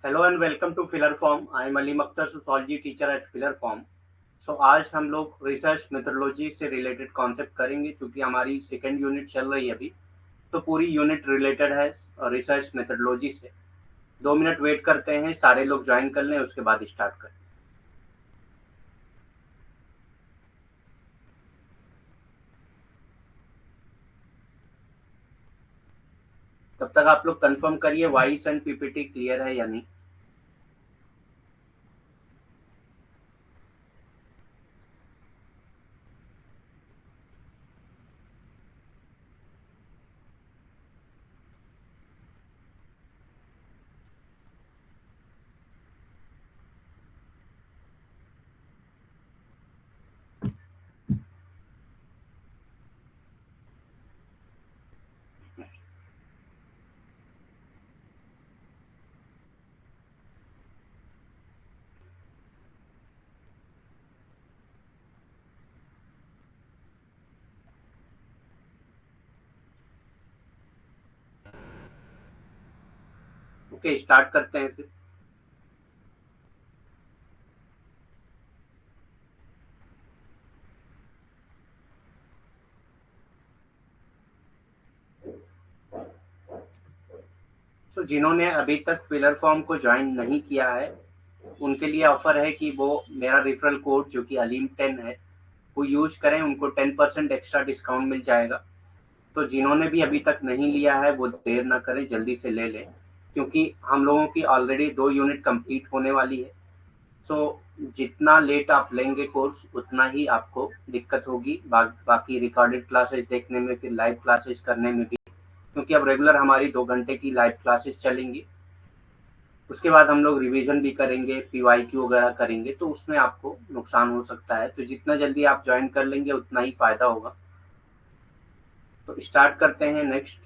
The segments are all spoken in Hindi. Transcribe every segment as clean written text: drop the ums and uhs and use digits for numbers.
Hello and welcome to filler form. I am Aleem Akhtar, sociology teacher at filler form. So आज हम लोग रिसर्च मेथोडोलॉजी से रिलेटेड कॉन्सेप्ट करेंगे, क्योंकि हमारी सेकेंड यूनिट चल रही है अभी। तो पूरी यूनिट रिलेटेड है रिसर्च मेथोडोलॉजी से। 2 मिनट वेट करते हैं, सारे लोग ज्वाइन कर लें, उसके बाद स्टार्ट करें। तब तक आप लोग कंफर्म करिए वॉइस एंड पीपीटी क्लियर है या नहीं। ओके, स्टार्ट करते हैं फिर। सो जिन्होंने अभी तक फिलर फॉर्म को ज्वाइन नहीं किया है, उनके लिए ऑफर है कि वो मेरा रेफरल कोड जो कि अलीम 10 है वो यूज करें, उनको 10% एक्स्ट्रा डिस्काउंट मिल जाएगा। तो जिन्होंने भी अभी तक नहीं लिया है वो देर ना करें, जल्दी से ले लें, क्योंकि हम लोगों की ऑलरेडी 2 यूनिट कंप्लीट होने वाली है। सो जितना लेट आप लेंगे कोर्स उतना ही आपको दिक्कत होगी बाकी रिकॉर्डेड क्लासेस देखने में, फिर लाइव क्लासेस करने में भी, क्योंकि अब रेगुलर हमारी 2 घंटे की लाइव क्लासेस चलेंगी। उसके बाद हम लोग रिवीजन भी करेंगे, पीवाईक्यू वगैरह करेंगे, तो उसमें आपको नुकसान हो सकता है। तो जितना जल्दी आप ज्वाइन कर लेंगे उतना ही फायदा होगा। तो स्टार्ट करते हैं नेक्स्ट।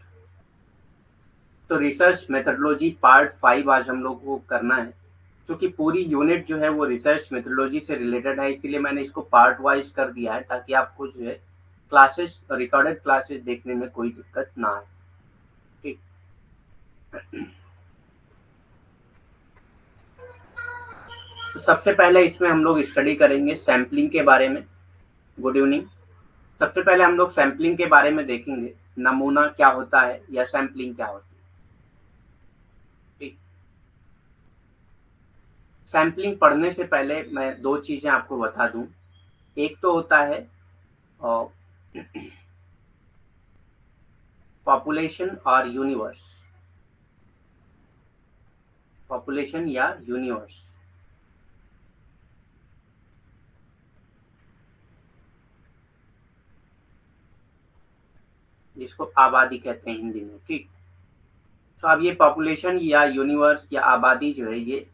तो रिसर्च मेथोडोलॉजी पार्ट 5 आज हम लोग को करना है। क्योंकि पूरी यूनिट जो है वो रिसर्च मेथोडोलॉजी से रिलेटेड है, इसीलिए मैंने इसको पार्ट वाइज कर दिया है, ताकि आपको जो है क्लासेस, रिकॉर्डेड क्लासेस देखने में कोई दिक्कत ना आए। ठीक। तो सबसे पहले इसमें हम लोग स्टडी करेंगे सैम्पलिंग के बारे में। Good evening. सबसे पहले हम लोग सैम्पलिंग के बारे में देखेंगे, नमूना क्या होता है या सैम्पलिंग क्या होती है। ठीक। सैम्पलिंग पढ़ने से पहले मैं दो चीजें आपको बता दूं। एक तो होता है पॉपुलेशन और यूनिवर्स। पॉपुलेशन या यूनिवर्स, जिसको आबादी कहते हैं हिंदी में। ठीक। तो अब ये पॉपुलेशन या यूनिवर्स या आबादी जो है ये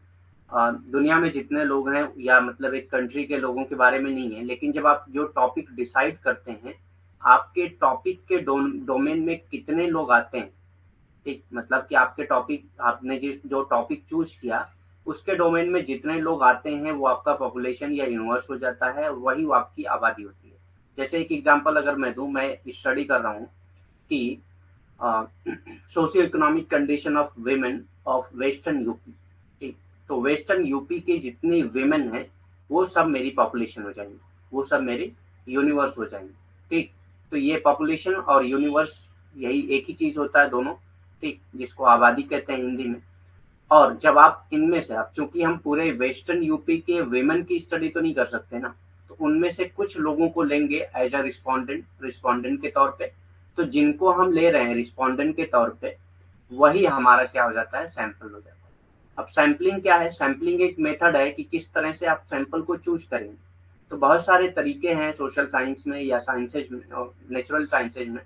दुनिया में जितने लोग हैं, या मतलब एक कंट्री के लोगों के बारे में नहीं है, लेकिन जब आप जो टॉपिक डिसाइड करते हैं, आपके टॉपिक के डोमेन में कितने लोग आते हैं। ठीक, मतलब कि आपके टॉपिक, आपने जिस जो टॉपिक चूज किया उसके डोमेन में जितने लोग आते हैं वो आपका पॉपुलेशन या यूनिवर्स हो जाता है, और वही वो आपकी आबादी होती है। जैसे एक एग्जांपल अगर मैं दूं, मैं स्टडी कर रहा हूँ कि socio economic condition of women of western UP. ठीक। तो वेस्टर्न यूपी के जितने वेमेन हैं वो सब मेरी पॉपुलेशन हो जाएंगे, वो सब मेरे यूनिवर्स हो जाएंगे। ठीक। तो ये पॉपुलेशन और यूनिवर्स यही एक ही चीज होता है दोनों। ठीक, जिसको आबादी कहते हैं हिंदी में। और जब आप इनमें से, अब चूंकि हम पूरे वेस्टर्न यूपी के वेमेन की स्टडी तो नहीं कर सकते ना, तो उनमें से कुछ लोगों को लेंगे एज अ रिस्पोंडेंट, रिस्पोंडेंट के तौर पे। तो जिनको हम ले रहे हैं रिस्पोंडेंट के तौर पे, वही हमारा क्या हो जाता है, सैंपल हो जाता है। अब सैंपलिंग क्या है? सैंपलिंग एक मेथड है कि किस तरह से आप सैंपल को चूज करेंगे। तो बहुत सारे तरीके हैं सोशल साइंस में या साइंसेज में और नेचुरल साइंसेज में।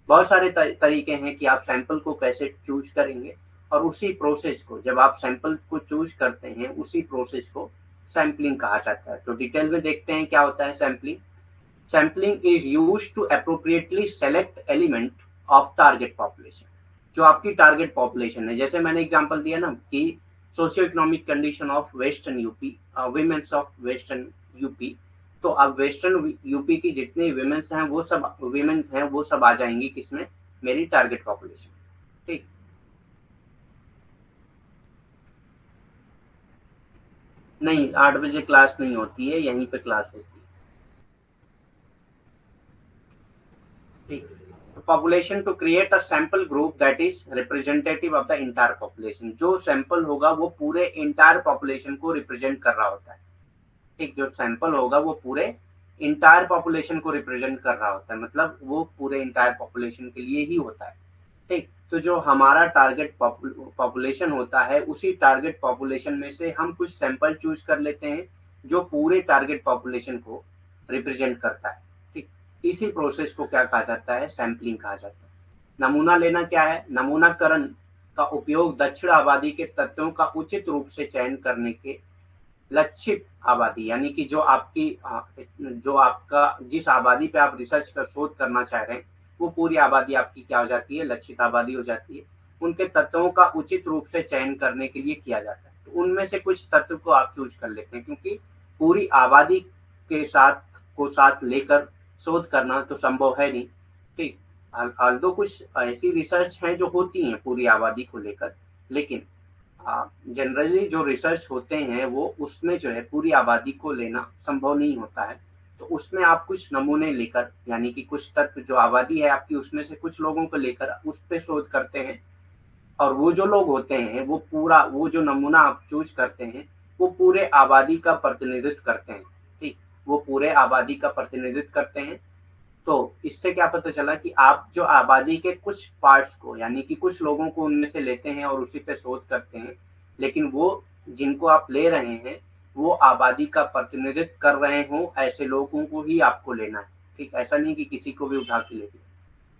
बहुत सारे तरीके हैं कि आप सैंपल को कैसे चूज करेंगे, और उसी प्रोसेस को, जब आप सैंपल को चूज करते हैं, उसी प्रोसेस को सैंपलिंग कहा जाता है। तो डिटेल में देखते हैं क्या होता है sampling. Sampling is used to appropriately select element of target population. जो आपकी टारगेट पॉपुलेशन है, जैसे मैंने एग्जांपल दिया ना कि socio economic condition of western UP, women's of western UP. तो अब वेस्टर्न यूपी की जितनी विमेन्स हैं वो सब, विमेन हैं वो सब आ जाएंगी किसमें, मेरी टारगेट पॉपुलेशन। ठीक। नहीं, 8 बजे क्लास नहीं होती है, यहीं पे क्लास होती है। ठीक। Population to create a sample group that is representative of the entire population. जो सैंपल होगा वो पूरे इंटायर पॉपुलेशन को रिप्रेजेंट कर रहा होता है। ठीक, जो सैंपल होगा वो पूरे इंटायर पॉपुलेशन को रिप्रेजेंट कर रहा होता है, मतलब वो पूरे इंटायर पॉपुलेशन के लिए ही होता है। ठीक, तो जो हमारा टारगेट पॉपुलेशन होता है, उसी टारगेट पॉपुलेशन में से हम कुछ सैंपल चूज कर लेते हैं जो पूरे टारगेट पॉपुलेशन को रिप्रेजेंट करता है। ठीक, इसी प्रोसेस को क्या कहा जाता है? सैंपलिंग कहा जाता है। नमूना लेना क्या है? नमूनाकरण का उपयोग दक्षिण आबादी के तत्वों का उचित रूप से चयन करने के लक्षित आबादी, यानी कि जो आपका जिस आबादी पे आप रिसर्च कर शोध करना चाह रहे हैं, वो पूरी आबादी आपकी क्या हो जाती है? लक्षित आबादी हो जाती है। उनके तत्वों का उचित रूप से चयन करने के लिए किया जाता है। तो उनमें से कुछ तत्व को आप चूज कर लेते हैं, क्योंकि पूरी आबादी के साथ लेकर शोध करना तो संभव है नहीं। ठीक, although कुछ ऐसी रिसर्च हैं जो होती हैं पूरी आबादी को लेकर, लेकिन जनरली जो रिसर्च होते हैं वो उसमें जो है पूरी आबादी को लेना संभव नहीं होता है। तो उसमें आप कुछ नमूने लेकर, यानी कि कुछ तत्व जो आबादी है आपकी उसमें से कुछ लोगों को लेकर उस पे शोध करते हैं। और वो जो लोग होते हैं वो जो नमूना आप चूज करते हैं वो पूरे आबादी का प्रतिनिधित्व करते हैं। ठीक, वो पूरे आबादी का प्रतिनिधित्व करते हैं। तो इससे क्या पता चला कि आप जो आबादी के कुछ पार्ट्स को, यानी कि कुछ लोगों को उनमें से लेते हैं और उसी पे शोध करते हैं, लेकिन वो जिनको आप ले रहे हैं वो आबादी का प्रतिनिधित्व कर रहे हों, ऐसे लोगों को ही आपको लेना है। ठीक, ऐसा नहीं कि किसी को भी उठा के ले लिया।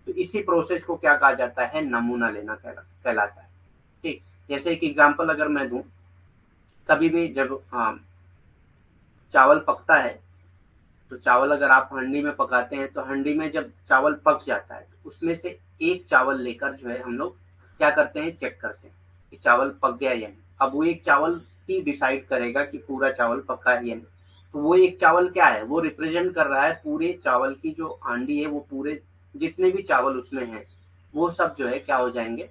तो इसी प्रोसेस को क्या कहा जाता है? नमूना लेना कहलाता है। ठीक, जैसे एक एग्जांपल अगर मैं दूं, कभी भी जब चावल पकता है, तो चावल अगर आप हंडी में पकाते हैं तो हंडी में जब चावल पक जाता है तो उसमें से एक चावल लेकर जो है हम लोग क्या करते हैं? चेक करते हैं कि चावल पक गया या नहीं। अब वो एक चावल ही डिसाइड करेगा कि पूरा चावल पका है या नहीं। तो वो एक चावल क्या है? वो रिप्रेजेंट कर रहा है पूरे चावल की जो हांडी है, वो पूरे जितने भी चावल उसमें हैं वो सब जो है क्या हो जाएंगे?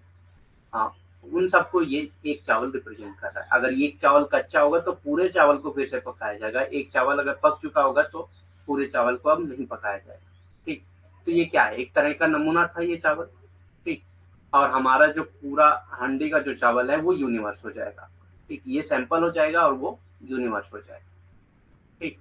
हाँ, उन सबको ये एक चावल रिप्रेजेंट कर रहा है। अगर ये एक चावल कच्चा होगा तो पूरे चावल को फिर से पकाया जाएगा, एक चावल अगर पक चुका होगा तो पूरे चावल को अब नहीं पकाया जाएगा। ठीक, तो ये क्या है? एक तरह का नमूना था ये चावल। ठीक, और हमारा जो पूरा हांडी का जो चावल है वो यूनिवर्स हो जाएगा। ठीक, ये सैंपल हो जाएगा और वो यूनिवर्स हो जाएगा। ठीक।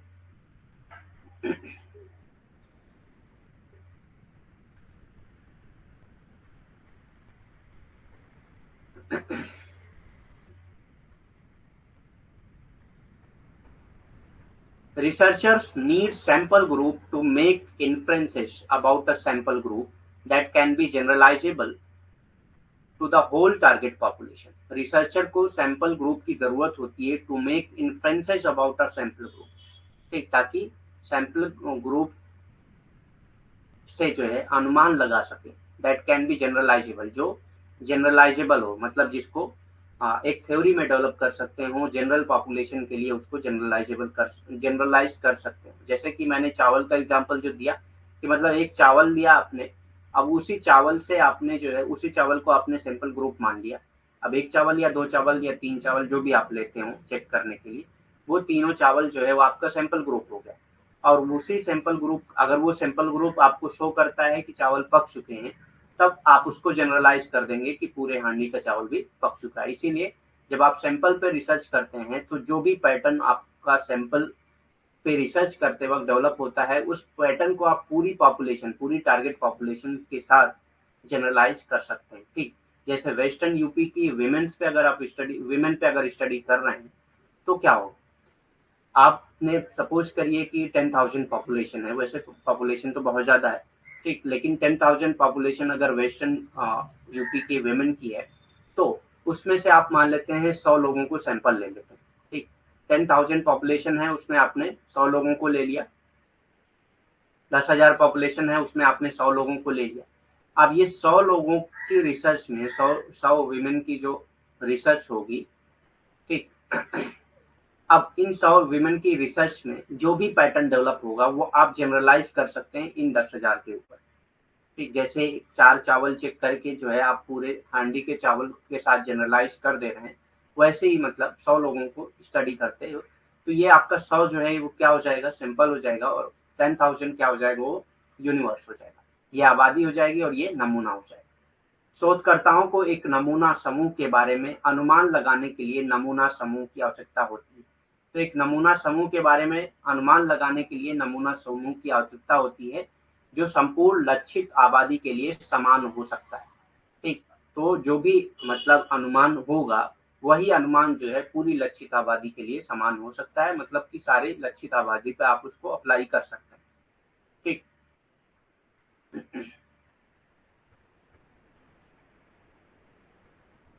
Researchers need sample group to make inferences about a sample group that can be generalizable to the whole target population. Researcher को सैंपल ग्रुप की जरूरत होती है to make inferences about a sample group. ठीक, ताकि सैंपल ग्रुप से जो है अनुमान लगा सके, दैट कैन बी जनरलाइजेबल, जो जनरलाइजेबल हो, मतलब जिसको एक थ्योरी में डेवलप कर सकते हो जनरल पॉपुलेशन के लिए, उसको जनरलाइज कर सकते हो। जैसे कि मैंने चावल का एग्जांपल जो दिया कि मतलब एक चावल लिया आपने, अब उसी चावल से आपने जो है उसी चावल को आपने सैंपल ग्रुप मान लिया। अब एक चावल या दो चावल या तीन चावल जो भी आप लेते हो चेक करने के लिए, वो तीनों चावल जो है वो आपका सैंपल ग्रुप हो गया। और उसी सैंपल ग्रुप, अगर वो सैंपल ग्रुप आपको शो करता है कि चावल पक चुके हैं, तब आप उसको जनरलाइज कर देंगे कि पूरे हांडी का चावल भी पक चुका है। इसीलिए जब आप सैंपल पे रिसर्च करते हैं तो जो भी पैटर्न आपका सैंपल पे रिसर्च करते वक्त डेवलप होता है, उस पैटर्न को आप पूरी पॉपुलेशन, पूरी टारगेट पॉपुलेशन के साथ जनरलाइज कर सकते हैं। ठीक, जैसे वेस्टर्न यूपी की विमेन पे अगर स्टडी कर रहे हैं तो क्या हो, आपने सपोज करिए कि 10,000 पॉपुलेशन है, वैसे पॉपुलेशन तो बहुत ज्यादा है। ठीक, लेकिन 10,000 पॉपुलेशन अगर वेस्टर्न यूपी की वेमेन की है, तो उसमें से आप मान लेते हैं 100 लोगों को सैंपल ले लेते हैं। ठीक, 10,000 पॉपुलेशन है, उसमें आपने 100 लोगों को ले लिया। 10,000 पॉपुलेशन है, उसमें आपने 100 लोगों को ले लिया। अब ये 100 लोगों की रिसर्च में 100 वीमेन की जो रिसर्च होगी, ठीक, अब इन 100 वीमेन की रिसर्च में जो भी पैटर्न डेवलप होगा वो आप जनरलाइज कर सकते हैं इन 10,000 के ऊपर। ठीक, जैसे 4 चावल चेक करके जो है आप पूरे हांडी के चावल के साथ जनरलाइज कर दे रहे हैं, वैसे ही मतलब 100 लोगों को स्टडी करते हो तो ये आपका 100 जो है वो क्या हो जाएगा, सैंपल हो जाएगा, और 10,000 क्या हो जाएगा, वो यूनिवर्स हो जाएगा। ये आबादी हो जाएगी और ये नमूना हो जाएगा। शोधकर्ताओं को एक नमूना समूह के बारे में अनुमान लगाने के लिए नमूना समूह की आवश्यकता होती है। तो एक नमूना समूह के बारे में अनुमान लगाने के लिए नमूना समूह की आवश्यकता होती है, जो संपूर्ण लक्षित आबादी के लिए समान हो सकता है। ठीक, तो जो भी मतलब अनुमान होगा, वही अनुमान जो है पूरी लक्षित आबादी के लिए समान हो सकता है, मतलब कि सारे लक्षित आबादी पे आप उसको अप्लाई कर सकते हैं। ठीक।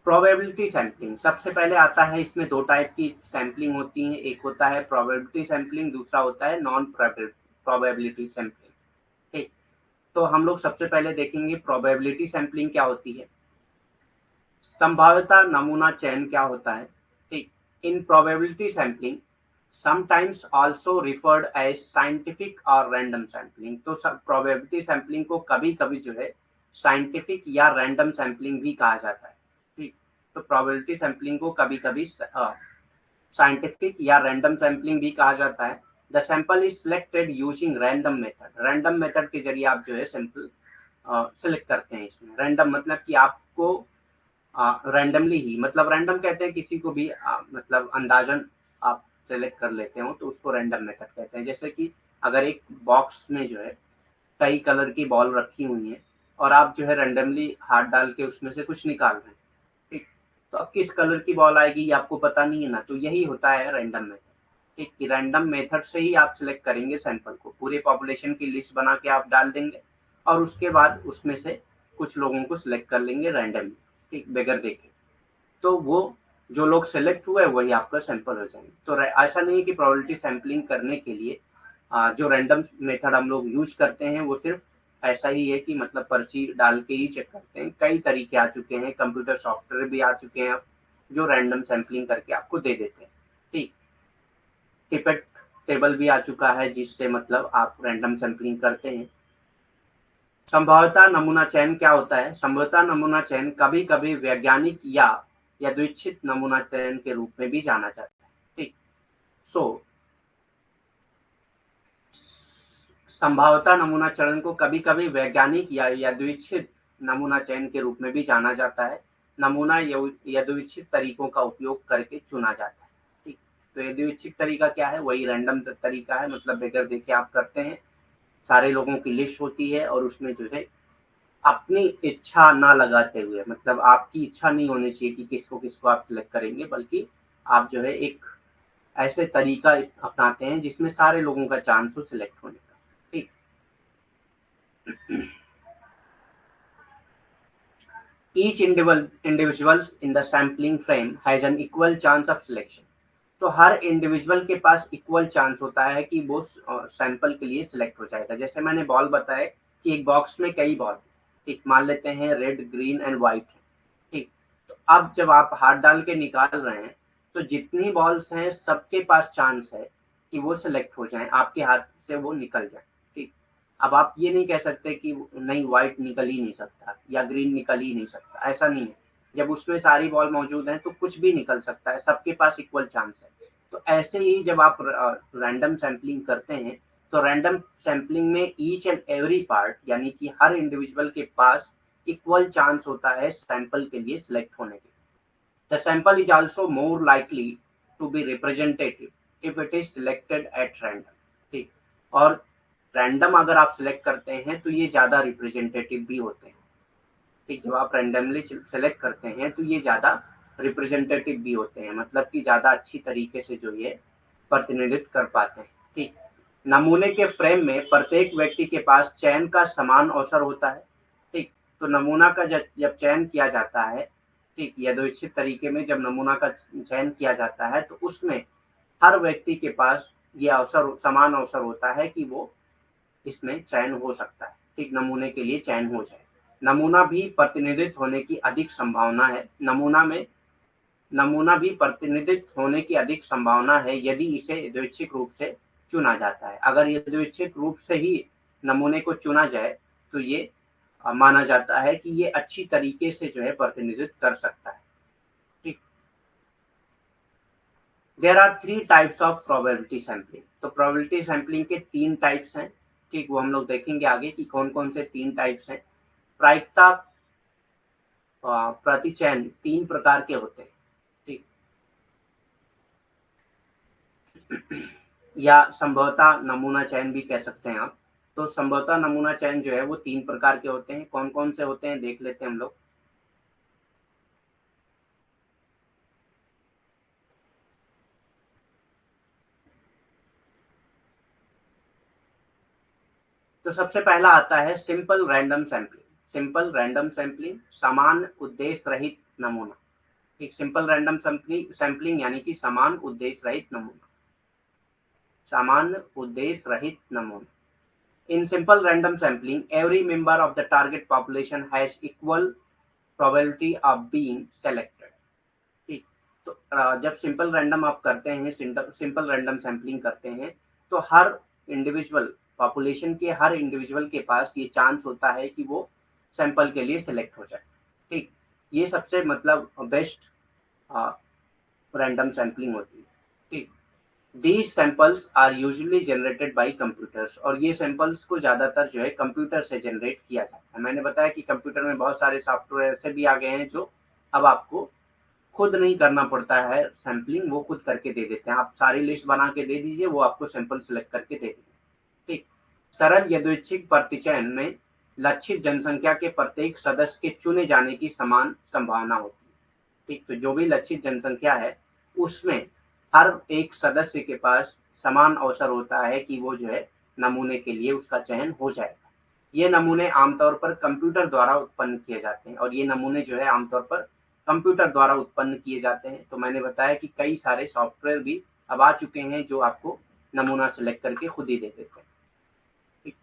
प्रोबेबिलिटी सैंपलिंग सबसे पहले आता है। इसमें दो टाइप की सैंपलिंग होती है, एक होता है प्रोबेबिलिटी सैंपलिंग, दूसरा होता है नॉन प्रोबेबिलिटी सैंपलिंग। ठीक, तो हम लोग सबसे पहले देखेंगे प्रोबेबिलिटी सैंपलिंग क्या होती है। संभाव्यता नमूना चयन क्या होता है। ठीक, in probability sampling sometimes also referred as scientific or random sampling. तो प्रोबेबिलिटी सैंपलिंग को कभी कभी जो है साइंटिफिक या रैंडम सैंपलिंग भी कहा जाता है। ठीक, तो प्रोबेबिलिटी सैंपलिंग को कभी कभी साइंटिफिक या रैंडम सैंपलिंग भी कहा जाता है। The sample is selected using random method. Random method के जरिए आप जो है सैंपल सिलेक्ट करते हैं। इसमें रैंडम मतलब कि आपको रैंडमली ही, मतलब रैंडम कहते हैं किसी को भी मतलब अंदाजन आप सेलेक्ट कर लेते हो, तो उसको रैंडम मेथड कहते हैं। जैसे कि अगर एक बॉक्स में जो है कई कलर की बॉल रखी हुई है, और आप जो है रैंडमली हाथ डाल के उसमें से कुछ निकाल रहे हैं। ठीक, तो अब किस कलर की बॉल आएगी ये आपको पता नहीं है ना, तो यही होता है रैंडम मेथड। ठीक, रैंडम मेथड से ही आप सिलेक्ट करेंगे सैंपल को, पूरे पॉपुलेशन की लिस्ट बना के आप डाल देंगे, और उसके बाद उसमें से कुछ लोगों को सिलेक्ट कर लेंगे रैंडमली। ठीक, बगैर देखे, तो वो जो लोग सेलेक्ट हुए वही आपका सैंपल हो जाएंगे। तो ऐसा नहीं है कि प्रोबेबिलिटी सैंपलिंग करने के लिए जो रैंडम मेथड हम लोग यूज करते हैं वो सिर्फ ऐसा ही है कि मतलब पर्ची डाल के ही चेक करते हैं। कई तरीके आ चुके हैं, कंप्यूटर सॉफ्टवेयर भी आ चुके हैं अब, जो रैंडम सैंपलिंग करके आपको दे देते हैं। ठीक, टिपेट टेबल भी आ चुका है, जिससे मतलब आप रैंडम सैंपलिंग करते हैं। संभाव्यता नमूना चयन क्या होता है। संभाव्यता नमूना चयन कभी कभी वैज्ञानिक या यादृच्छिक नमूना चयन के रूप में भी जाना जाता है। ठीक, सो संभाव्यता नमूना चयन को कभी कभी वैज्ञानिक या यादृच्छिक नमूना चयन के रूप में भी जाना जाता है। नमूना यादृच्छिक तरीकों का उपयोग करके चुना जाता है। ठीक, तो यादृच्छिक तरीका क्या है, वही रैंडम तरीका है, मतलब बगैर देखे आप करते हैं। सारे लोगों की लिस्ट होती है और उसमें जो है अपनी इच्छा ना लगाते हुए, मतलब आपकी इच्छा नहीं होनी चाहिए कि किसको किसको आप सिलेक्ट करेंगे, बल्कि आप जो है एक ऐसे तरीका अपनाते हैं जिसमें सारे लोगों का चांस हो सिलेक्ट होने का। ठीक, each individual in the sampling frame has an equal chance of selection. तो हर इंडिविजुअल के पास इक्वल चांस होता है कि वो सैंपल के लिए सिलेक्ट हो जाएगा। जैसे मैंने बॉल बताया कि एक बॉक्स में कई बॉल, ठीक, मान लेते हैं रेड ग्रीन एंड व्हाइट है। ठीक, तो अब जब आप हाथ डाल के निकाल रहे हैं, तो जितनी बॉल्स हैं सबके पास चांस है कि वो सिलेक्ट हो जाएं, आपके हाथ से वो निकल जाए। ठीक, अब आप ये नहीं कह सकते कि नहीं व्हाइट निकल ही नहीं सकता या ग्रीन निकल ही नहीं सकता, ऐसा नहीं है। जब उसमें सारी बॉल मौजूद हैं तो कुछ भी निकल सकता है, सबके पास इक्वल चांस है। तो ऐसे ही जब आप रैंडम सैंपलिंग करते हैं, तो रैंडम सैंपलिंग में ईच एंड एवरी पार्ट, यानी कि हर इंडिविजुअल के पास इक्वल चांस होता है सैंपल के लिए सिलेक्ट होने के। The sample is also more likely to be representative if it is selected at random. ठीक, और रैंडम अगर आप सिलेक्ट करते हैं तो ये ज्यादा रिप्रेजेंटेटिव भी होते हैं। ठीक, जब आप रैंडमली सेलेक्ट करते हैं तो ये ज़्यादा रिप्रेजेंटेटिव भी होते हैं, मतलब कि ज़्यादा अच्छी तरीके से जो ये प्रतिनिधित्व कर पाते हैं। ठीक, नमूने के फ्रेम में प्रत्येक व्यक्ति के पास चयन का समान अवसर होता है। ठीक, तो नमूना का जब चयन किया जाता है, ठीक, यादृच्छिक तरीके में जब नमूना का चयन किया जाता है, तो उसमें हर व्यक्ति के पास ये अवसर, समान अवसर होता है कि वो इसमें चयन हो सकता है। ठीक, नमूने के लिए चयन हो जाए। नमूना भी प्रतिनिधित्व होने की अधिक संभावना है। नमूना भी प्रतिनिधित्व होने की अधिक संभावना है यदि इसे यादृच्छिक रूप से चुना जाता है। अगर यादृच्छिक रूप से ही नमूने को चुना जाए, तो ये माना जाता है कि ये अच्छी तरीके से जो है प्रतिनिधित्व कर सकता है। ठीक, there are 3 types of probability sampling. तो प्रोबेबिलिटी सैंपलिंग के 3 टाइप्स हैं, ठीक, वो हम लोग देखेंगे आगे कि कौन कौन से 3 टाइप्स हैं। प्रायिकता प्रतिचयन 3 प्रकार के होते हैं, ठीक, या संभवतः नमूना चयन भी कह सकते हैं आप। तो संभवतः नमूना चयन जो है वो 3 प्रकार के होते हैं। कौन कौन से होते हैं देख लेते हैं हम लोग। तो सबसे पहला आता है simple random sampling. Simple random sampling, समान उद्देश्य रहित नमूना। एक सिंपल रैंडम सैंपलिंग सैंपलिंग यानी कि समान उद्देश्य रहित नमूना, सामान्य उद्देश्य रहित नमूना। In simple random sampling, every member of the target population has equal probability of being selected। ठीक, तो जब सिंपल रैंडम आप करते हैं, सिंपल रैंडम सैंपलिंग करते हैं, तो हर इंडिविजुअल पॉपुलेशन के हर इंडिविजुअल के पास ये चांस होता है कि वो सैंपल के लिए सिलेक्ट हो जाए। ठीक, ये सबसे मतलब बेस्ट रैंडम सैंपलिंग होती है। ठीक, these samples are usually generated by computers, और ये सैंपल्स को ज्यादातर जो है कंप्यूटर से जनरेट किया जाता है। मैंने बताया कि कंप्यूटर में बहुत सारे सॉफ्टवेयर ऐसे भी आ गए हैं जो अब आपको खुद नहीं करना पड़ता है सैंपलिंग, वो खुद करके दे देते हैं। आप सारी लिस्ट बना के दे दीजिए, वो आपको सैंपल सेलेक्ट करके दे देंगे। ठीक, सरल यादृच्छिक प्रतिचयन में लक्षित जनसंख्या के प्रत्येक सदस्य के चुने जाने की समान संभावना होती है। ठीक, तो जो भी लक्षित जनसंख्या है उसमें हर एक सदस्य के पास समान अवसर होता है कि वो जो है नमूने के लिए उसका चयन हो जाएगा। ये नमूने आमतौर पर कंप्यूटर द्वारा उत्पन्न किए जाते हैं, और ये नमूने जो है आमतौर पर कंप्यूटर द्वारा उत्पन्न किए जाते हैं। तो मैंने बताया कि कई सारे सॉफ्टवेयर भी अब आ चुके हैं जो आपको नमूना सेलेक्ट करके खुद ही दे देते हैं। ठीक,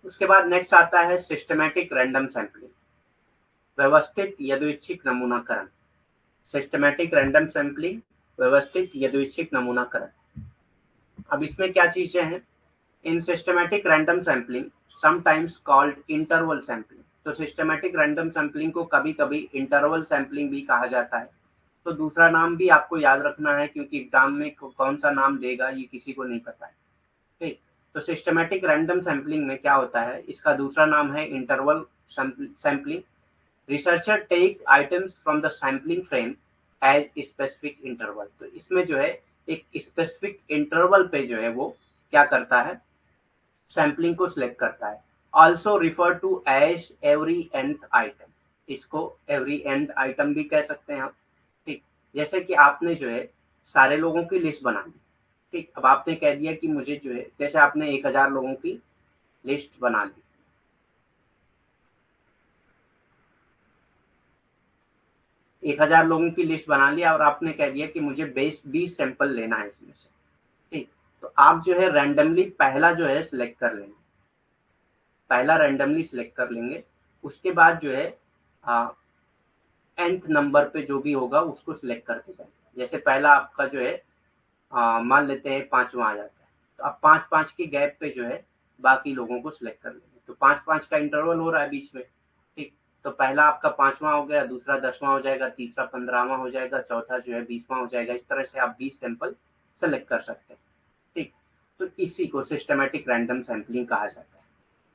उसके बाद नेक्स्ट आता है सिस्टमैटिक रैंडम सैंपलिंग, व्यवस्थित यादृच्छिक नमूनाकरण। सिस्टमैटिक रैंडम सैंपलिंग, व्यवस्थित यादृच्छिक नमूनाकरण। अब इसमें क्या चीजें हैं? इन systematic random sampling sometimes called interval sampling. तो सिस्टमैटिक रैंडम सैंपलिंग को कभी कभी इंटरवल सैंपलिंग भी कहा जाता है। तो दूसरा नाम भी आपको याद रखना है, क्योंकि एग्जाम में कौन सा नाम देगा ये किसी को नहीं पता है। ठीक, तो सिस्टमैटिक रैंडम सैंपलिंग में क्या होता है, इसका दूसरा नाम है interval sampling. Researcher take items from the sampling frame as specific interval. तो इसमें जो है एक स्पेसिफिक इंटरवल पे जो है वो क्या करता है, सैंपलिंग को सिलेक्ट करता है। Also refer to as every nth item, इसको एवरी nth आइटम भी कह सकते हैं आप। ठीक, जैसे कि आपने जो है सारे लोगों की लिस्ट बना ली। ठीक, अब आपने कह दिया कि मुझे जो है, जैसे आपने 1000 लोगों की लिस्ट बना ली, 1000 लोगों की लिस्ट बना लिया, और आपने कह दिया कि मुझे 20 सैंपल लेना है इसमें से। ठीक, तो आप जो है रैंडमली पहला जो है सिलेक्ट कर लेंगे, पहला रैंडमली सिलेक्ट कर लेंगे। उसके बाद जो है nth नंबर पे जो भी होगा उसको सिलेक्ट करते जाएंगे। जैसे पहला आपका जो है मान लेते हैं 5वां आ जाता है, तो अब 5-5 के गैप पे जो है बाकी लोगों को सिलेक्ट कर लेंगे। तो 5-5 का इंटरवल हो रहा है बीच में। ठीक, तो पहला आपका 5वां हो गया, दूसरा 10वां हो जाएगा, तीसरा 15वां हो जाएगा, चौथा जो है 20वां हो जाएगा। इस तरह से आप 20 सैंपल सेलेक्ट कर सकते हैं। ठीक, तो इसी को सिस्टमैटिक रैंडम सैंपलिंग कहा जाता है।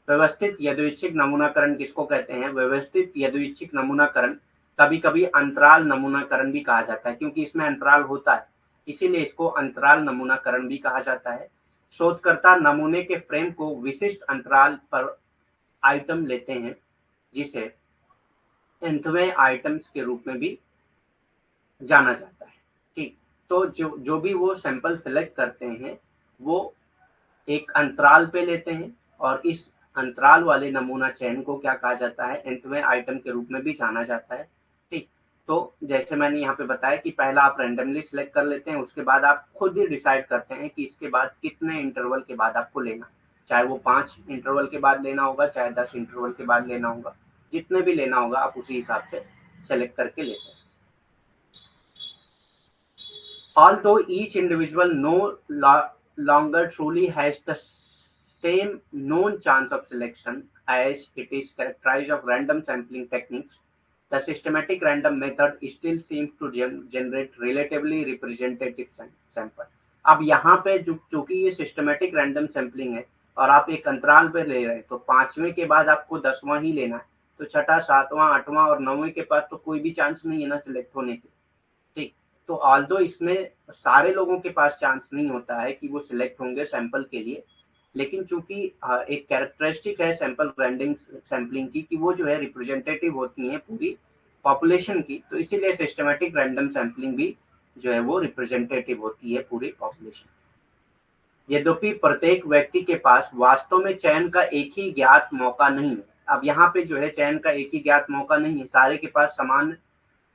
व्यवस्थित यादृच्छिक नमूनाकरण किसको कहते हैं? व्यवस्थित यादृच्छिक नमूनाकरण, कभी कभी अंतराल नमूनाकरण भी कहा जाता है, क्योंकि इसमें अंतराल होता है, इसीलिए इसको अंतराल नमूनाकरण भी कहा जाता है। शोधकर्ता नमूने के फ्रेम को विशिष्ट अंतराल पर आइटम लेते हैं, जिसे nthवें आइटम्स के रूप में भी जाना जाता है। ठीक, तो जो जो भी वो सैंपल सेलेक्ट करते हैं वो एक अंतराल पे लेते हैं, और इस अंतराल वाले नमूना चयन को क्या कहा जाता है? nthवें आइटम के रूप में भी जाना जाता है। ठीक, तो जैसे मैंने यहाँ पे बताया कि पहला आप रैंडमली सिलेक्ट कर लेते हैं, उसके बाद आप खुद ही डिसाइड करते हैं कि इसके बाद कितने इंटरवल के बाद आपको लेना, चाहे वो 5 इंटरवल के बाद लेना होगा, चाहे 10 इंटरवल के बाद लेना होगा, जितने भी लेना होगा आप उसी हिसाब से सेलेक्ट करके लेते हैं। although each individual no longer truly has the same known chance of selection as it is characterized of random sampling techniques, the systematic random method still seems to generate relatively representative sample. अब यहाँ पे जो चूंकि ये सिस्टमेटिक रैंडम सैम्पलिंग है और आप एक अंतराल पे ले रहे हैं, तो पांचवें के बाद आपको 10वां ही लेना है, तो छठा, सातवां, आठवां और 9वें के पास तो कोई भी चांस नहीं है ना सिलेक्ट होने के। ठीक, तो ऑल्दो इसमें सारे लोगों के पास चांस नहीं होता है कि वो सिलेक्ट होंगे सैंपल के लिए, लेकिन चूंकि एक कैरेक्टरिस्टिक है सैंपल रैंडम सैम्पलिंग की कि वो जो है रिप्रेजेंटेटिव होती हैं पूरी पॉपुलेशन की, तो इसीलिए सिस्टमेटिक रैंडम सैम्पलिंग भी जो है वो रिप्रेजेंटेटिव होती है पूरी पॉपुलेशन। यद्यपि प्रत्येक व्यक्ति के पास वास्तव में चयन का एक ही ज्ञात मौका नहीं है। अब यहाँ पे जो है चयन का एक ही ज्ञात मौका नहीं है, सारे के पास समान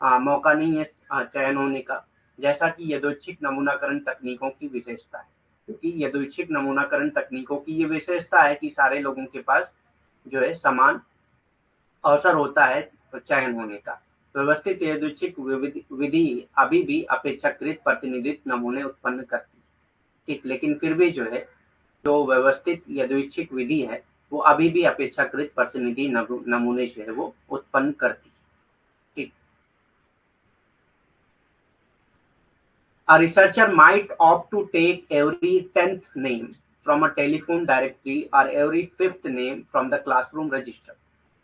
मौका नहीं है चयन होने का, जैसा कि यादृच्छिक नमूनाकरण तकनीकों की विशेषता है। क्योंकि यादृच्छिक नमूनाकरण तकनीकों की ये विशेषता है कि सारे लोगों के पास जो है समान अवसर होता है चयन होने का। व्यवस्थित यादृच्छिक विधि अभी भी अपेक्षाकृत प्रतिनिधित्व नमूने उत्पन्न करती है। ठीक, लेकिन फिर भी जो है जो व्यवस्थित यादृच्छिक विधि है वो अभी भी अपेक्षाकृत प्रतिनिधि नमूने जो है वो उत्पन्न करती है। ठीक, a researcher might opt to take every 10th name from a telephone directory or every 5th name from the classroom register.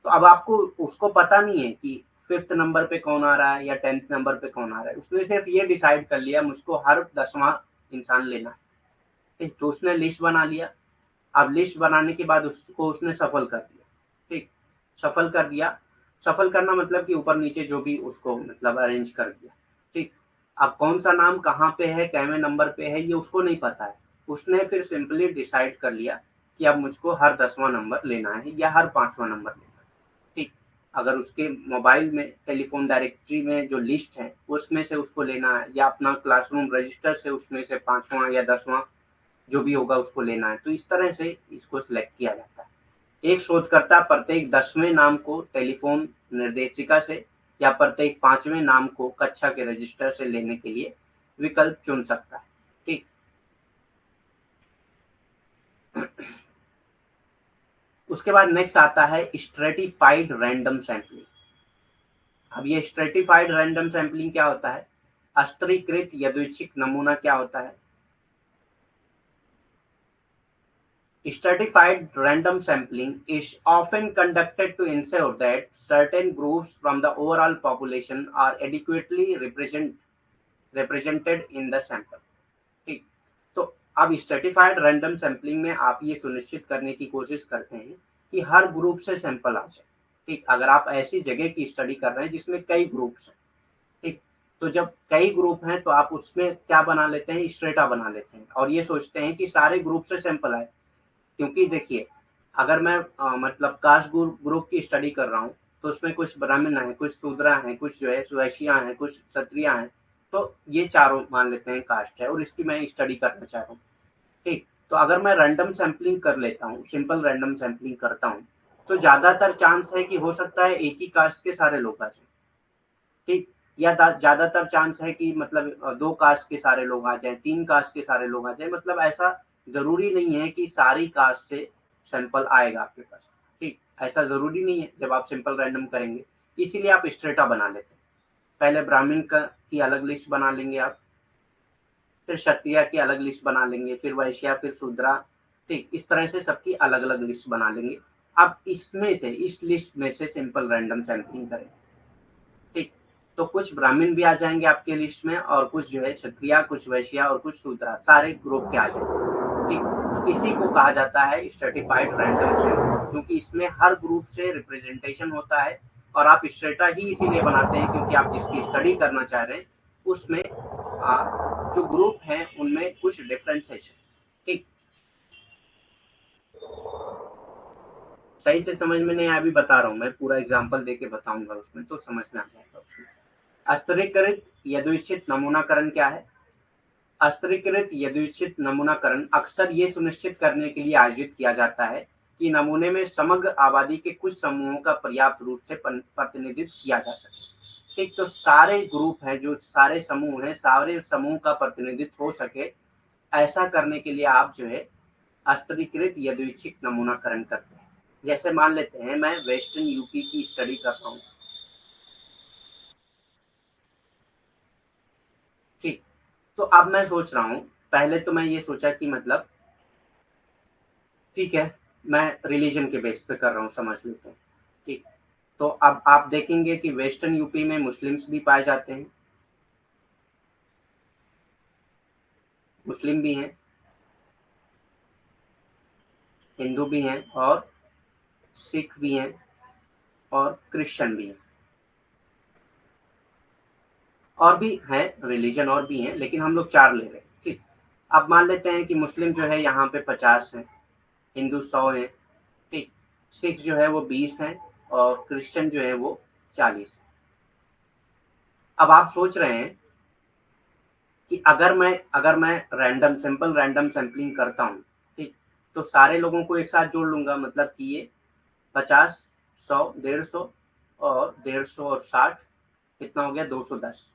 तो अब आपको उसको पता नहीं है कि 5th नंबर पे कौन आ रहा है या 10th नंबर पे कौन आ रहा है, उसने सिर्फ ये डिसाइड कर लिया मुझको हर 10वां इंसान लेना है। ठीक, तो उसने लिस्ट बना लिया। अब लिस्ट बनाने के बाद उसको उसने सफल कर दिया। ठीक, सफल कर दिया, सफल करना मतलब कि ऊपर नीचे जो भी उसको मतलब अरेंज कर दिया। ठीक, अब कौन सा नाम कहाँ पे है, कैवे नंबर पे है, ये उसको नहीं पता है। उसने फिर सिंपली डिसाइड कर लिया कि अब मुझको हर 10वां नंबर लेना है या हर 5वां नंबर लेना है। ठीक, अगर उसके मोबाइल में टेलीफोन डायरेक्टरी में जो लिस्ट है उसमें से उसको लेना है या अपना क्लासरूम रजिस्टर से उसमें से 5वां या 10वां जो भी होगा उसको लेना है, तो इस तरह से इसको सिलेक्ट किया जाता है। एक शोधकर्ता प्रत्येक 10वें नाम को टेलीफोन निर्देशिका से या प्रत्येक 5वें नाम को कक्षा के रजिस्टर से लेने के लिए विकल्प चुन सकता है। ठीक, उसके बाद नेक्स्ट आता है स्ट्रेटिफाइड रैंडम सैम्पलिंग। अब ये स्ट्रेटिफाइड रैंडम सैम्पलिंग क्या होता है? स्तरीकृत यादृच्छिक नमूना क्या होता है? Stratified random sampling is often conducted to ensure that certain groups from the overall population are adequately represented in the sample. ठीक, तो अब स्ट्रेटिफाइड रैंडम सैम्पलिंग में आप ये सुनिश्चित करने की कोशिश करते हैं कि हर ग्रुप से सैंपल आ जाए। ठीक, अगर आप ऐसी जगह की स्टडी कर रहे हैं जिसमें कई ग्रुप्स हैं, ठीक, तो जब कई ग्रुप हैं तो आप उसमें क्या बना लेते हैं, स्ट्रेटा बना लेते हैं और ये सोचते हैं कि सारे ग्रुप से सैंपल आए। क्योंकि देखिए, अगर मैं मतलब कास्ट ग्रुप की स्टडी कर रहा हूँ तो उसमें कुछ ब्राह्मण हैं, कुछ शूद्रा हैं, कुछ जो है वैश्या हैं, कुछ क्षत्रिया हैं, तो ये चारों मान लेते हैं कास्ट है और इसकी मैं स्टडी करना चाह रहा हूँ। ठीक, तो अगर मैं रैंडम सैम्पलिंग कर लेता हूँ, सिंपल रैंडम सैम्पलिंग करता हूँ, तो ज्यादातर चांस है कि हो सकता है एक ही कास्ट के सारे लोग आ जाए। ठीक, या ज्यादातर चांस है कि मतलब 2 कास्ट के सारे लोग आ जाए, 3 कास्ट के सारे लोग आ जाए, मतलब ऐसा जरूरी नहीं है कि सारी कास्ट से सैंपल आएगा आपके पास। ठीक, ऐसा जरूरी नहीं है जब आप सिंपल रैंडम करेंगे, इसीलिए आप स्ट्रेटा बना लेते हैं। पहले ब्राह्मण की अलग लिस्ट बना लेंगे आप, फिर क्षत्रिय की अलग लिस्ट बना लेंगे, फिर वैश्या, फिर शूद्रा। ठीक, इस तरह से सबकी अलग अलग लिस्ट बना लेंगे। अब इसमें से इस लिस्ट में से सिंपल रैंडम सैंपलिंग करें। ठीक, तो कुछ ब्राह्मण भी आ जाएंगे आपके लिस्ट में और कुछ जो है क्षत्रिय, कुछ वैश्या और कुछ शूद्रा, सारे ग्रुप के आ जाएंगे। ठीक, तो इसी को कहा जाता है स्ट्रेटिफाइड रैंडम सैम्पलिंग, क्योंकि इसमें हर ग्रुप से रिप्रेजेंटेशन होता है और आप स्ट्रेटा ही इसीलिए बनाते हैं क्योंकि आप जिसकी स्टडी करना चाह रहे हैं उसमें जो ग्रुप हैं उनमें कुछ डिफरेंसेस है। ठीक, सही से समझ में नहीं आया, अभी बता रहा हूँ, मैं पूरा एग्जांपल देके बताऊंगा उसमें तो समझ में आ जाएगा उसमें। स्तरीकृत यादृच्छिक नमूनाकरण क्या है? स्तरीकृत यादृच्छिक नमूनाकरण अक्सर ये सुनिश्चित करने के लिए आयोजित किया जाता है कि नमूने में समग्र आबादी के कुछ समूहों का पर्याप्त रूप से प्रतिनिधित्व किया जा सके। ठीक, तो सारे ग्रुप हैं, जो सारे समूह हैं, सारे समूह का प्रतिनिधित्व हो सके, ऐसा करने के लिए आप जो है स्तरीकृत यादृच्छिक नमूनाकरण करते हैं। जैसे मान लेते हैं मैं वेस्टर्न यूपी की स्टडी कर रहा हूँ, ठीक, तो अब मैं सोच रहा हूँ, पहले तो मैं ये सोचा कि मतलब ठीक है, मैं रिलीजन के बेस पे कर रहा हूँ, समझ लेते हैं, ठीक। तो अब आप देखेंगे कि वेस्टर्न यूपी में मुस्लिम्स भी पाए जाते हैं, मुस्लिम भी हैं, हिंदू भी हैं और सिख भी हैं और क्रिश्चियन भी हैं, और भी हैं, रिलीजन और भी हैं, लेकिन हम लोग 4 ले रहे हैं, ठीक। अब मान लेते हैं कि मुस्लिम जो है यहाँ पे 50 हैं, हिंदू 100 हैं, ठीक, सिख जो है वो 20 हैं और क्रिश्चियन जो है वो 40 है। अब आप सोच रहे हैं कि अगर मैं रैंडम सिंपल रैंडम सैंपलिंग करता हूँ, ठीक, तो सारे लोगों को एक साथ जोड़ लूंगा, मतलब कि ये 50, 100, 150 और 150 और 60 कितना हो गया, 210।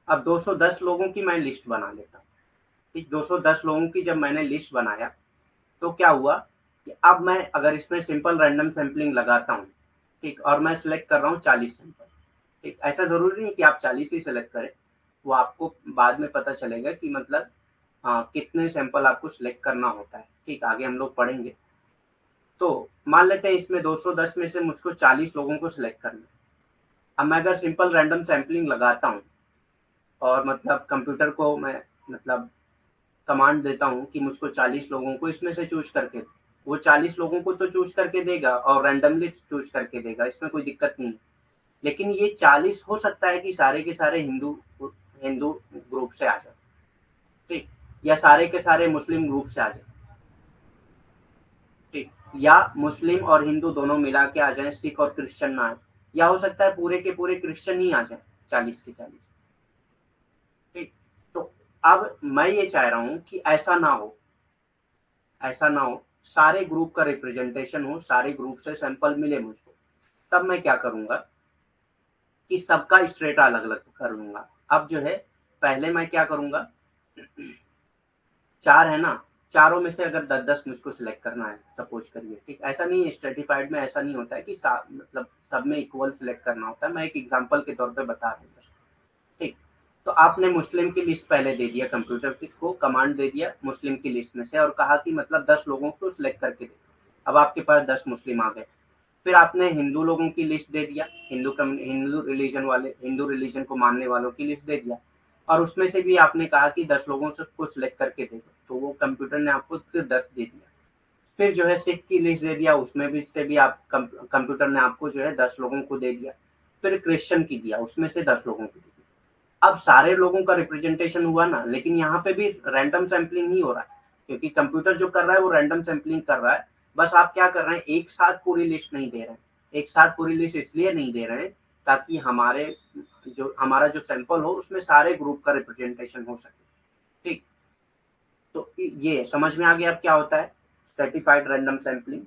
अब 210 लोगों की मैं लिस्ट बना लेता हूँ, ठीक, 210 लोगों की जब मैंने लिस्ट बनाया, तो क्या हुआ कि अब मैं अगर इसमें सिंपल रैंडम सैंपलिंग लगाता हूँ, ठीक, और मैं सिलेक्ट कर रहा हूँ 40 सैंपल, ठीक, ऐसा जरूरी नहीं कि आप 40 ही सिलेक्ट करें, वो आपको बाद में पता चलेगा कि मतलब कितने सैंपल आपको सिलेक्ट करना होता है, ठीक, आगे हम लोग पढ़ेंगे। तो मान लेते हैं इसमें 210 में से मुझको 40 लोगों को सिलेक्ट करना है। अब मैं अगर सिंपल रैंडम सैंपलिंग लगाता हूँ और मतलब कंप्यूटर को मैं मतलब कमांड देता हूँ कि मुझको 40 लोगों को इसमें से चूज करके, वो 40 लोगों को तो चूज करके देगा और रैंडमली चूज करके देगा, इसमें कोई दिक्कत नहीं है। लेकिन ये 40 हो सकता है कि सारे के सारे हिंदू हिंदू ग्रुप से आ जाए, ठीक, या सारे के सारे मुस्लिम ग्रुप से आ जाए, ठीक, या मुस्लिम और हिंदू दोनों मिला के आ जाए, सिख और क्रिश्चियन ना आए, या हो सकता है पूरे के पूरे क्रिश्चियन ही आ जाए 40 के 40, ठीक। तो अब मैं ये चाह रहा हूँ कि ऐसा ना हो, ऐसा ना हो, सारे ग्रुप का रिप्रेजेंटेशन हो, सारे ग्रुप से सैंपल मिले मुझको। तब मैं क्या करूंगा कि सबका स्ट्रेटा अलग अलग कर लूंगा। अब जो है पहले मैं क्या करूंगा, 4 है ना, चारों में से अगर 10-10 मुझको सिलेक्ट करना है, सपोज करिए, ठीक, ऐसा नहीं है, स्ट्रेटिफाइड में ऐसा नहीं होता है कि मतलब सब में इक्वल सिलेक्ट करना होता है, मैं एक एग्जांपल के तौर पे बता रहा हूँ बस, ठीक। तो आपने मुस्लिम की लिस्ट पहले दे दिया, कंप्यूटर को कमांड दे दिया मुस्लिम की लिस्ट में से और कहा कि मतलब 10 लोगों को सिलेक्ट करके दे। अब आपके पास 10 मुस्लिम आ गए। फिर आपने हिंदू लोगों की लिस्ट दे दिया, हिंदू रिलीजन को मानने वालों की लिस्ट दे दिया और उसमें से भी आपने कहा कि 10 लोगों से को सिलेक्ट करके दे दो, तो वो कंप्यूटर ने आपको फिर 10 दे दिया। फिर जो है सिख की लिस्ट दे दिया, उसमें भी से भी आप कंप्यूटर ने आपको जो है 10 लोगों को दे दिया। फिर क्रिश्चियन की दिया, उसमें से 10 लोगों को दे दिया। अब सारे लोगों का रिप्रेजेंटेशन हुआ ना, लेकिन यहाँ पे भी रैंडम सैंपलिंग ही हो रहा है, क्योंकि कंप्यूटर जो कर रहा है वो रैंडम सैंपलिंग कर रहा है। बस आप क्या कर रहे हैं, एक साथ पूरी लिस्ट नहीं दे रहे हैं। एक साथ पूरी लिस्ट इसलिए नहीं दे रहे हैं ताकि हमारा जो सैंपल हो उसमें सारे ग्रुप का रिप्रेजेंटेशन हो सके, ठीक। तो ये समझ में आ गया अब क्या होता है certified random sampling.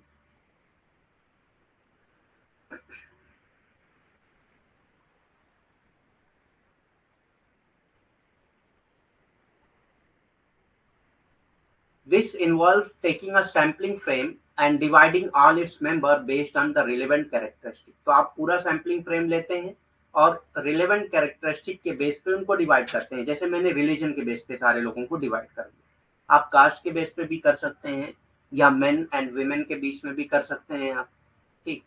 This involves taking a sampling frame and dividing all its member based on the relevant characteristic। तो आप पूरा सैम्पलिंग फ्रेम लेते हैं और रिलेवेंट कैरेक्टरिस्टिक के बेस पे उनको डिवाइड करते हैं। जैसे मैंने रिलीजन के बेस पे सारे लोगों को डिवाइड कर दिया। आप कास्ट के बेस पे भी कर सकते हैं या मेन एंड वुमेन के बीच में भी कर सकते हैं आप, ठीक।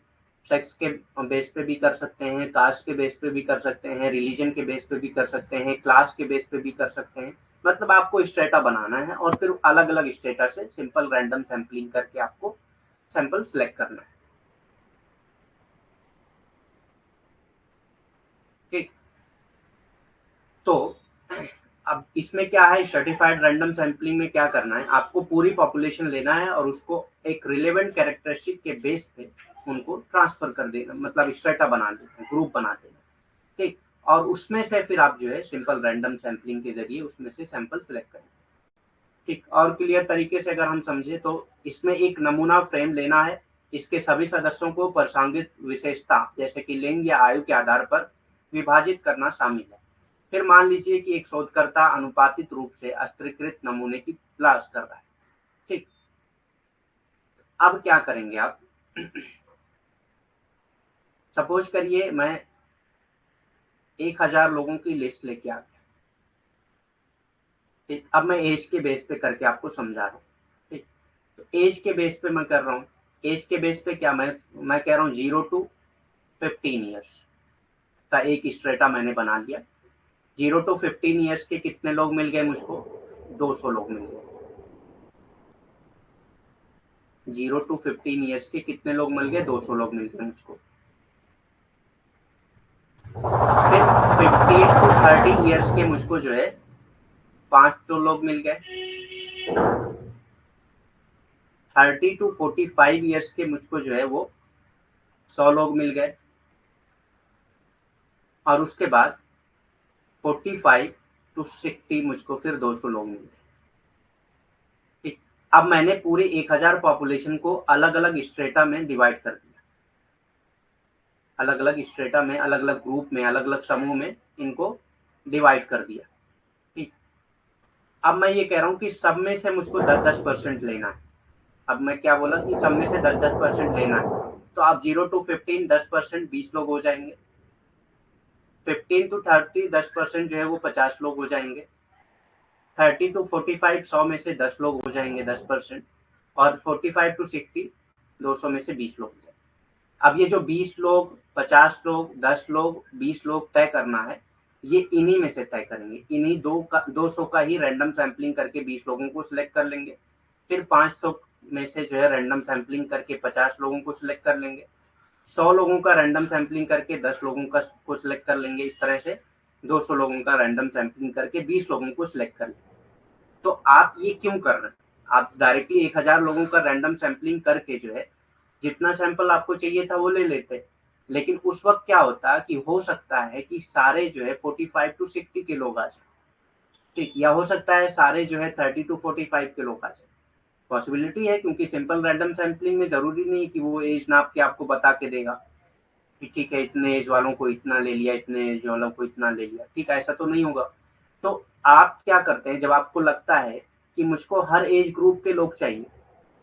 सेक्स के बेस पे भी कर सकते हैं, कास्ट के बेस पे भी कर सकते हैं, रिलीजन के बेस पे भी कर सकते हैं, क्लास के बेस पे भी कर सकते हैं। मतलब आपको स्टेटा बनाना है और फिर अलग अलग स्टेटा से सिंपल रैंडम सैंपलिंग करके आपको सैंपल सिलेक्ट करना है, ठीक। तो अब इसमें क्या है, सर्टिफाइड रैंडम सैंपलिंग में क्या करना है, आपको पूरी पॉपुलेशन लेना है और उसको एक रिलेवेंट कैरेक्टरिस्टिक के बेस पे उनको ट्रांसफर कर देना, मतलब स्ट्रेटा बना देना, ग्रुप बना देना, ठीक। और उसमें से फिर आप जो है सिंपल रैंडम सैंपलिंग के जरिए उसमें से सैंपल सिलेक्ट करें, ठीक। और क्लियर तरीके से अगर हम समझे तो इसमें एक नमूना फ्रेम लेना है, इसके सभी सदस्यों को प्रासंगिक विशेषता जैसे कि लिंग या आयु के आधार पर विभाजित करना शामिल है। फिर मान लीजिए कि एक शोधकर्ता अनुपातित रूप से अस्वीकृत नमूने की तलाश कर रहा है। ठीक, अब क्या करेंगे आप? सपोज करिए मैं 1000 लोगों की लिस्ट लेके आ गया। ठीक, अब मैं एज के बेस पे करके आपको समझा रहा हूँ। ठीक, तो एज के बेस पे मैं कर रहा हूँ। एज के बेस पे क्या मैं कह रहा हूँ 0 to 15 ईयर्स का एक स्ट्रेटा मैंने बना लिया। 0 to 15 ईयर्स के कितने लोग मिल गए मुझको? 200 लोग मिल गए। 0 to 15 ईयर्स के कितने लोग मिल गए? 200 लोग मिल गए मुझको। फिर 15 to 30 ईयर्स के मुझको जो है 500 लोग मिल गए। 30 to 45 ईयर्स के मुझको जो है वो 100 लोग मिल गए। और उसके बाद 45 to 60 मुझको फिर 200 लोग मिल गए। ठीक, अब मैंने पूरे 1000 पॉपुलेशन को अलग अलग स्ट्रेटा में डिवाइड कर दिया। अलग अलग स्ट्रेटा में, अलग अलग ग्रुप में, अलग अलग समूह में इनको डिवाइड कर दिया। ठीक, अब मैं ये कह रहा हूँ कि सब में से मुझको 10-10% लेना है। अब मैं क्या बोला कि सब में से 10-10% लेना है। तो आप 0 to 15 10% 20 लोग हो जाएंगे। 15 to 30 10% जो है वो 50 लोग हो जाएंगे। 30 to 45 100 में से 10 लोग हो जाएंगे 10%। और 45 to 60 200 में से 20 लोग हो जाएंगे। अब ये जो 20 लोग, 50 लोग, 10 लोग, 20 लोग तय करना है, ये इन्हीं में से तय करेंगे। इन्हीं 200 का ही रैंडम सैंपलिंग करके 20 लोगों को सिलेक्ट कर लेंगे। फिर 500 में से जो है रैंडम सैंपलिंग करके 50 लोगों को सिलेक्ट कर लेंगे। 100 लोगों का रैंडम सैंपलिंग करके 10 लोगों का को सिलेक्ट कर लेंगे। इस तरह से 200 लोगों का रैंडम सैंपलिंग करके 20 लोगों को सिलेक्ट कर लेंगे। तो आप ये क्यों कर रहे हैं? आप डायरेक्टली 1000 लोगों का रैंडम सैंपलिंग करके जो है जितना सैंपल आपको चाहिए था वो ले लेते। लेकिन उस वक्त क्या होता कि हो सकता है कि सारे जो है 45 to 60 के लोग आ जाए। ठीक, या हो सकता है सारे जो है 30 to 45 के लोग आ जाए। पॉसिबिलिटी है, क्योंकि सिंपल रैंडम सैंपलिंग में जरूरी नहीं है कि वो एज नाप के आपको बता के देगा कि ठीक है इतने एज वालों को इतना ले लिया, इतने एज वालों को इतना ले लिया। ठीक, ऐसा तो नहीं होगा। तो आप क्या करते हैं, जब आपको लगता है कि मुझको हर एज ग्रुप के लोग चाहिए,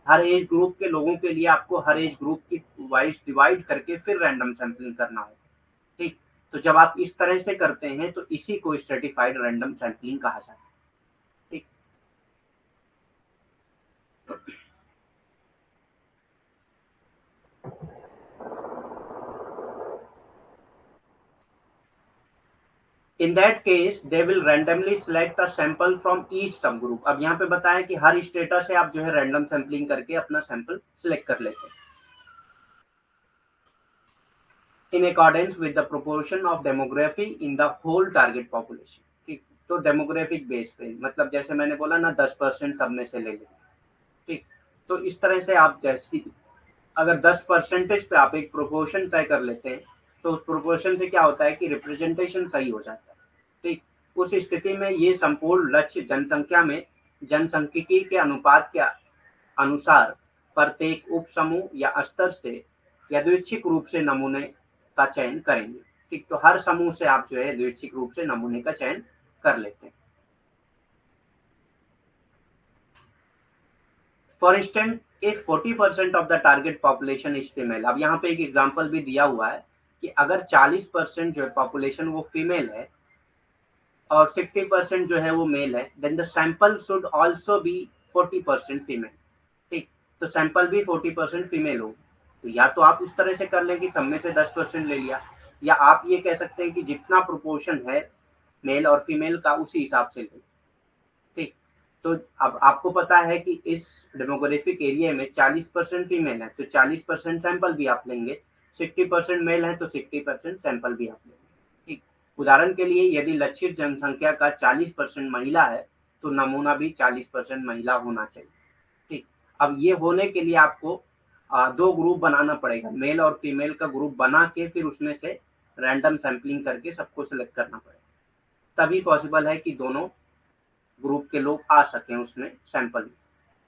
हर एज ग्रुप के लोगों के लिए आपको हर एज ग्रुप की वाइज डिवाइड करके फिर रैंडम सैंपलिंग करना होगा। ठीक, तो जब आप इस तरह से करते हैं तो इसी को स्ट्रेटिफाइड रैंडम सैंपलिंग कहा जाता है। ठीक, in that case they will randomly select a sample from each सब ग्रुप। अब यहाँ पे बताया कि हर स्टेटा से आप जो है रैंडम सैंपलिंग करके अपना सैंपल सिलेक्ट कर लेते हैं in accordance with the proportion of demography in the whole target population. ठीक, तो डेमोग्राफिक बेस पे, मतलब जैसे मैंने बोला ना 10% सब में से ले लेंगे। ठीक, तो इस तरह से आप जैसी अगर 10% पे आप एक प्रोपोर्शन तय कर लेते हैं तो उस प्रोपोर्शन से क्या होता है कि रिप्रेजेंटेशन सही हो जाता है। ठीक, उस स्थिति में ये संपूर्ण लक्ष्य जनसंख्या में जनसांख्यिकी के अनुपात के अनुसार प्रत्येक उप समूह या स्तर से यादृच्छिक रूप से नमूने का चयन करेंगे। ठीक, तो हर समूह से आप जो है यादृच्छिक रूप से नमूने का चयन कर लेते हैं। For instant if 40% of the target population is female. अब यहाँ पे एक एग्जांपल भी दिया हुआ है कि अगर 40% जो है पॉपुलेशन वो फीमेल है और 60% जो है वो मेल है, then the sample should also be 40% female. ठीक, तो सैंपल भी 40% फीमेल हो। तो या तो आप उस तरह से कर लें कि सब में से 10% ले लिया, या आप ये कह सकते हैं कि जितना प्रोपोर्शन है मेल और फीमेल का उसी हिसाब से लें। ठीक, तो अब आपको पता है कि इस डेमोग्राफिक एरिया में 40% फीमेल है तो 40% सैंपल भी आप लेंगे, 60% मेल है तो 60% सैंपल भी आप लेंगे। ठीक, उदाहरण के लिए यदि लक्षित जनसंख्या का 40% महिला है तो नमूना भी 40% महिला होना चाहिए। ठीक, अब ये होने के लिए आपको दो ग्रुप बनाना पड़ेगा, मेल और फीमेल का ग्रुप बना के फिर उसमें से रैंडम सैंपलिंग करके सबको सिलेक्ट करना पड़ेगा। तभी पॉसिबल है कि दोनों ग्रुप के लोग आ सकें उसमें सैंपल में।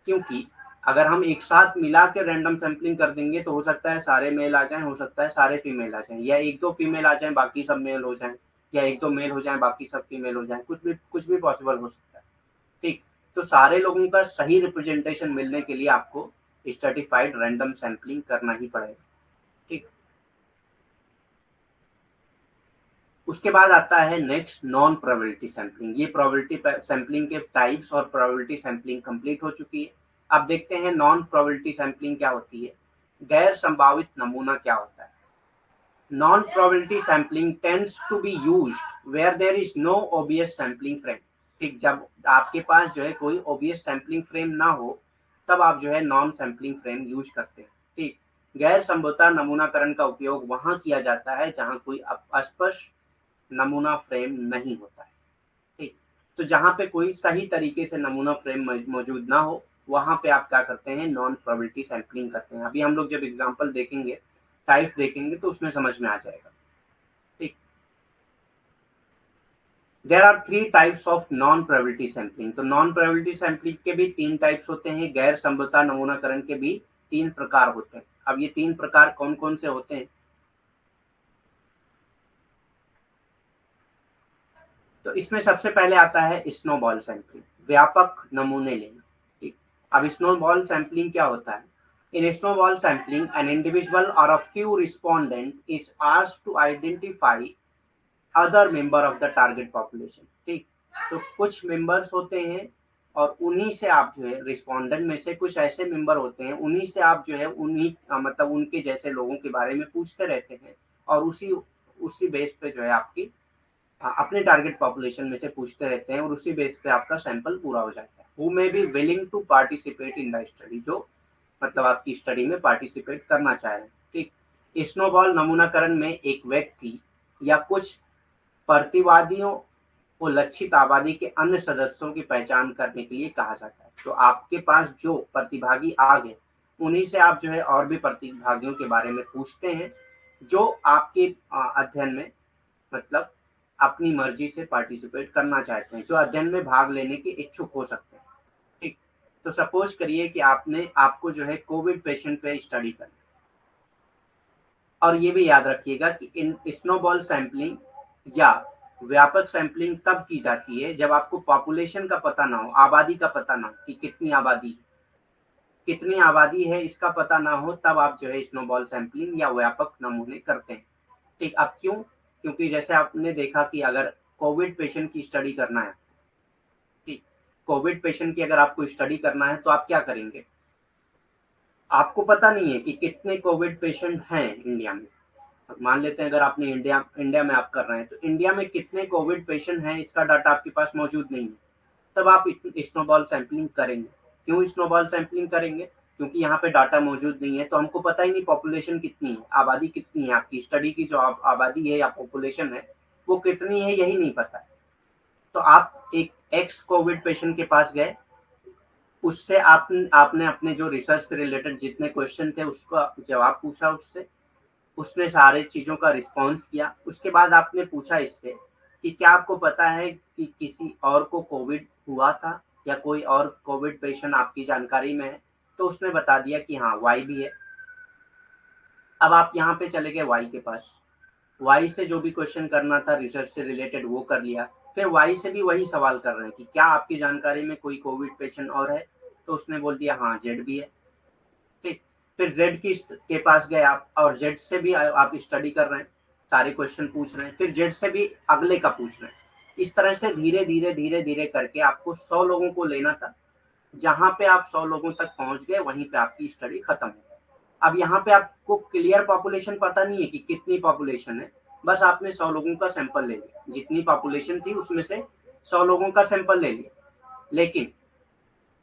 क्योंकि अगर हम एक साथ मिला के रैंडम सैंपलिंग कर देंगे तो हो सकता है सारे मेल आ जाएं, हो सकता है सारे फीमेल आ जाएं, या एक दो फीमेल आ जाएं बाकी सब मेल हो जाएं, या एक दो मेल हो जाएं बाकी सब फीमेल हो जाएं, कुछ भी पॉसिबल हो सकता है। ठीक, तो सारे लोगों का सही रिप्रेजेंटेशन मिलने के लिए आपको स्ट्रेटिफाइड रैंडम सैंपलिंग करना ही पड़ेगा। ठीक, उसके बाद आता है नेक्स्ट नॉन प्रोबेबिलिटी सैंपलिंग। ये प्रोबेबिलिटी सैंपलिंग के टाइप्स और प्रोबेबिलिटी सैंपलिंग कंप्लीट हो चुकी है। अब देखते हैं नॉन प्रोबेबिलिटी सैंपलिंग क्या होती है, गैर संभावित नमूना क्या होता है। Non probability sampling tends to be used where there is no obvious sampling frame. ठीक, जब आपके पास जो है कोई ऑब्वियस सैंपलिंग फ्रेम ना हो तब आप जो है नॉन सैंपलिंग फ्रेम यूज करते हैं। ठीक, गैर संभवतः नमूनाकरण का उपयोग वहां किया जाता है जहां कोई अस्पष्ट नमूना फ्रेम नहीं होता है। ठीक, तो जहां पे कोई सही तरीके से नमूना फ्रेम मौजूद ना हो वहां पे आप क्या करते हैं, नॉन प्रोबेबिलिटी सैंपलिंग करते हैं। अभी हम लोग जब एग्जांपल देखेंगे, टाइप्स देखेंगे तो उसमें समझ में आ जाएगा। ठीक, there are three types of non probability sampling. तो नॉन प्रोबेबिलिटी सैंपलिंग के भी तीन टाइप्स होते हैं, गैर संभवतः नमूनाकरण के भी तीन प्रकार होते हैं। अब ये तीन प्रकार कौन कौन से होते हैं, तो इसमें सबसे पहले आता है स्नोबॉल सैंपलिंग, व्यापक नमूने लेना। ठीक, अब स्नोबॉल सैंपलिंग क्या होता है, in snowball sampling an individual or a few respondent is asked to identify other member of the target population. ठीक, तो कुछ मेंबर्स होते हैं और उन्हीं से आप जो है रिस्पोंडेंट में से कुछ ऐसे मेंबर होते हैं, उन्हीं से आप जो है उन्हीं मतलब उनके जैसे लोगों के बारे में पूछते रहते हैं, और उसी उसी बेस पे जो है आपकी अपने टारगेट पॉपुलेशन में से पूछते रहते हैं, और उसी बेस पे आपका सैंपल पूरा हो जाता है। Who may be willing to participate in the study, जो मतलब आपकी स्टडी में पार्टिसिपेट करना चाह रहे हैं। ठीक, स्नोबॉल नमूनाकरण में एक व्यक्ति या कुछ प्रतिवादियों को लक्षित आबादी के अन्य सदस्यों की पहचान करने के लिए कहा जाता है। तो आपके पास जो प्रतिभागी आ गए उन्हीं से आप जो है और भी प्रतिभागियों के बारे में पूछते हैं जो आपके अध्ययन में मतलब अपनी मर्जी से पार्टिसिपेट करना चाहते हैं, जो अध्ययन में भाग लेने के इच्छुक हो सकते हैं। ठीक, तो सपोज करिए कि आपको जो है कोविड पेशेंट पे स्टडी करना, और ये भी याद रखिएगा कि इन स्नोबॉल सैंपलिंग या व्यापक सैंपलिंग तब की जाती है जब आपको पॉपुलेशन का पता ना हो, आबादी का पता ना हो कि कितनी आबादी है इसका पता ना हो, तब आप जो है स्नोबॉल सैंपलिंग या व्यापक नमूने करते हैं। ठीक, अब क्यों, क्योंकि जैसे आपने देखा कि अगर कोविड पेशेंट की स्टडी करना है, ठीक, कोविड पेशेंट की अगर आपको स्टडी करना है तो आप क्या करेंगे, आपको पता नहीं है कि कितने कोविड पेशेंट हैं इंडिया में। मान लेते हैं अगर आपने इंडिया इंडिया में आप कर रहे हैं तो इंडिया में कितने कोविड पेशेंट हैं इसका डाटा आपके पास मौजूद नहीं है, तब आप स्नोबॉल सैंपलिंग करेंगे। क्यों स्नोबॉल सैंपलिंग करेंगे, क्योंकि यहाँ पे डाटा मौजूद नहीं है, तो हमको पता ही नहीं पॉपुलेशन कितनी है, आबादी कितनी है, आपकी स्टडी की जो आबादी है या पॉपुलेशन है वो कितनी है यही नहीं पता है। तो आप एक एक्स कोविड पेशेंट के पास गए, उससे आपने अपने जो रिसर्च से रिलेटेड जितने क्वेश्चन थे उसका जवाब पूछा उससे, उसने सारे चीज़ों का रिस्पॉन्स किया। उसके बाद आपने पूछा इससे कि क्या आपको पता है कि किसी और को कोविड हुआ था या कोई और कोविड पेशेंट आपकी जानकारी में है, तो उसने बता दिया कि हाँ वाई भी है। अब आप यहाँ पे चले गए वाई के पास, वाई से जो भी क्वेश्चन करना था रिसर्च से रिलेटेड वो कर लिया, फिर वाई से भी वही सवाल कर रहे हैं कि क्या आपकी जानकारी में कोई कोविड पेशेंट और है, तो उसने बोल दिया हाँ जेड भी है। ठीक, फिर जेड के पास गए आप और जेड से भी आप स्टडी कर रहे हैं, सारे क्वेश्चन पूछ रहे हैं, फिर जेड से भी अगले का पूछ रहे हैं। इस तरह से धीरे धीरे धीरे धीरे करके आपको 100 लोगों को लेना था। जहां पे आप 100 लोगों तक पहुंच गए वहीं पे आपकी स्टडी खत्म हो गई। अब यहाँ पे आपको क्लियर पॉपुलेशन पता नहीं है कि कितनी पॉपुलेशन है, बस आपने 100 लोगों का सैंपल ले लिया, जितनी पॉपुलेशन थी उसमें से 100 लोगों का सैंपल ले लिया। लेकिन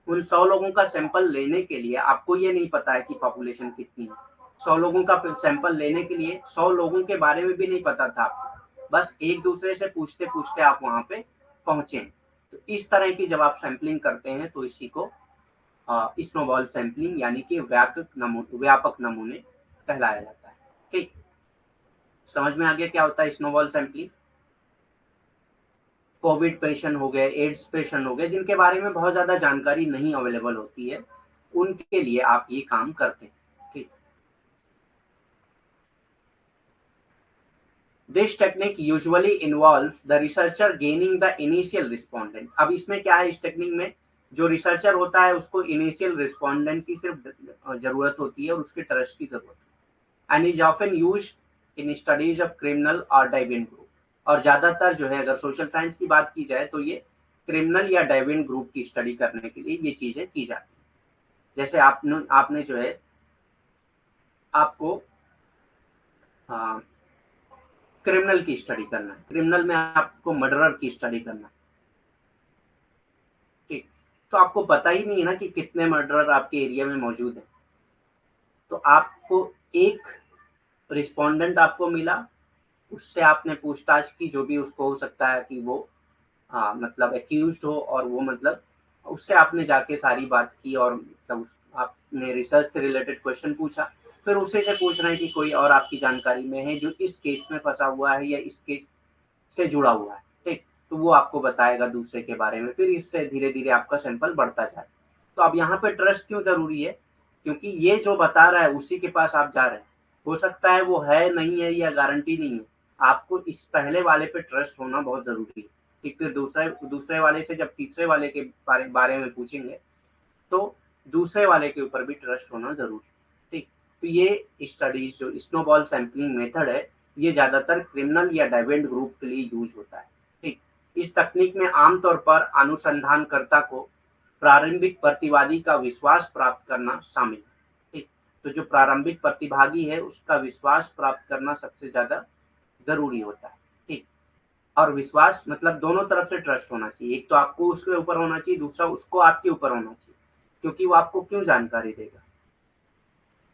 उन 100 लोगों का सैंपल लेने के लिए आपको ये नहीं पता है कि पॉपुलेशन कितनी है। 100 लोगों का सैंपल लेने के लिए 100 लोगों के बारे में भी नहीं पता था आपको, बस एक दूसरे से पूछते पूछते आप वहां पे पहुंचे। तो इस तरह की जब आप सैंपलिंग करते हैं तो इसी को स्नोबॉल सैंपलिंग यानी कि व्यापक नमूने कहलाया जाता है। ठीक, समझ में आ गया क्या होता है स्नोबॉल सैंपलिंग। कोविड पेशेंट हो गए, एड्स पेशेंट हो गए, जिनके बारे में बहुत ज़्यादा जानकारी नहीं अवेलेबल होती है, उनके लिए आप ये काम करते हैं। ठीक। This technique usually involves the researcher gaining the initial respondent. अब इसमें क्या है, इस टेक्निक में जो रिसर्चर होता है उसको इनिशियल रिस्पोंडेंट की सिर्फ जरूरत होती है और उसके ट्रस्ट की जरूरत है, and is often used in studies of criminal और डेविएंट ग्रुप। और ज्यादातर जो है अगर सोशल साइंस की बात की जाए तो ये क्रिमिनल या डेविएंट ग्रुप की स्टडी करने के लिए ये चीजें की जाती हैं। जैसे आपने जो है आपको क्रिमिनल की स्टडी करना है, क्रिमिनल में आपको मर्डरर की स्टडी करना है। ठीक। तो आपको पता ही नहीं है ना कि कितने मर्डरर आपके एरिया में मौजूद है। तो आपको एक रिस्पोंडेंट आपको मिला, उससे आपने पूछताछ की, जो भी उसको हो सकता है कि वो मतलब एक्यूज्ड हो, और वो मतलब उससे आपने जाके सारी बात की और मतलब आपने रिसर्च से रिलेटेड क्वेश्चन पूछा। फिर उसी से पूछ रहे हैं कि कोई और आपकी जानकारी में है जो इस केस में फंसा हुआ है या इस केस से जुड़ा हुआ है। ठीक। तो वो आपको बताएगा दूसरे के बारे में, फिर इससे धीरे धीरे आपका सैंपल बढ़ता जाए। तो अब यहाँ पे ट्रस्ट क्यों जरूरी है, क्योंकि ये जो बता रहा है उसी के पास आप जा रहे हैं। हो सकता है वो है नहीं है या गारंटी नहीं है, आपको इस पहले वाले पे ट्रस्ट होना बहुत जरूरी है। ठीक। फिर दूसरे दूसरे वाले से जब तीसरे वाले के बारे में पूछेंगे तो दूसरे वाले के ऊपर भी ट्रस्ट होना जरूरी है। ठीक। तो ये स्टडीज जो स्नोबॉल सैंपलिंग मेथड है, ये ज्यादातर क्रिमिनल या डेविएंट ग्रुप के लिए यूज होता है। ठीक। इस तकनीक में आमतौर पर अनुसंधानकर्ता को प्रारंभिक प्रतिवादी का विश्वास प्राप्त करना शामिल है। ठीक। तो जो प्रारंभिक प्रतिभागी है उसका विश्वास प्राप्त करना सबसे ज्यादा जरूरी होता है। ठीक। और विश्वास मतलब दोनों तरफ से ट्रस्ट होना चाहिए, एक तो आपको उसके ऊपर होना चाहिए, दूसरा उसको आपके ऊपर होना चाहिए, क्योंकि वो आपको क्यों जानकारी देगा,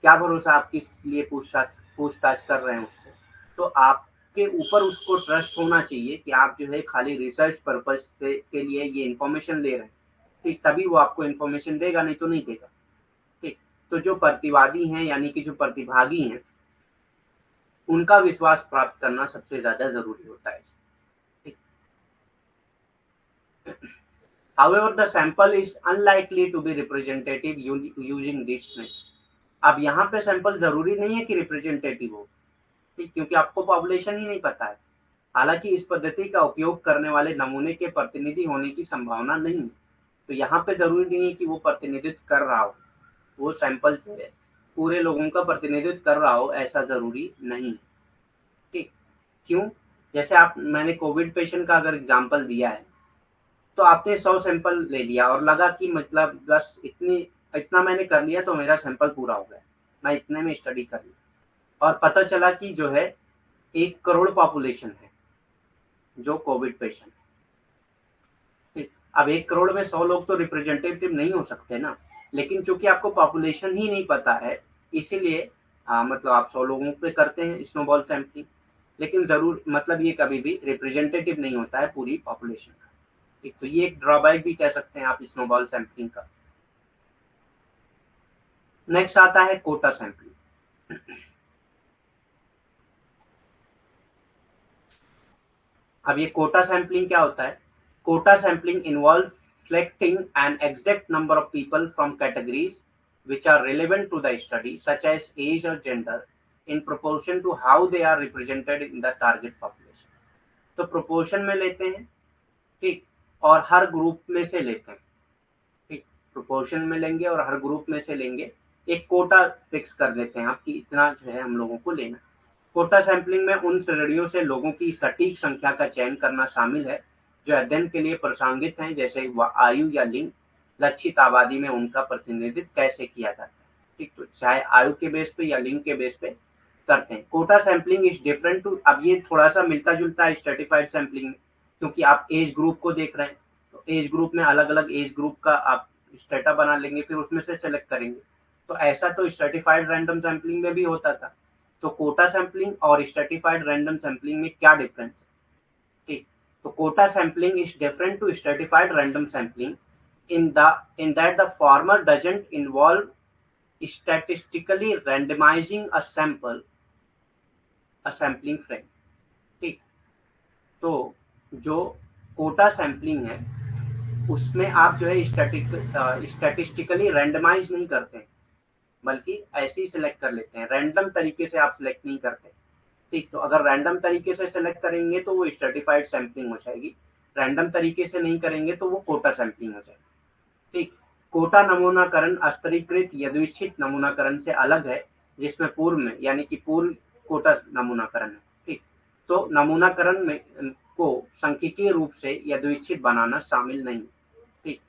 क्या भरोसा आप किस लिए पूछताछ कर रहे हैं उससे। तो आपके ऊपर उसको ट्रस्ट होना चाहिए कि आप जो है खाली रिसर्च पर्पज के लिए ये इन्फॉर्मेशन ले रहे हैं। ठीक। तभी वो आपको इन्फॉर्मेशन देगा, नहीं तो नहीं देगा। ठीक। तो जो प्रतिवादी हैं यानी कि जो प्रतिभागी हैं उनका विश्वास प्राप्त करना सबसे ज्यादा जरूरी होता है। ठीक। However, the sample is unlikely to be representative using this method. अब यहाँ पे सैंपल जरूरी नहीं है कि रिप्रेजेंटेटिव हो। ठीक। क्योंकि आपको पॉपुलेशन ही नहीं पता है। हालांकि इस पद्धति का उपयोग करने वाले नमूने के प्रतिनिधि होने की संभावना नहीं है। तो यहाँ पे जरूरी नहीं है कि वो प्रतिनिधित्व कर रहा हो, वो सैंपल जो है पूरे लोगों का प्रतिनिधित्व कर रहा हो, ऐसा जरूरी नहीं है। ठीक। क्यों, जैसे मैंने कोविड पेशेंट का अगर एग्जाम्पल दिया है, तो आपने 100 सैंपल ले लिया और लगा कि मतलब बस इतना मैंने कर लिया तो मेरा सैंपल पूरा हो गया, मैं इतने में स्टडी कर ली। और पता चला कि जो है 1 करोड़ पॉपुलेशन है जो कोविड पेशेंट। ठीक। अब 1 करोड़ में 100 लोग तो रिप्रेजेंटेटिव नहीं हो सकते ना, लेकिन चूंकि आपको पॉपुलेशन ही नहीं पता है, इसीलिए मतलब आप 100 लोगों पे करते हैं स्नोबॉल सैंपलिंग, लेकिन जरूर मतलब ये कभी भी रिप्रेजेंटेटिव नहीं होता है पूरी पॉपुलेशन का। ठीक। तो ये एक ड्रॉबैक भी कह सकते हैं आप स्नोबॉल सैंपलिंग का। नेक्स्ट आता है कोटा सैंपलिंग। अब ये कोटा सैंपलिंग क्या होता है, quota sampling involve selecting an exact number of people from categories which are relevant to the study such as age or gender in proportion to how they are represented in the target population। तो प्रोपोर्शन में लेते हैं। ठीक। और हर ग्रुप में से लेते हैं। ठीक। प्रोपोर्शन में लेंगे और हर ग्रुप में से लेंगे, एक कोटा फिक्स कर देते हैं आप कि इतना जो है हम लोगों को लेना। कोटा सैंपलिंग में उन श्रेणियों से लोगों की सटीक संख्या का चयन करना शामिल है जो अध्ययन के लिए प्रासंगिक हैं, जैसे आयु या लिंग, लक्षित आबादी में उनका प्रतिनिधित्व कैसे किया जाता है। ठीक। तो चाहे आयु के बेस पे या लिंग के बेस पे करते हैं। Quota sampling is different to, अब ये थोड़ा सा मिलता जुलता है स्ट्रेटिफाइड सैंपलिंग में, क्योंकि आप एज ग्रुप को देख रहे हैं, तो एज ग्रुप में अलग अलग एज ग्रुप का आप स्टेटा बना लेंगे, फिर उसमें से सेलेक्ट करेंगे। तो ऐसा तो स्ट्रेटिफाइड रैंडम सैंपलिंग में भी होता था। तो कोटा सैंपलिंग और स्ट्रेटिफाइड रैंडम सैंपलिंग में क्या डिफरेंस है। ठीक। तो quota sampling is different to stratified random sampling in that the former doesn't involve statistically randomizing a sampling frame। ठीक। तो जो कोटा सैंपलिंग है उसमें आप जो है स्टैटिस्टिकली रैंडमाइज नहीं करते हैं, बल्कि ऐसे ही सिलेक्ट कर लेते हैं, रैंडम तरीके से आप सिलेक्ट नहीं करते। ठीक, तो अगर रैंडम तरीके से सिलेक्ट करेंगे तो वो स्ट्रेटिफाइड सैंपलिंग हो जाएगी, रैंडम तरीके से नहीं करेंगे तो वो कोटा सैंपलिंग हो जाएगी। ठीक, कोटा नमूनाकरण स्तरीकृत यादृच्छिक नमूनाकरण से अलग है, जिसमें पूर्व में यानी कि पूर्व कोटा नमूनाकरण है। ठीक, तो नमूनाकरण में को सांख्यिकीय रूप से यादृच्छिक बनाना शामिल नहीं। ठीक,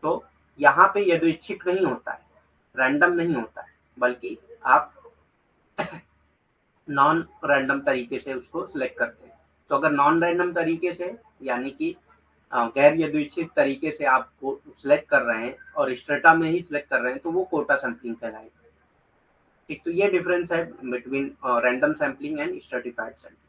तो यहाँ पे यादृच्छिक नहीं होता है, रैंडम नहीं होता है, बल्कि आप नॉन रैंडम तरीके से उसको सिलेक्ट करते हैं। तो अगर नॉन रैंडम तरीके से यानी कि गैर यादृच्छिक तरीके से आपको सिलेक्ट कर रहे हैं और स्ट्रेटा में ही सिलेक्ट कर रहे हैं तो वो कोटा सैंपलिंग कहलाएगा। ठीक, तो ये डिफरेंस है between random sampling and stratified sampling.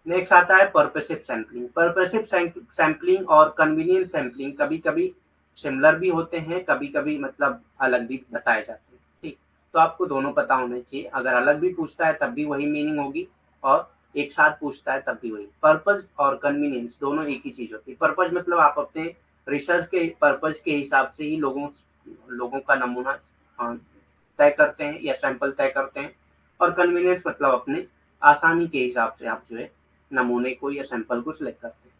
Next आता है पर्पसिव सैंपलिंग। पर्पसिव सैंपलिंग और कन्वीनियंस सैंपलिंग कभी कभी सिमिलर भी होते हैं, कभी कभी मतलब अलग भी बताए जाते हैं। ठीक, तो आपको दोनों पता होने चाहिए, अगर अलग भी पूछता है तब भी वही मीनिंग होगी और एक साथ पूछता है तब भी वही। पर्पज और कन्वीनियंस दोनों एक ही चीज होती है। पर्पज मतलब आप अपने रिसर्च के पर्पज के हिसाब से ही लोगों लोगों का नमूना तय करते हैं या सैंपल तय करते हैं, और कन्वीनियंस मतलब अपने आसानी के हिसाब से आप जो है नमूने को या सैंपल को सिलेक्ट करते हैं।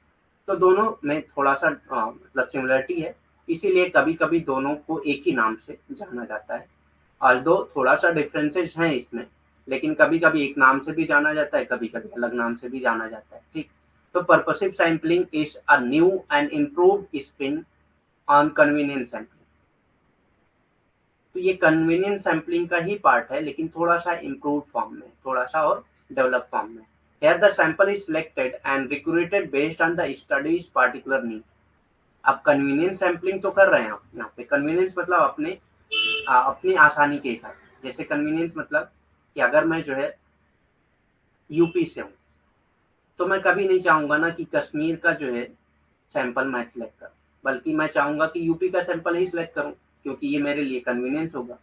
तो दोनों में थोड़ा सा मतलब सिमिलरिटी है, इसीलिए कभी कभी दोनों को एक ही नाम से जाना जाता है। ऑल्दो थोड़ा सा डिफरेंसेस हैं इसमें, लेकिन कभी कभी एक नाम से भी जाना जाता है, कभी कभी अलग नाम से भी जाना जाता है। ठीक, तो purposive sampling is a new and improved spin on convenience sampling. तो ये कन्वीनियंस सैंपलिंग का ही पार्ट है, लेकिन थोड़ा सा इम्प्रूव्ड फॉर्म में, थोड़ा सा और डेवलप फॉर्म में। Here the sample is selected and recruited based on the study's particular need. अब कन्वीनियंस सैंपलिंग तो कर रहे हैं आप यहाँ पे। कन्वीनियंस मतलब अपनी आसानी के हिसाब से। जैसे कन्वीनियंस मतलब कि अगर मैं जो है यूपी से हूँ, तो मैं कभी नहीं चाहूंगा ना कि कश्मीर का जो है सैंपल मैं सिलेक्ट करूँ, बल्कि मैं चाहूंगा कि यूपी का सैंपल ही सिलेक्ट करूँ, क्योंकि ये मेरे लिए कन्वीनियंस होगा।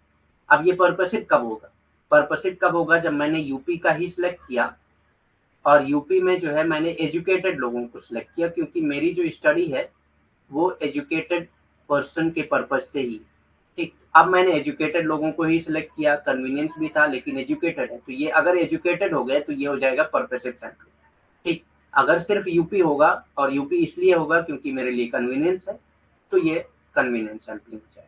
अब ये पर्पसिव कब होगा? पर्पसिव कब होगा? जब मैंने यूपी का ही सिलेक्ट किया और यूपी में जो है मैंने एजुकेटेड लोगों को सिलेक्ट किया, क्योंकि मेरी जो स्टडी है वो एजुकेटेड पर्सन के पर्पज से ही। ठीक, अब मैंने एजुकेटेड लोगों को ही सिलेक्ट किया, कन्वीनियंस भी था लेकिन एजुकेटेड है, तो ये अगर एजुकेटेड हो गए तो ये हो जाएगा पर्पसिव सैंपलिंग। ठीक, अगर सिर्फ यूपी होगा और यूपी इसलिए होगा क्योंकि मेरे लिए कन्वीनियंस है, तो ये कन्वीनियंस सैंपलिंग हो जाएगा।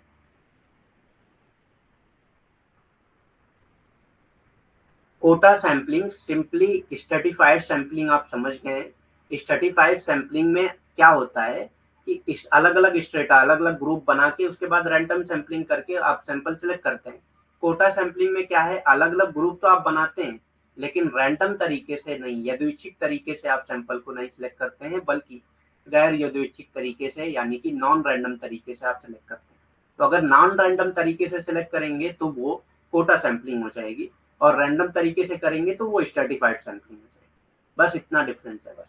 Quota sampling simply stratified sampling आप समझ गए। स्ट्रेटिफाइड सैंपलिंग में क्या होता है कि इस अलग अलग स्ट्रेटा, अलग अलग ग्रुप बना के उसके बाद रैंडम सैंपलिंग करके आप सैंपल सिलेक्ट करते हैं। कोटा सैंपलिंग में क्या है, अलग अलग ग्रुप तो आप बनाते हैं लेकिन रैंडम तरीके से नहीं, यादृच्छिक तरीके से आप सैंपल को नहीं सिलेक्ट करते हैं, बल्कि गैर यादृच्छिक तरीके से यानी कि नॉन रैंडम तरीके से आप सिलेक्ट करते हैं। तो अगर नॉन रैंडम तरीके से सिलेक्ट करेंगे तो वो कोटा सैंपलिंग हो जाएगी, और रैंडम तरीके से करेंगे तो वो स्ट्रेटिफाइड सैंपलिंग हो जाएगी। बस इतना डिफरेंस है बस।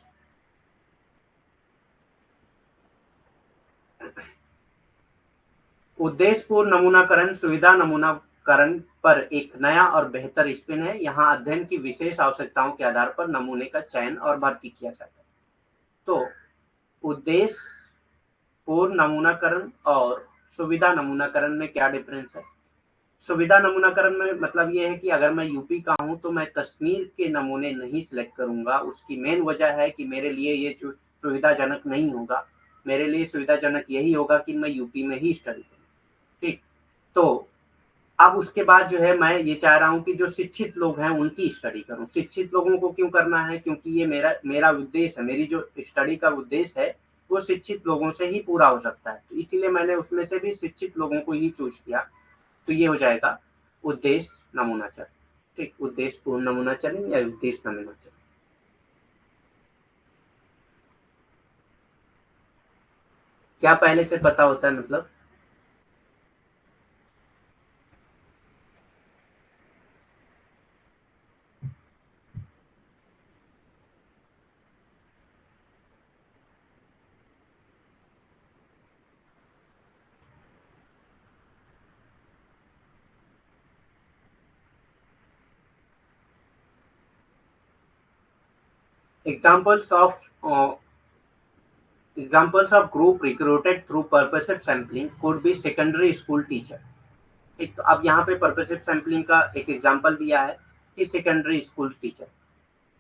उद्देश्यपूर्ण नमूनाकरण सुविधा नमूनाकरण पर एक नया और बेहतर स्पिन है। यहाँ अध्ययन की विशेष आवश्यकताओं के आधार पर नमूने का चयन और भर्ती किया जाता है। तो उद्देश्य पूर्ण नमूनाकरण और सुविधा नमूनाकरण में क्या डिफरेंस है? सुविधा नमूनाकरण में मतलब ये है कि अगर मैं यूपी का हूं तो मैं कश्मीर के नमूने नहीं सिलेक्ट करूंगा। उसकी मेन वजह है कि मेरे लिए ये जो सुविधाजनक नहीं होगा, मेरे लिए सुविधाजनक यही होगा कि मैं यूपी में ही स्टडी करूँ। ठीक, तो अब उसके बाद जो है मैं ये चाह रहा हूँ कि जो शिक्षित लोग हैं उनकी स्टडी करूँ। शिक्षित लोगों को क्यों करना है? क्योंकि ये मेरा मेरा उद्देश्य है, मेरी जो स्टडी का उद्देश्य है वो शिक्षित लोगों से ही पूरा हो सकता है, तो इसीलिए मैंने उसमें से भी शिक्षित लोगों को ही चूज किया। तो ये हो जाएगा उद्देश्य नमूनाचरण। ठीक, उद्देश्य पूर्ण नमूनाचरण या उद्देश्य नमूनाचरण। क्या पहले से पता होता है मतलब? Examples of examples of group recruited through purposive sampling could be secondary school teacher. ठीक, तो अब यहाँ पे पर्पसिव सैम्पलिंग का एक एग्जाम्पल दिया है कि सेकेंडरी स्कूल टीचर।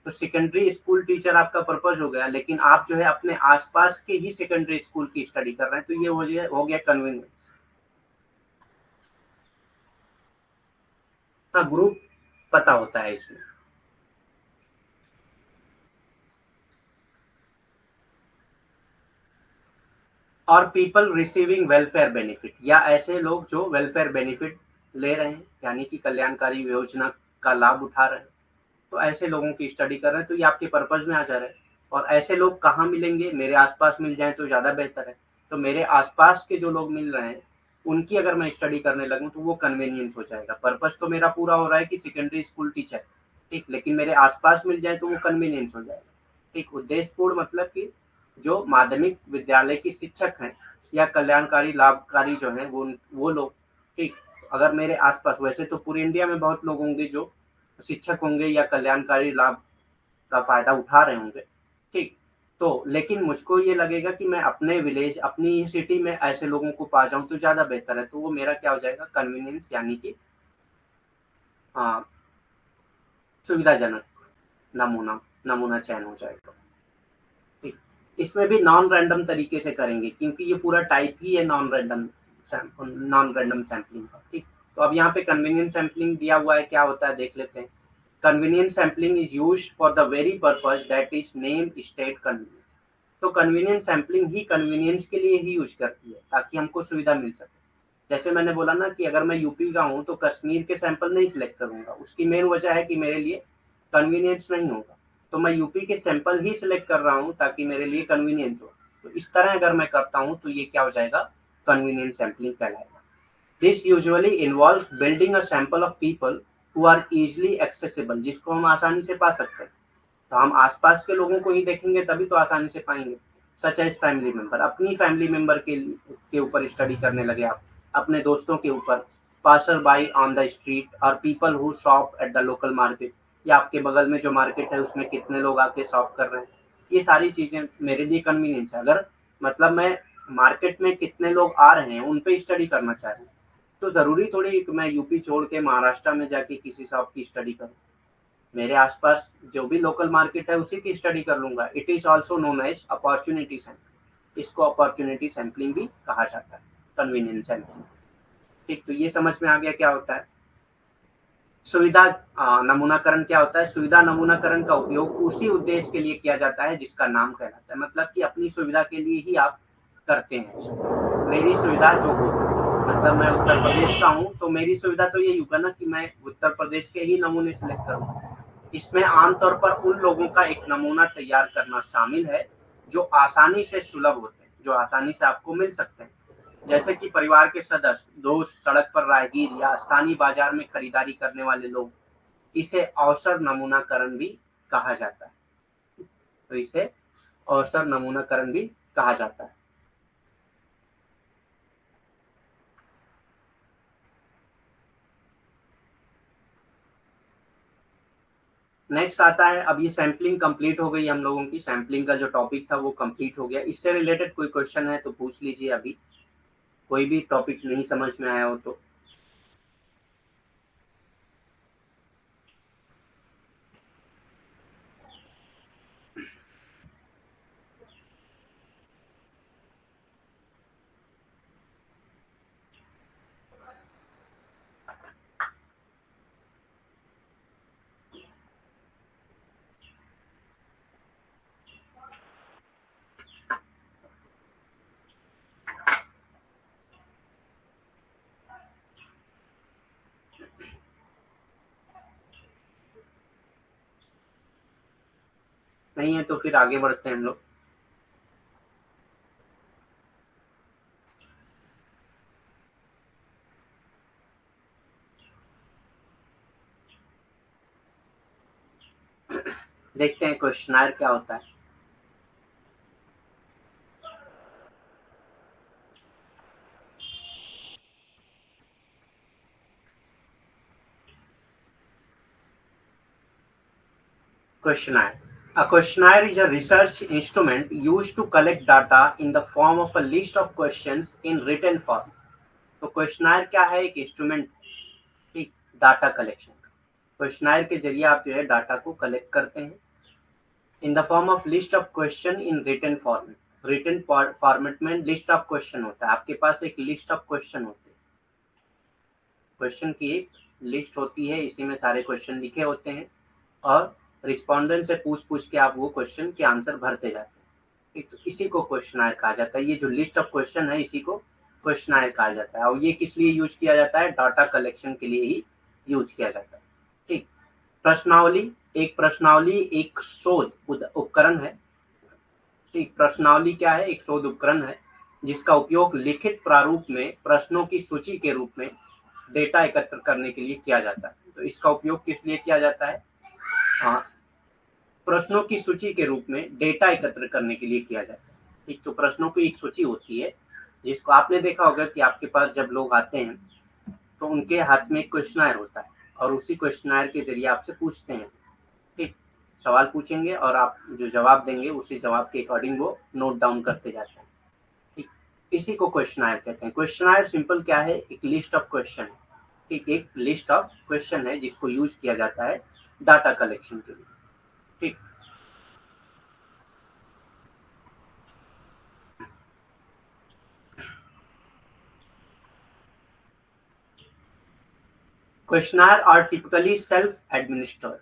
तो सेकेंडरी स्कूल टीचर आपका पर्पज हो गया, लेकिन आप जो है अपने आसपास के ही सेकेंडरी स्कूल की स्टडी कर रहे हैं, तो ये हो गया कन्वीनियंस। हाँ, ग्रुप पता होता है इसमें। और पीपल रिसीविंग वेलफेयर बेनिफिट, या ऐसे लोग जो वेलफेयर बेनिफिट ले रहे हैं, यानी कि कल्याणकारी योजना का लाभ उठा रहे हैं, तो ऐसे लोगों की स्टडी कर रहे हैं, तो ये आपके पर्पज में आ जा रहा है। और ऐसे लोग कहाँ मिलेंगे? मेरे आसपास मिल जाएं तो ज़्यादा बेहतर है। तो मेरे आसपास के जो लोग मिल रहे हैं, उनकी अगर मैं स्टडी करने लगूँ तो वो कन्वीनियंस हो जाएगा। पर्पज तो मेरा पूरा हो रहा है कि सेकेंडरी स्कूल टीचर, ठीक, लेकिन मेरे आसपास मिल जाए तो वो कन्वीनियंस हो जाएगा। ठीक, उद्देश्यपूर्ण मतलब कि जो माध्यमिक विद्यालय के शिक्षक हैं या कल्याणकारी लाभकारी जो हैं वो लोग, ठीक, अगर मेरे आसपास, वैसे तो पूरे इंडिया में बहुत लोग होंगे जो शिक्षक होंगे या कल्याणकारी लाभ का फायदा उठा रहे होंगे, ठीक, तो लेकिन मुझको ये लगेगा कि मैं अपने विलेज, अपनी ही सिटी में ऐसे लोगों को पा जाऊं तो ज्यादा बेहतर है। तो वो मेरा क्या हो जाएगा? कन्वीनियंस, यानी कि हाँ, सुविधाजनक नमूना नमूना चयन हो जाएगा। ठीक, इसमें भी नॉन रैंडम तरीके से करेंगे क्योंकि ये पूरा टाइप ही है नॉन रैंडम सैम्पलिंग का। ठीक, तो अब यहाँ पे कन्वीनियंस सैम्पलिंग दिया हुआ है, क्या होता है देख लेते हैं। Convenience sampling is use for the very purpose that is name state convenience. तो कन्वीनियंस सैम्पलिंग ही कन्वीनियंस के लिए ही यूज करती है ताकि हमको सुविधा मिल सके। जैसे मैंने बोला ना कि अगर मैं यूपी का हूँ तो कश्मीर के सैंपल नहीं सिलेक्ट करूंगा, उसकी मेन वजह है कि मेरे लिए कन्वीनियंस नहीं होगा। तो मैं यूपी के सैंपल ही सिलेक्ट कर रहा हूँ ताकि मेरे लिए कन्वीनियंस हो। तो इस तरह अगर मैं करता हूँ तो ये क्या हो जाएगा? कन्वीनियंस सैम्पलिंग कहलाएगा। This usually involves building a sample of people who are easily accessible, जिसको हम आसानी से पा सकते हैं। तो हम आसपास के लोगों को ही देखेंगे तभी तो आसानी से पाएंगे। सच एज फैमिली मेंबर, अपनी फैमिली मेंबर के ऊपर स्टडी करने लगे आप, अपने दोस्तों के ऊपर, passers by on the street और people who shop at the local market, या आपके बगल में जो मार्केट है उसमें कितने लोग आके शॉप कर रहे हैं, ये सारी चीजें मेरे लिए कन्वीनियंस है। अगर मतलब मैं मार्केट में कितने लोग आ रहे हैं उन पे स्टडी करना चाह रहा हूँ, तो जरूरी थोड़ी कि मैं यूपी छोड़ के महाराष्ट्र में जाके किसी शॉप की स्टडी करूँ। मेरे आसपास जो भी लोकल मार्केट है उसी की स्टडी कर लूंगा। It is also known as opportunity sampling, इसको अपॉर्चुनिटी सैम्पलिंग भी कहा जाता है, कन्वीनियंस सैम्पलिंग। ठीक, तो ये समझ में आ गया क्या होता है सुविधा नमूनाकरण। क्या होता है? सुविधा नमूनाकरण का उपयोग उसी उद्देश्य के लिए किया जाता है जिसका नाम कहलाता है, मतलब कि अपनी सुविधा के लिए ही आप करते हैं। मेरी सुविधा जो हो, मतलब मैं उत्तर प्रदेश का हूँ तो मेरी सुविधा तो यही होगा ना कि मैं उत्तर प्रदेश के ही नमूने सिलेक्ट करूँ। इसमें आमतौर पर उन लोगों का एक नमूना तैयार करना शामिल है जो आसानी से सुलभ होते हैं, जो आसानी से आपको मिल सकते हैं। जैसे कि परिवार के सदस्य, दोस्त, सड़क पर राहगीर या स्थानीय बाजार में खरीदारी करने वाले लोग। इसे अवसर नमूनाकरण भी कहा जाता है। तो इसे अवसर नमूनाकरण भी कहा जाता है। नेक्स्ट आता है, अब ये सैम्पलिंग कंप्लीट हो गई, हम लोगों की सैम्पलिंग का जो टॉपिक था वो कंप्लीट हो गया। इससे रिलेटेड कोई क्वेश्चन है तो पूछ लीजिए अभी, कोई भी टॉपिक नहीं समझ में आया हो तो। नहीं है तो फिर आगे बढ़ते हैं हम लोग। देखते हैं क्वेश्चनायर क्या होता है। Questionnaire, A questionnaire is a research instrument used to collect data in the form of a list of questions in written form. तो क्वेश्चनायर क्या है? एक इंस्ट्रूमेंट, ठीक, डाटा कलेक्शन का। क्वेश्चनायर के जरिए आप जो है डाटा को कलेक्ट करते हैं in the form of list of question in written format. Written format में लिस्ट ऑफ क्वेश्चन होता है, आपके पास एक लिस्ट ऑफ क्वेश्चन होते हैं, क्वेश्चन की एक लिस्ट होती है, इसी में सारे क्वेश्चन लिखे होते हैं और रिस्पोंडेंट से पूछ के आप वो क्वेश्चन के आंसर भरते जाते हैं, ठीक। तो इसी को क्वेश्चनायर कहा जाता है। ये जो लिस्ट ऑफ क्वेश्चन है इसी को क्वेश्चनायर कहा जाता है और ये किस लिए यूज किया जाता है? डाटा कलेक्शन के लिए ही यूज किया जाता है, ठीक। प्रश्नावली एक शोध उपकरण है, ठीक। प्रश्नावली क्या है? एक शोध उपकरण है जिसका उपयोग लिखित प्रारूप में प्रश्नों की सूची के रूप में डेटा एकत्र करने के लिए किया जाता है। तो इसका उपयोग किस लिए किया जाता है? हाँ, प्रश्नों की सूची के रूप में डेटा एकत्र करने के लिए किया जाता है, ठीक। तो प्रश्नों की एक सूची होती है जिसको आपने देखा होगा कि आपके पास जब लोग आते हैं तो उनके हाथ में एक क्वेश्चनायर होता है और उसी क्वेश्चनायर के जरिए आपसे पूछते हैं, ठीक। सवाल पूछेंगे और आप जो जवाब देंगे उसी जवाब के अकॉर्डिंग वो नोट डाउन करते जाते हैं, ठीक। इसी को क्वेश्चनायर कहते हैं। क्वेश्चनायर सिंपल क्या है? एक लिस्ट ऑफ क्वेश्चन है, ठीक। एक लिस्ट ऑफ क्वेश्चन है जिसको यूज किया जाता है डाटा कलेक्शन के लिए, ठीक। Questionnaire are typically self administered.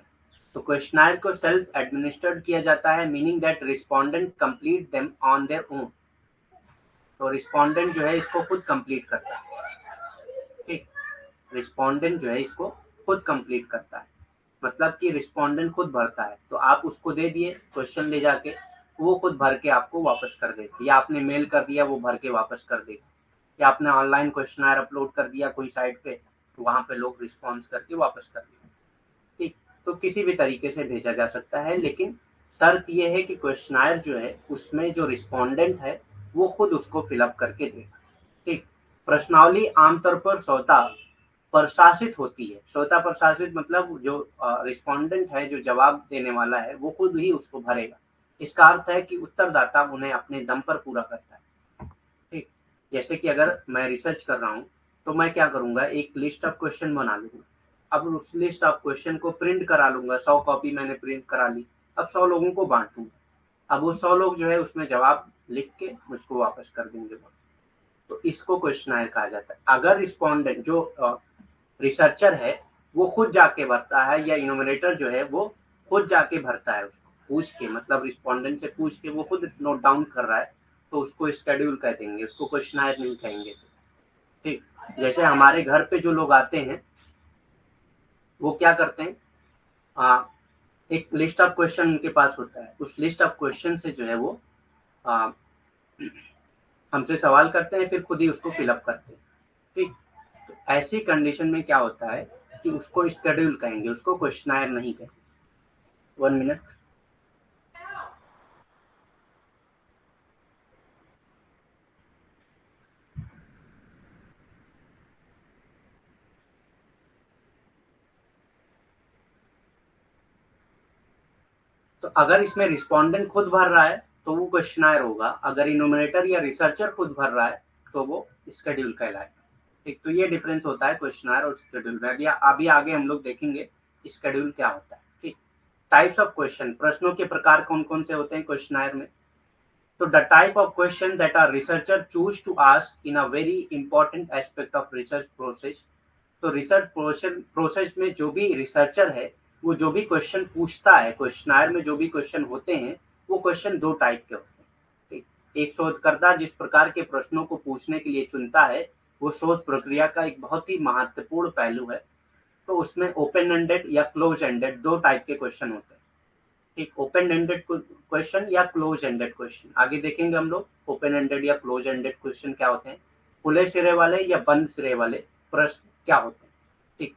तो क्वेश्चनायर को सेल्फ एडमिनिस्टर्ड किया जाता है, meaning that respondent complete them on their own. तो रिस्पोंडेंट जो है इसको खुद कंप्लीट करता है, ठीक। रिस्पोंडेंट जो है इसको खुद कंप्लीट करता है, मतलब कि रिस्पोंडेंट खुद भरता है। तो आप उसको दे दिए क्वेश्चन ले जाके, वो खुद भर के आपको वापस कर देगा, या आपने मेल कर दिया वो भर के वापस कर देगा, या आपने ऑनलाइन क्वेश्चनायर अपलोड कर दिया कोई साइट पे, तो वहां पे लोग रिस्पॉन्स करके वापस कर देंगे, ठीक। तो किसी भी तरीके से भेजा जा सकता है, लेकिन शर्त ये है कि क्वेश्चनायर जो है उसमें जो रिस्पोंडेंट है वो खुद उसको फिलअप करके देगा, ठीक। प्रश्नावली आमतौर पर स्वतः प्रशासित होती है। स्वतः प्रशासित मतलब जो रिस्पोंडेंट है, जो जवाब देने वाला है, वो खुद ही उसको भरेगा। इसका अर्थ है कि उत्तरदाता उन्हें अपने दम पर पूरा करता है, ठीक। जैसे कि अगर मैं रिसर्च कर रहा हूँ तो मैं क्या करूंगा? एक लिस्ट ऑफ क्वेश्चन बना लूंगा। अब उस लिस्ट ऑफ क्वेश्चन को प्रिंट करा लूंगा, 100 कॉपी मैंने प्रिंट करा ली। अब 100 लोगों को बांट दूंगा। अब वो 100 लोग जो है उसमें जवाब लिख के मुझको वापस कर देंगे बस। तो इसको क्वेश्चनायर कहा जाता है। अगर रिस्पोंडेंट जो रिसर्चर है वो खुद जाके भरता है, या इनोमिनेटर जो है वो खुद जाके भरता है, उसको पूछ के, मतलब रिस्पोंडेंट से पूछ के वो खुद नोट डाउन कर रहा है, तो उसको स्केड्यूल कह देंगे, उसको क्वेश्चनायर नहीं कहेंगे, ठीक। जैसे हमारे घर पे जो लोग आते हैं वो क्या करते हैं? आ, एक लिस्ट ऑफ क्वेश्चन उनके पास होता है, उस लिस्ट ऑफ क्वेश्चन से जो है वो आ, हमसे सवाल करते हैं, फिर खुद ही उसको फिलअप करते हैं, ठीक। तो ऐसी कंडीशन में क्या होता है कि उसको स्केड्यूल कहेंगे, उसको क्वेश्चनायर नहीं कहेंगे। 1 मिनट। तो अगर इसमें रिस्पोंडेंट खुद भर रहा है तो वो क्वेश्चनायर होगा, अगर इनोमिनेटर या रिसर्चर खुद भर रहा है तो वो स्केड्यूल कहलाएगा, ठीक। तो ये डिफरेंस होता है क्वेश्चनायर और स्केड्यूल में। अभी आगे हम लोग देखेंगे स्केड्यूल क्या होता है, ठीक। टाइप्स ऑफ क्वेश्चन, प्रश्नों के प्रकार कौन कौन से होते हैं क्वेश्चनायर में? तो the type of question that are researcher choose to ask in a very important aspect of research process. तो रिसर्च प्रोसेस में जो भी रिसर्चर है वो जो भी क्वेश्चन पूछता है, क्वेश्चनायर में जो भी क्वेश्चन होते हैं वो क्वेश्चन दो टाइप के होते हैं, ठीक। एक शोधकर्ता जिस प्रकार के प्रश्नों को पूछने के लिए चुनता है वो शोध प्रक्रिया का एक बहुत ही महत्वपूर्ण पहलू है। तो उसमें ओपन एंडेड या क्लोज एंडेड दो टाइप के क्वेश्चन होते हैं, ठीक। ओपन एंडेड क्वेश्चन या क्लोज एंडेड क्वेश्चन आगे देखेंगे हम लोग। ओपन एंडेड या क्लोज एंडेड क्वेश्चन क्या होते हैं, खुले सिरे वाले या बंद सिरे वाले प्रश्न क्या होते हैं, ठीक।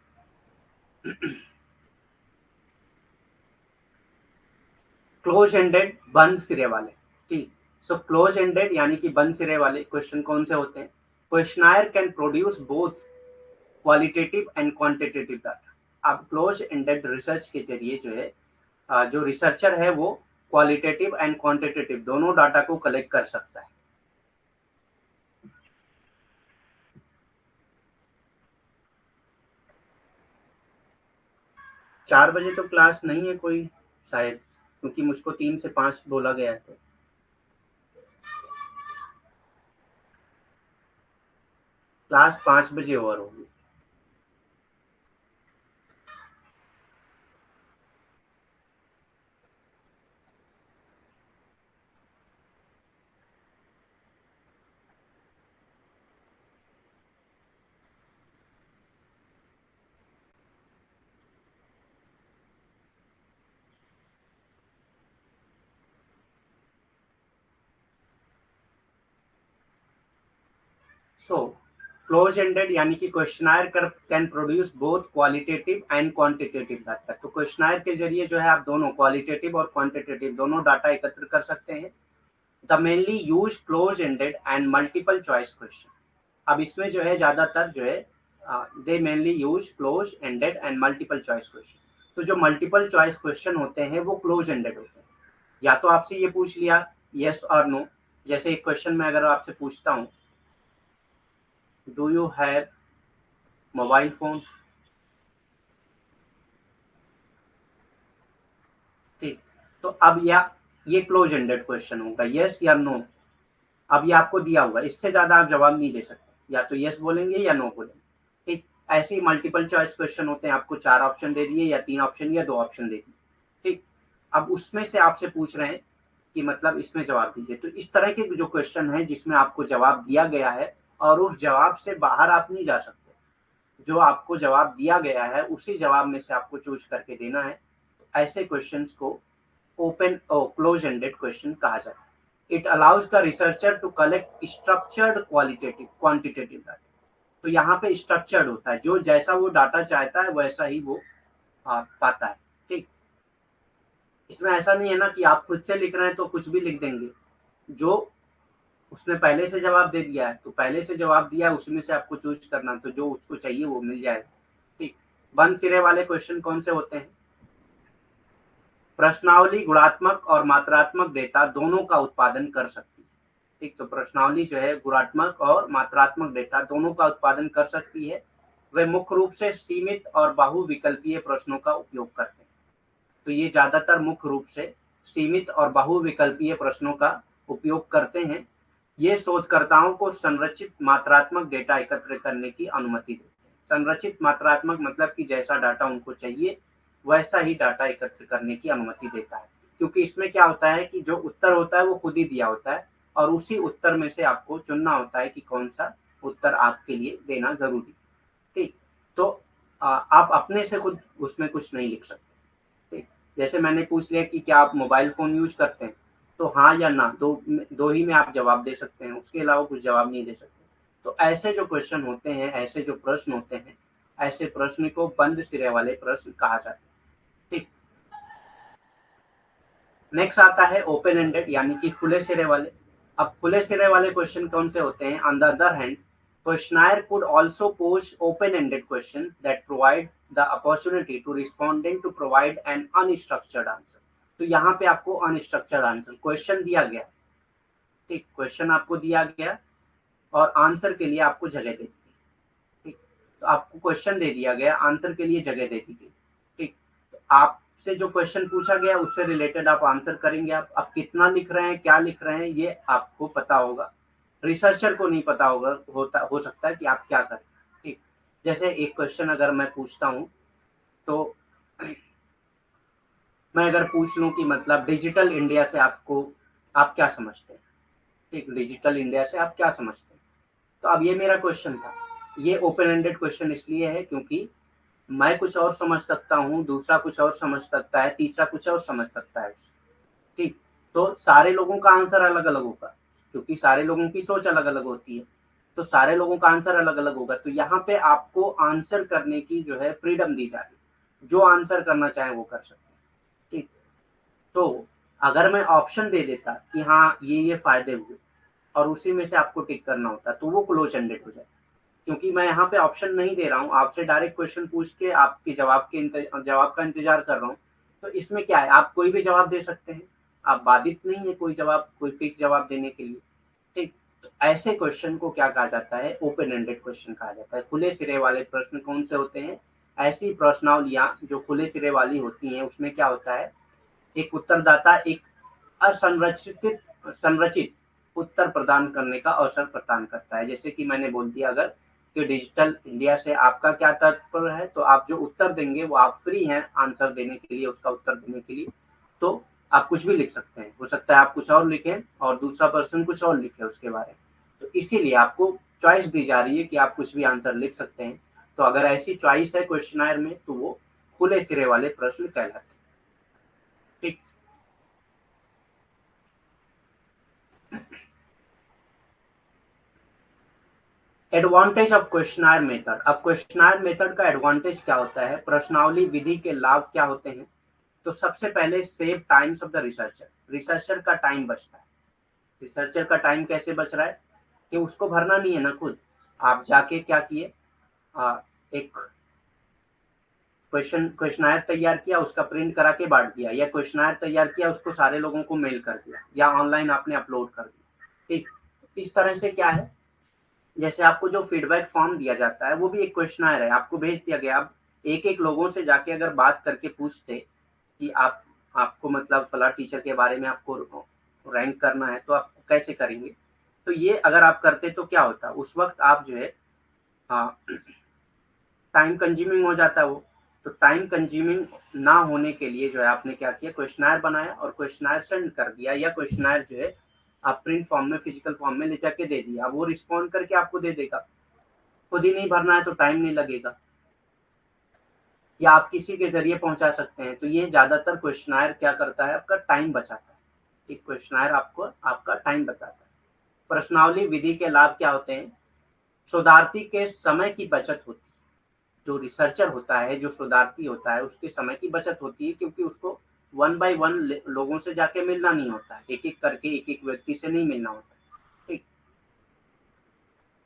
क्लोज एंडेड बंद सिरे वाले, ठीक। सो क्लोज एंडेड यानी कि बंद सिरे वाले क्वेश्चन कौन से होते हैं? Questionnaire can produce both qualitative and quantitative data. अब क्लोज एंडेड रिसर्च के जरिए जो है जो रिसर्चर है वो क्वालिटेटिव एंड क्वांटिटेटिव दोनों डाटा को कलेक्ट कर सकता है। 4 बजे तो क्लास नहीं है कोई शायद, क्योंकि मुझको 3 से 5 बोला गया है। तो क्लास 5 बजे ओवर होगी। सो क्लोज एंडेड यानी कि questionnaire can produce both qualitative and quantitative data. तो क्वेश्चनायर के जरिए जो है आप दोनों क्वालिटेटिव और क्वांटिटेटिव दोनों डाटा एकत्र कर सकते हैं। The mainly use close ended and multiple choice question. अब इसमें जो है ज्यादातर जो है दे mainly use close ended and multiple choice question. तो जो मल्टीपल चॉइस क्वेश्चन होते हैं वो क्लोज एंडेड होते हैं। या तो आपसे ये पूछ लिया यस और नो, जैसे एक क्वेश्चन में अगर आपसे पूछता हूँ do you have mobile phone, ठीक। तो अब ये क्लोज एंडेड क्वेश्चन होगा, यस या नो। अब ये आपको दिया हुआ, इससे ज्यादा आप जवाब नहीं दे सकते, या तो यस बोलेंगे या नो बोलेंगे, ठीक। ऐसे ही मल्टीपल चॉइस क्वेश्चन होते हैं, आपको 4 ऑप्शन दे दिए या 3 ऑप्शन या 2 ऑप्शन दे दिए, ठीक। अब उसमें से आपसे पूछ रहे हैं कि मतलब इसमें जवाब दीजिए। तो इस तरह के जो क्वेश्चन है जिसमें आपको जवाब दिया गया है और उस जवाब से बाहर आप नहीं जा सकते, जो आपको जवाब दिया गया है उसी जवाब में से आपको चूज करके देना है। तो ऐसे क्वेश्चंस को ओपन और क्लोज एंडेड क्वेश्चन कहा जाता है। It allows the researcher to collect structured qualitative quantitative data. तो यहाँ पे स्ट्रक्चर्ड होता है, जो जैसा वो डाटा चाहता है वैसा ही वो पाता है, ठीक। इसमें ऐसा नहीं है ना कि आप खुद से लिख रहे हैं तो कुछ भी लिख देंगे। जो उसने पहले से जवाब दे दिया है तो पहले से जवाब दिया है उसमें से आपको चूज करना, तो जो उसको चाहिए वो मिल जाएगा, ठीक। बंद सिरे वाले क्वेश्चन कौन से होते हैं? प्रश्नावली गुणात्मक और मात्रात्मक डेटा दोनों का उत्पादन कर सकती है, ठीक। तो प्रश्नावली जो है गुणात्मक और मात्रात्मक डेटा दोनों का उत्पादन कर सकती है। वे मुख्य रूप से सीमित और बहुविकल्पीय प्रश्नों का उपयोग करते हैं। तो ये ज्यादातर मुख्य रूप से सीमित और बहुविकल्पीय प्रश्नों का उपयोग करते हैं। ये शोधकर्ताओं को संरचित मात्रात्मक डेटा एकत्र करने की अनुमति देते हैं। संरचित मात्रात्मक मतलब कि जैसा डाटा उनको चाहिए वैसा ही डाटा एकत्र करने की अनुमति देता है, क्योंकि इसमें क्या होता है कि जो उत्तर होता है वो खुद ही दिया होता है और उसी उत्तर में से आपको चुनना होता है कि कौन सा उत्तर आपके लिए देना जरूरी, ठीक। तो आप अपने से खुद उसमें कुछ नहीं लिख सकते, ठीक। जैसे मैंने पूछ लिया कि क्या आप मोबाइल फोन यूज करते हैं, तो हाँ या ना दो ही में आप जवाब दे सकते हैं, उसके अलावा कुछ जवाब नहीं दे सकते। तो ऐसे जो क्वेश्चन होते हैं, ऐसे जो प्रश्न होते हैं, ऐसे प्रश्न को बंद सिरे वाले प्रश्न कहा जाता है, ठीक। नेक्स्ट आता है ओपन एंडेड यानी कि खुले सिरे वाले। अब खुले सिरे वाले क्वेश्चन कौन से होते हैं? On the other hand questionnaire could also pose open-ended questions that provide the opportunity to respondent to provide an unstructured answer। तो यहाँ पे आपको अनस्ट्रक्चर्ड आंसर, क्वेश्चन दिया गया, ठीक, क्वेश्चन आपको दिया गया और आंसर के लिए आपको जगह दे दी गई, ठीक। तो आपको क्वेश्चन दे दिया गया, आंसर के लिए जगह दे दी गई, ठीक। तो आपसे जो क्वेश्चन पूछा गया उससे रिलेटेड आप आंसर करेंगे। आप कितना लिख रहे हैं, क्या लिख रहे हैं, ये आपको पता होगा, रिसर्चर को नहीं पता होगा, हो सकता है कि आप क्या करें, ठीक। जैसे एक क्वेश्चन अगर मैं पूछता हूँ तो मैं अगर पूछ लूँ कि मतलब डिजिटल इंडिया से आप क्या समझते हैं, ठीक, डिजिटल इंडिया से आप क्या समझते हैं। तो अब ये मेरा क्वेश्चन था। ये ओपन एंडेड क्वेश्चन इसलिए है क्योंकि मैं कुछ और समझ सकता हूँ, दूसरा कुछ और समझ सकता है, तीसरा कुछ और समझ सकता है, ठीक। तो सारे लोगों का आंसर अलग अलग होगा, क्योंकि सारे लोगों की सोच अलग अलग होती है, तो सारे लोगों का आंसर अलग अलग होगा। तो यहाँ पे आपको आंसर करने की जो है फ्रीडम दी जा रही है, जो आंसर करना चाहे वो कर सकते हैं, ठीक। तो अगर मैं ऑप्शन दे देता कि हाँ ये फायदे हुए और उसी में से आपको टिक करना होता तो वो क्लोज एंडेड हो जाए। क्योंकि मैं यहाँ पे ऑप्शन नहीं दे रहा हूँ, आपसे डायरेक्ट क्वेश्चन पूछ के आपके जवाब का इंतजार कर रहा हूँ, तो इसमें क्या है, आप कोई भी जवाब दे सकते हैं, आप बाधित नहीं है कोई फिक्स जवाब देने के लिए। ठीक, तो ऐसे क्वेश्चन को क्या कहा जाता है, ओपन एंडेड क्वेश्चन कहा जाता है। खुले सिरे वाले प्रश्न कौन से होते हैं, ऐसी प्रश्नावलियां जो खुले सिरे वाली होती हैं, उसमें क्या होता है, एक उत्तरदाता एक असंरचित संरचित उत्तर प्रदान करने का अवसर प्रदान करता है। जैसे कि मैंने बोल दिया अगर कि डिजिटल इंडिया से आपका क्या तात्पर्य है, तो आप जो उत्तर देंगे वो आप फ्री हैं आंसर देने के लिए, उसका उत्तर देने के लिए। तो आप कुछ भी लिख सकते हैं, हो सकता है आप कुछ और लिखें और दूसरा पर्सन कुछ और लिखे उसके बारे में। तो इसीलिए आपको चॉइस दी जा रही है कि आप कुछ भी आंसर लिख सकते हैं। तो अगर ऐसी चॉइस है क्वेश्चनायर में तो वो खुले सिरे वाले प्रश्न कहलाते हैं। ठीक, एडवांटेज ऑफ क्वेश्चनायर मेथड। अब क्वेश्चनायर मेथड का एडवांटेज क्या होता है, प्रश्नावली विधि के लाभ क्या होते हैं। तो सबसे पहले save times of the researcher, researcher का टाइम बचता है। रिसर्चर का टाइम कैसे बच रहा है कि उसको भरना नहीं है ना खुद, आप जाके क्या किए, एक क्वेश्चनायर तैयार किया, उसका प्रिंट करा के बांट दिया, या क्वेश्चनायर तैयार किया उसको सारे लोगों को मेल कर दिया, या ऑनलाइन आपने अपलोड कर दिया। ठीक, इस तरह से क्या है, जैसे आपको जो फीडबैक फॉर्म दिया जाता है वो भी एक क्वेश्चनायर है, आपको भेज दिया गया। अब एक एक लोगों से जाके अगर बात करके पूछते कि आप आपको मतलब फला टीचर के बारे में आपको रैंक करना है तो आप कैसे करेंगे, तो ये अगर आप करते तो क्या होता, उस वक्त आप जो है टाइम कंज्यूमिंग हो जाता है वो। तो टाइम कंज्यूमिंग ना होने के लिए जो है आपने क्या किया, क्वेश्चनायर बनाया और क्वेश्चनायर सेंड कर दिया, या क्वेश्चनायर जो है आप प्रिंट फॉर्म में फिजिकल फॉर्म में ले जाके दे दिया, वो रिस्पॉन्ड करके आपको दे देगा। खुद ही नहीं भरना है तो टाइम नहीं लगेगा, या आप किसी के जरिए पहुंचा सकते हैं। तो ये ज्यादातर क्वेश्चनायर क्या करता है, आपका टाइम बचाता है। एक क्वेश्चनायर आपको आपका टाइम बचाता है। प्रश्नावली विधि के लाभ क्या होते हैं, शोधार्थी के समय की बचत होती है। जो रिसर्चर होता है, जो शोधार्थी होता है, उसके समय की बचत होती है, क्योंकि उसको वन बाय वन लोगों से जाके मिलना नहीं होता है, एक एक करके एक एक व्यक्ति से नहीं मिलना होता। ठीक,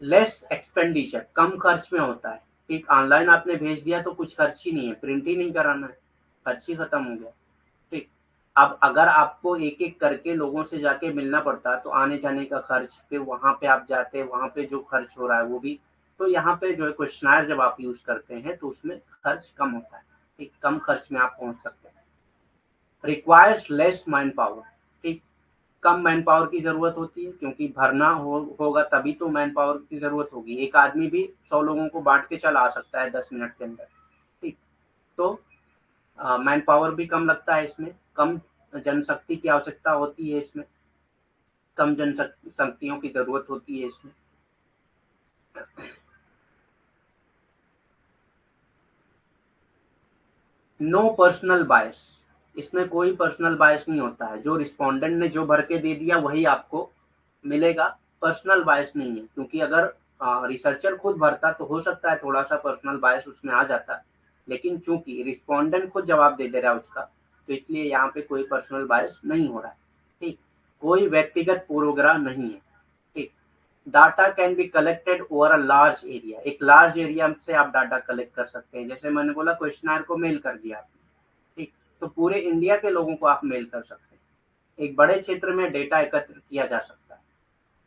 लेस एक्सपेंडिचर, कम खर्च में होता है। ठीक, ऑनलाइन आपने भेज दिया तो कुछ खर्च ही नहीं है, प्रिंट ही नहीं कराना है, खर्च ही खत्म हो गया। ठीक, अब अगर आपको एक एक करके लोगों से जाके मिलना पड़ता तो आने जाने का खर्च, फिर वहां पे आप जाते, वहां पे जो खर्च हो रहा है वो भी। तो यहाँ पे जो है क्वेश्चनायर जब आप यूज करते हैं तो उसमें खर्च कम होता है। ठीक, कम खर्च में आप पहुंच सकते हैं। Requires less man power. ठीक, कम मैन पावर की जरूरत होती है, क्योंकि भरना होगा तभी तो मैन पावर की जरूरत होगी। एक आदमी भी 100 लोगों को बांट के चला आ सकता है 10 मिनट के अंदर। ठीक, तो मैन पावर भी कम लगता है इसमें, कम जनशक्ति की आवश्यकता होती है इसमें, कम जनशक्तियों की जरूरत होती है इसमें। नो पर्सनल बायस, इसमें कोई पर्सनल बायस नहीं होता है, जो रिस्पोंडेंट ने जो भर के दे दिया वही आपको मिलेगा। पर्सनल बायस नहीं है, क्योंकि अगर रिसर्चर खुद भरता तो हो सकता है थोड़ा सा पर्सनल बायस उसमें आ जाता, लेकिन चूंकि रिस्पोंडेंट खुद जवाब दे दे रहा है उसका, तो इसलिए यहाँ पे कोई पर्सनल बायस नहीं हो रहा है। ठीक, कोई व्यक्तिगत पूर्वाग्रह नहीं है। ठीक, data can be collected over a large area, एक लार्ज एरिया से आप डाटा कलेक्ट कर सकते हैं। जैसे मैंने बोला क्वेश्चनर को मेल कर दिया आपने, ठीक, तो पूरे इंडिया के लोगों को आप मेल कर सकते हैं, एक बड़े क्षेत्र में डेटा एकत्र किया जा सकता है।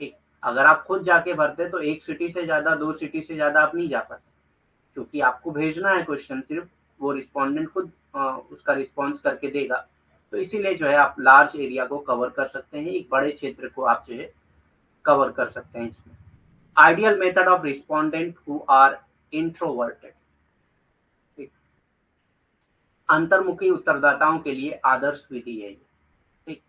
ठीक, अगर आप खुद जाके भरते तो एक सिटी से ज्यादा, दो सिटी से ज्यादा आप नहीं जा पाते, क्योंकि आपको भेजना है क्वेश्चन सिर्फ, वो रिस्पोंडेंट खुद उसका रिस्पॉन्स करके देगा। तो इसीलिए जो है आप लार्ज एरिया को कवर कर सकते हैं, एक बड़े क्षेत्र को आप जो है कवर कर सकते हैं इसमें। Ideal method of respondent who are introverted. अंतर्मुखी उत्तरदाताओं के लिए आदर्श विधि है ये। ठीक,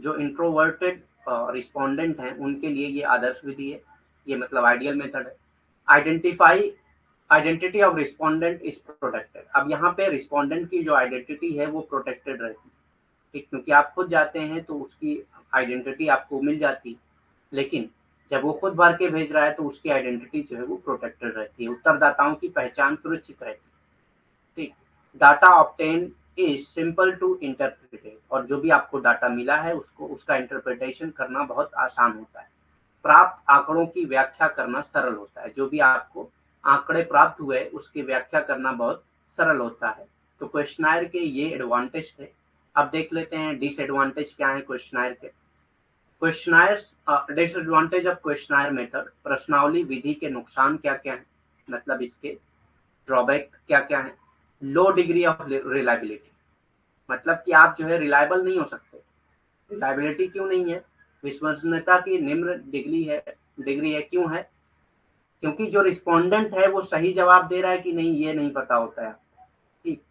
जो इंट्रोवर्टेड रिस्पोंडेंट हैं उनके लिए ये आदर्श विधि है, ये मतलब आइडियल मेथड है। Identify identity of respondent is protected. अब यहाँ पे रिस्पोंडेंट की जो आइडेंटिटी है वो प्रोटेक्टेड रहती है। ठीक, क्योंकि आप खुद जाते हैं तो उसकी आइडेंटिटी आपको मिल जाती, लेकिन जब वो खुद भर के भेज रहा है तो उसकी आइडेंटिटी जो है वो प्रोटेक्टेड रहती है, उत्तरदाताओं की पहचान सुरक्षित रहती है। ठीक, data obtain is simple to interpret, और जो भी आपको डाटा मिला है उसको उसका इंटरप्रिटेशन करना बहुत आसान होता है। प्राप्त आंकड़ों की व्याख्या करना सरल होता है, जो भी आपको आंकड़े प्राप्त हुए उसकी व्याख्या करना बहुत सरल होता है। तो क्वेश्चनायर के ये एडवांटेज थे। अब देख लेते हैं डिसएडवांटेज क्या है क्वेश्चनायर के। क्वेश्चनायर्स डिसएडवांटेज ऑफ क्वेश्चनायर मेथड, प्रश्नावली विधि के नुकसान क्या क्या है, मतलब इसके ड्रॉबैक क्या क्या है। लो डिग्री ऑफ रिलायबिलिटी, मतलब कि आप जो है रिलायबल नहीं हो सकते। रिलायबिलिटी क्यों नहीं है, विश्वसनीयता की निम्न डिग्री है क्यों है, क्योंकि जो रिस्पोंडेंट है वो सही जवाब दे रहा है कि नहीं ये नहीं पता होता है। ठीक,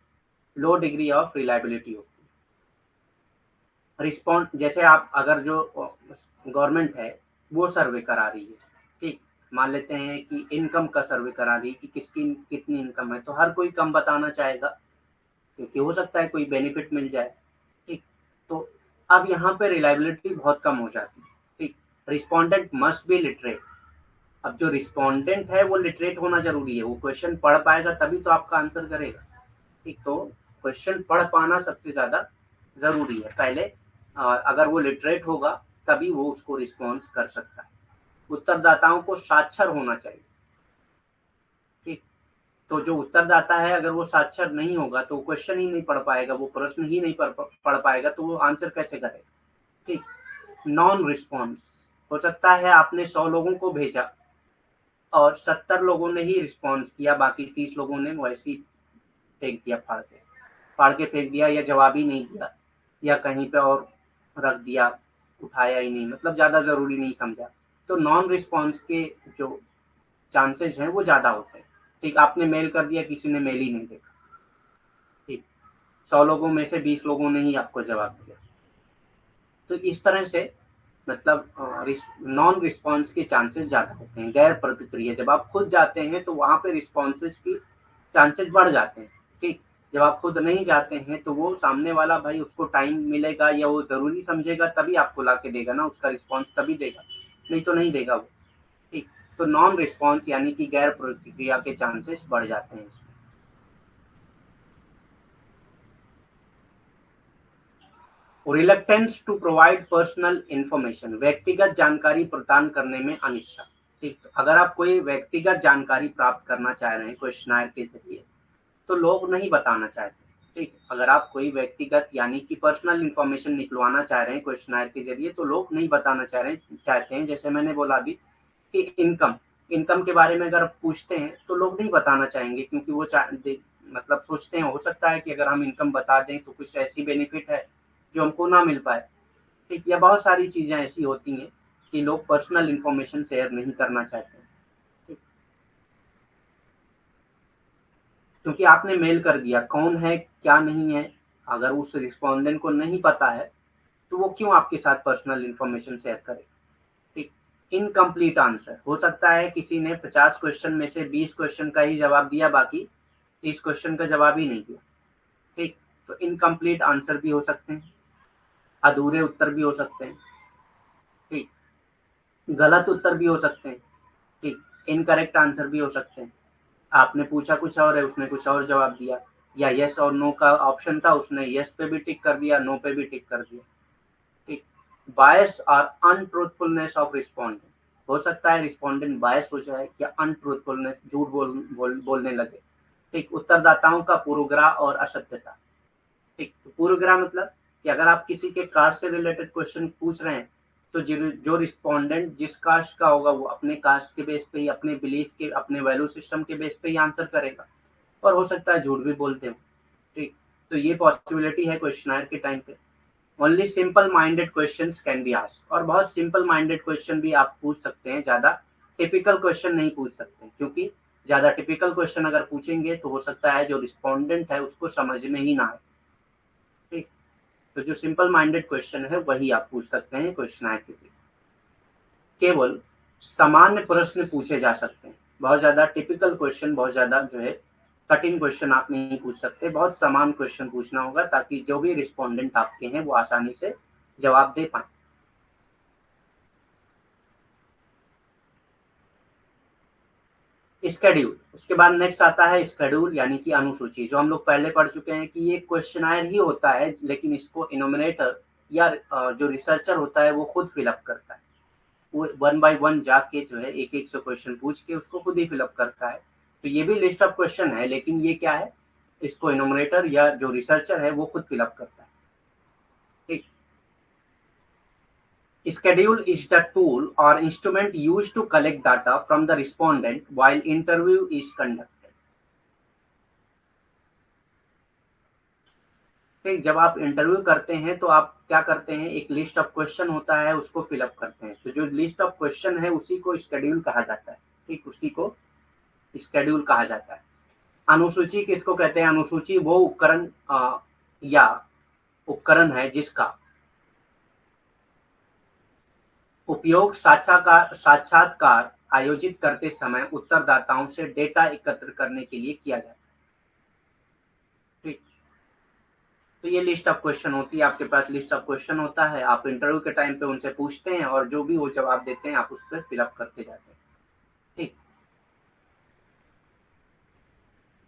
लो डिग्री ऑफ रिलायबिलिटी होती है। रिस्पॉन्ड जैसे आप अगर जो गवर्नमेंट है वो सर्वे करा रही है, ठीक, मान लेते हैं कि इनकम का सर्वे करा रही है कि किसकी कितनी इनकम है, तो हर कोई कम बताना चाहेगा क्योंकि हो सकता है कोई बेनिफिट मिल जाए। ठीक, तो अब यहाँ पे रिलायबिलिटी बहुत कम हो जाती है। ठीक, रिस्पोंडेंट मस्ट बी लिटरेट, अब जो रिस्पोंडेंट है वो लिटरेट होना जरूरी है, वो क्वेश्चन पढ़ पाएगा तभी तो आपका आंसर करेगा। ठीक, तो क्वेश्चन पढ़ पाना सबसे ज्यादा जरूरी है पहले, अगर वो लिटरेट होगा तभी वो उसको रिस्पॉन्स कर सकता है। उत्तरदाताओं को साक्षर होना चाहिए। ठीक, तो जो उत्तरदाता है अगर वो साक्षर नहीं होगा तो क्वेश्चन ही नहीं पढ़ पाएगा, वो प्रश्न ही नहीं पढ़ पाएगा तो वो आंसर कैसे करेगा। ठीक, नॉन रिस्पॉन्स, हो सकता है आपने 100 लोगों को भेजा और 70 लोगों ने ही रिस्पॉन्स किया, बाकी 30 लोगों ने वैसे ही फेंक दिया, फाड़ के फेंक दिया, या जवाब ही नहीं दिया, या कहीं पे और रख दिया, उठाया ही नहीं, मतलब ज्यादा जरूरी नहीं समझा। तो नॉन रिस्पॉन्स के जो चांसेस हैं वो ज्यादा होते हैं। ठीक, आपने मेल कर दिया, किसी ने मेल ही नहीं देखा। ठीक, 100 लोगों में से 20 लोगों ने ही आपको जवाब दिया। तो इस तरह से मतलब नॉन रिस्पॉन्स के चांसेस ज्यादा होते हैं। गैर प्रतिक्रिया, जब आप खुद जाते हैं तो वहां पे रिस्पॉन्सेज की चांसेस बढ़ जाते हैं। ठीक, जब आप खुद नहीं जाते हैं तो वो सामने वाला भाई उसको टाइम मिलेगा या वो जरूरी समझेगा तभी आपको ला के देगा ना, उसका रिस्पॉन्स तभी देगा, नहीं तो नहीं देगा वो। ठीक, तो नॉन रिस्पॉन्स यानी कि गैर प्रतिक्रिया के चांसेस बढ़ जाते हैं इसमें। Reluctance to provide personal information, व्यक्तिगत जानकारी प्रदान करने में अनिच्छा। ठीक, तो अगर आप कोई व्यक्तिगत जानकारी प्राप्त करना चाह रहे हैं क्वेश्चनायर के जरिए तो लोग नहीं बताना चाहते। ठीक, अगर आप कोई व्यक्तिगत यानी कि पर्सनल इंफॉर्मेशन निकलवाना चाह रहे हैं क्वेश्चनायर के जरिए तो लोग नहीं बताना चाहते हैं। जैसे मैंने बोला अभी कि इनकम इनकम के बारे में अगर आप पूछते हैं तो लोग नहीं बताना चाहेंगे क्योंकि वो मतलब सोचते हैं हो सकता है कि अगर हम इनकम बता दें तो कुछ ऐसी बेनिफिट है जो हमको ना मिल पाए। ठीक, या बहुत सारी चीजें ऐसी होती हैं कि लोग पर्सनल इंफॉर्मेशन शेयर नहीं करना चाहते हैं। ठीक, क्योंकि आपने मेल कर दिया, कौन है क्या नहीं है, अगर उस रिस्पोंडेंट को नहीं पता है तो वो क्यों आपके साथ पर्सनल इंफॉर्मेशन शेयर करे। ठीक, इनकम्प्लीट आंसर, हो सकता है किसी ने 50 क्वेश्चन में से 20 क्वेश्चन का ही जवाब दिया, बाकी 30 क्वेश्चन का जवाब ही नहीं दिया। ठीक, तो इनकम्प्लीट आंसर भी हो सकते हैं, अधूरे उत्तर भी हो सकते हैं। ठीक, गलत उत्तर भी हो सकते हैं। ठीक, इनकरेक्ट आंसर भी हो सकते हैं। आपने पूछा कुछ और है, उसने कुछ और जवाब दिया, या यस और नो का ऑप्शन था, उसने यस पे भी टिक कर दिया, नो पे भी टिक कर दिया। ठीक, बायस और अनट्रूथफुलनेस ऑफ रिस्पोंडेंट, हो सकता है रिस्पोंडेंट बायस हो जाए या अनट्रूथफुलनेस, झूठ बोलने लगे। ठीक, उत्तरदाताओं का पूर्वाग्रह और असत्यता। ठीक, तो पूर्वाग्रह मतलब कि अगर आप किसी के कास्ट से रिलेटेड क्वेश्चन पूछ रहे हैं तो जो रिस्पोंडेंट जिस कास्ट का होगा वो अपने कास्ट के बेस पे ही, अपने बिलीफ के, अपने वैल्यू सिस्टम के बेस पे ही आंसर करेगा, और हो सकता है झूठ भी बोलते हो। ठीक, तो ये पॉसिबिलिटी है क्वेश्चनायर के टाइम पे। Only simple minded questions can be asked, और बहुत सिंपल माइंडेड क्वेश्चन भी आप पूछ सकते हैं, ज्यादा टिपिकल क्वेश्चन नहीं पूछ सकते क्योंकि ज्यादा टिपिकल क्वेश्चन अगर पूछेंगे तो हो सकता है जो रिस्पोंडेंट है उसको समझ में ही ना आए। ठीक, तो जो सिंपल माइंडेड क्वेश्चन है वही आप पूछ सकते हैं क्वेश्चनायर के लिए। केवल सामान्य प्रश्न पूछे जा सकते हैं, बहुत ज्यादा टिपिकल क्वेश्चन, बहुत ज्यादा जो है कठिन क्वेश्चन आप नहीं पूछ सकते, बहुत समान क्वेश्चन पूछना होगा ताकि जो भी रिस्पोंडेंट आपके हैं वो आसानी से जवाब दे पाए। स्केड्यूल, उसके बाद नेक्स्ट आता है स्केड्यूल यानी कि अनुसूची, जो हम लोग पहले पढ़ चुके हैं कि ये क्वेश्चनायर ही होता है लेकिन इसको इनोमिनेटर या जो रिसर्चर होता है वो खुद फिलअप करता है, वो वन बाय वन जाके जो है एक एक से क्वेश्चन पूछ के उसको खुद ही फिलअप करता है। तो ये भी लिस्ट ऑफ क्वेश्चन है लेकिन ये क्या है, इसको इनोमिनेटर या जो रिसर्चर है वो खुद फिलअप करता है। ठीक। Schedule is the tool or instrument used to collect data from the respondent while interview is conducted. ठीक, जब आप इंटरव्यू करते हैं तो आप क्या करते हैं, एक लिस्ट ऑफ क्वेश्चन होता है, उसको फिलअप करते हैं। तो जो लिस्ट ऑफ क्वेश्चन है उसी को स्केड्यूल कहा जाता है। ठीक, उसी को स्केड्यूल कहा जाता है। अनुसूची किसको कहते हैं? अनुसूची वो उपकरण या उपकरण है जिसका उपयोग साक्षात्कार आयोजित करते समय उत्तरदाताओं से डेटा एकत्र करने के लिए किया जाता है। ठीक, तो ये लिस्ट ऑफ क्वेश्चन होती है, आपके पास लिस्ट ऑफ क्वेश्चन होता है, आप इंटरव्यू के टाइम पे उनसे पूछते हैं और जो भी वो जवाब देते हैं आप उस पर फिलअप करते जाते हैं। ठीक,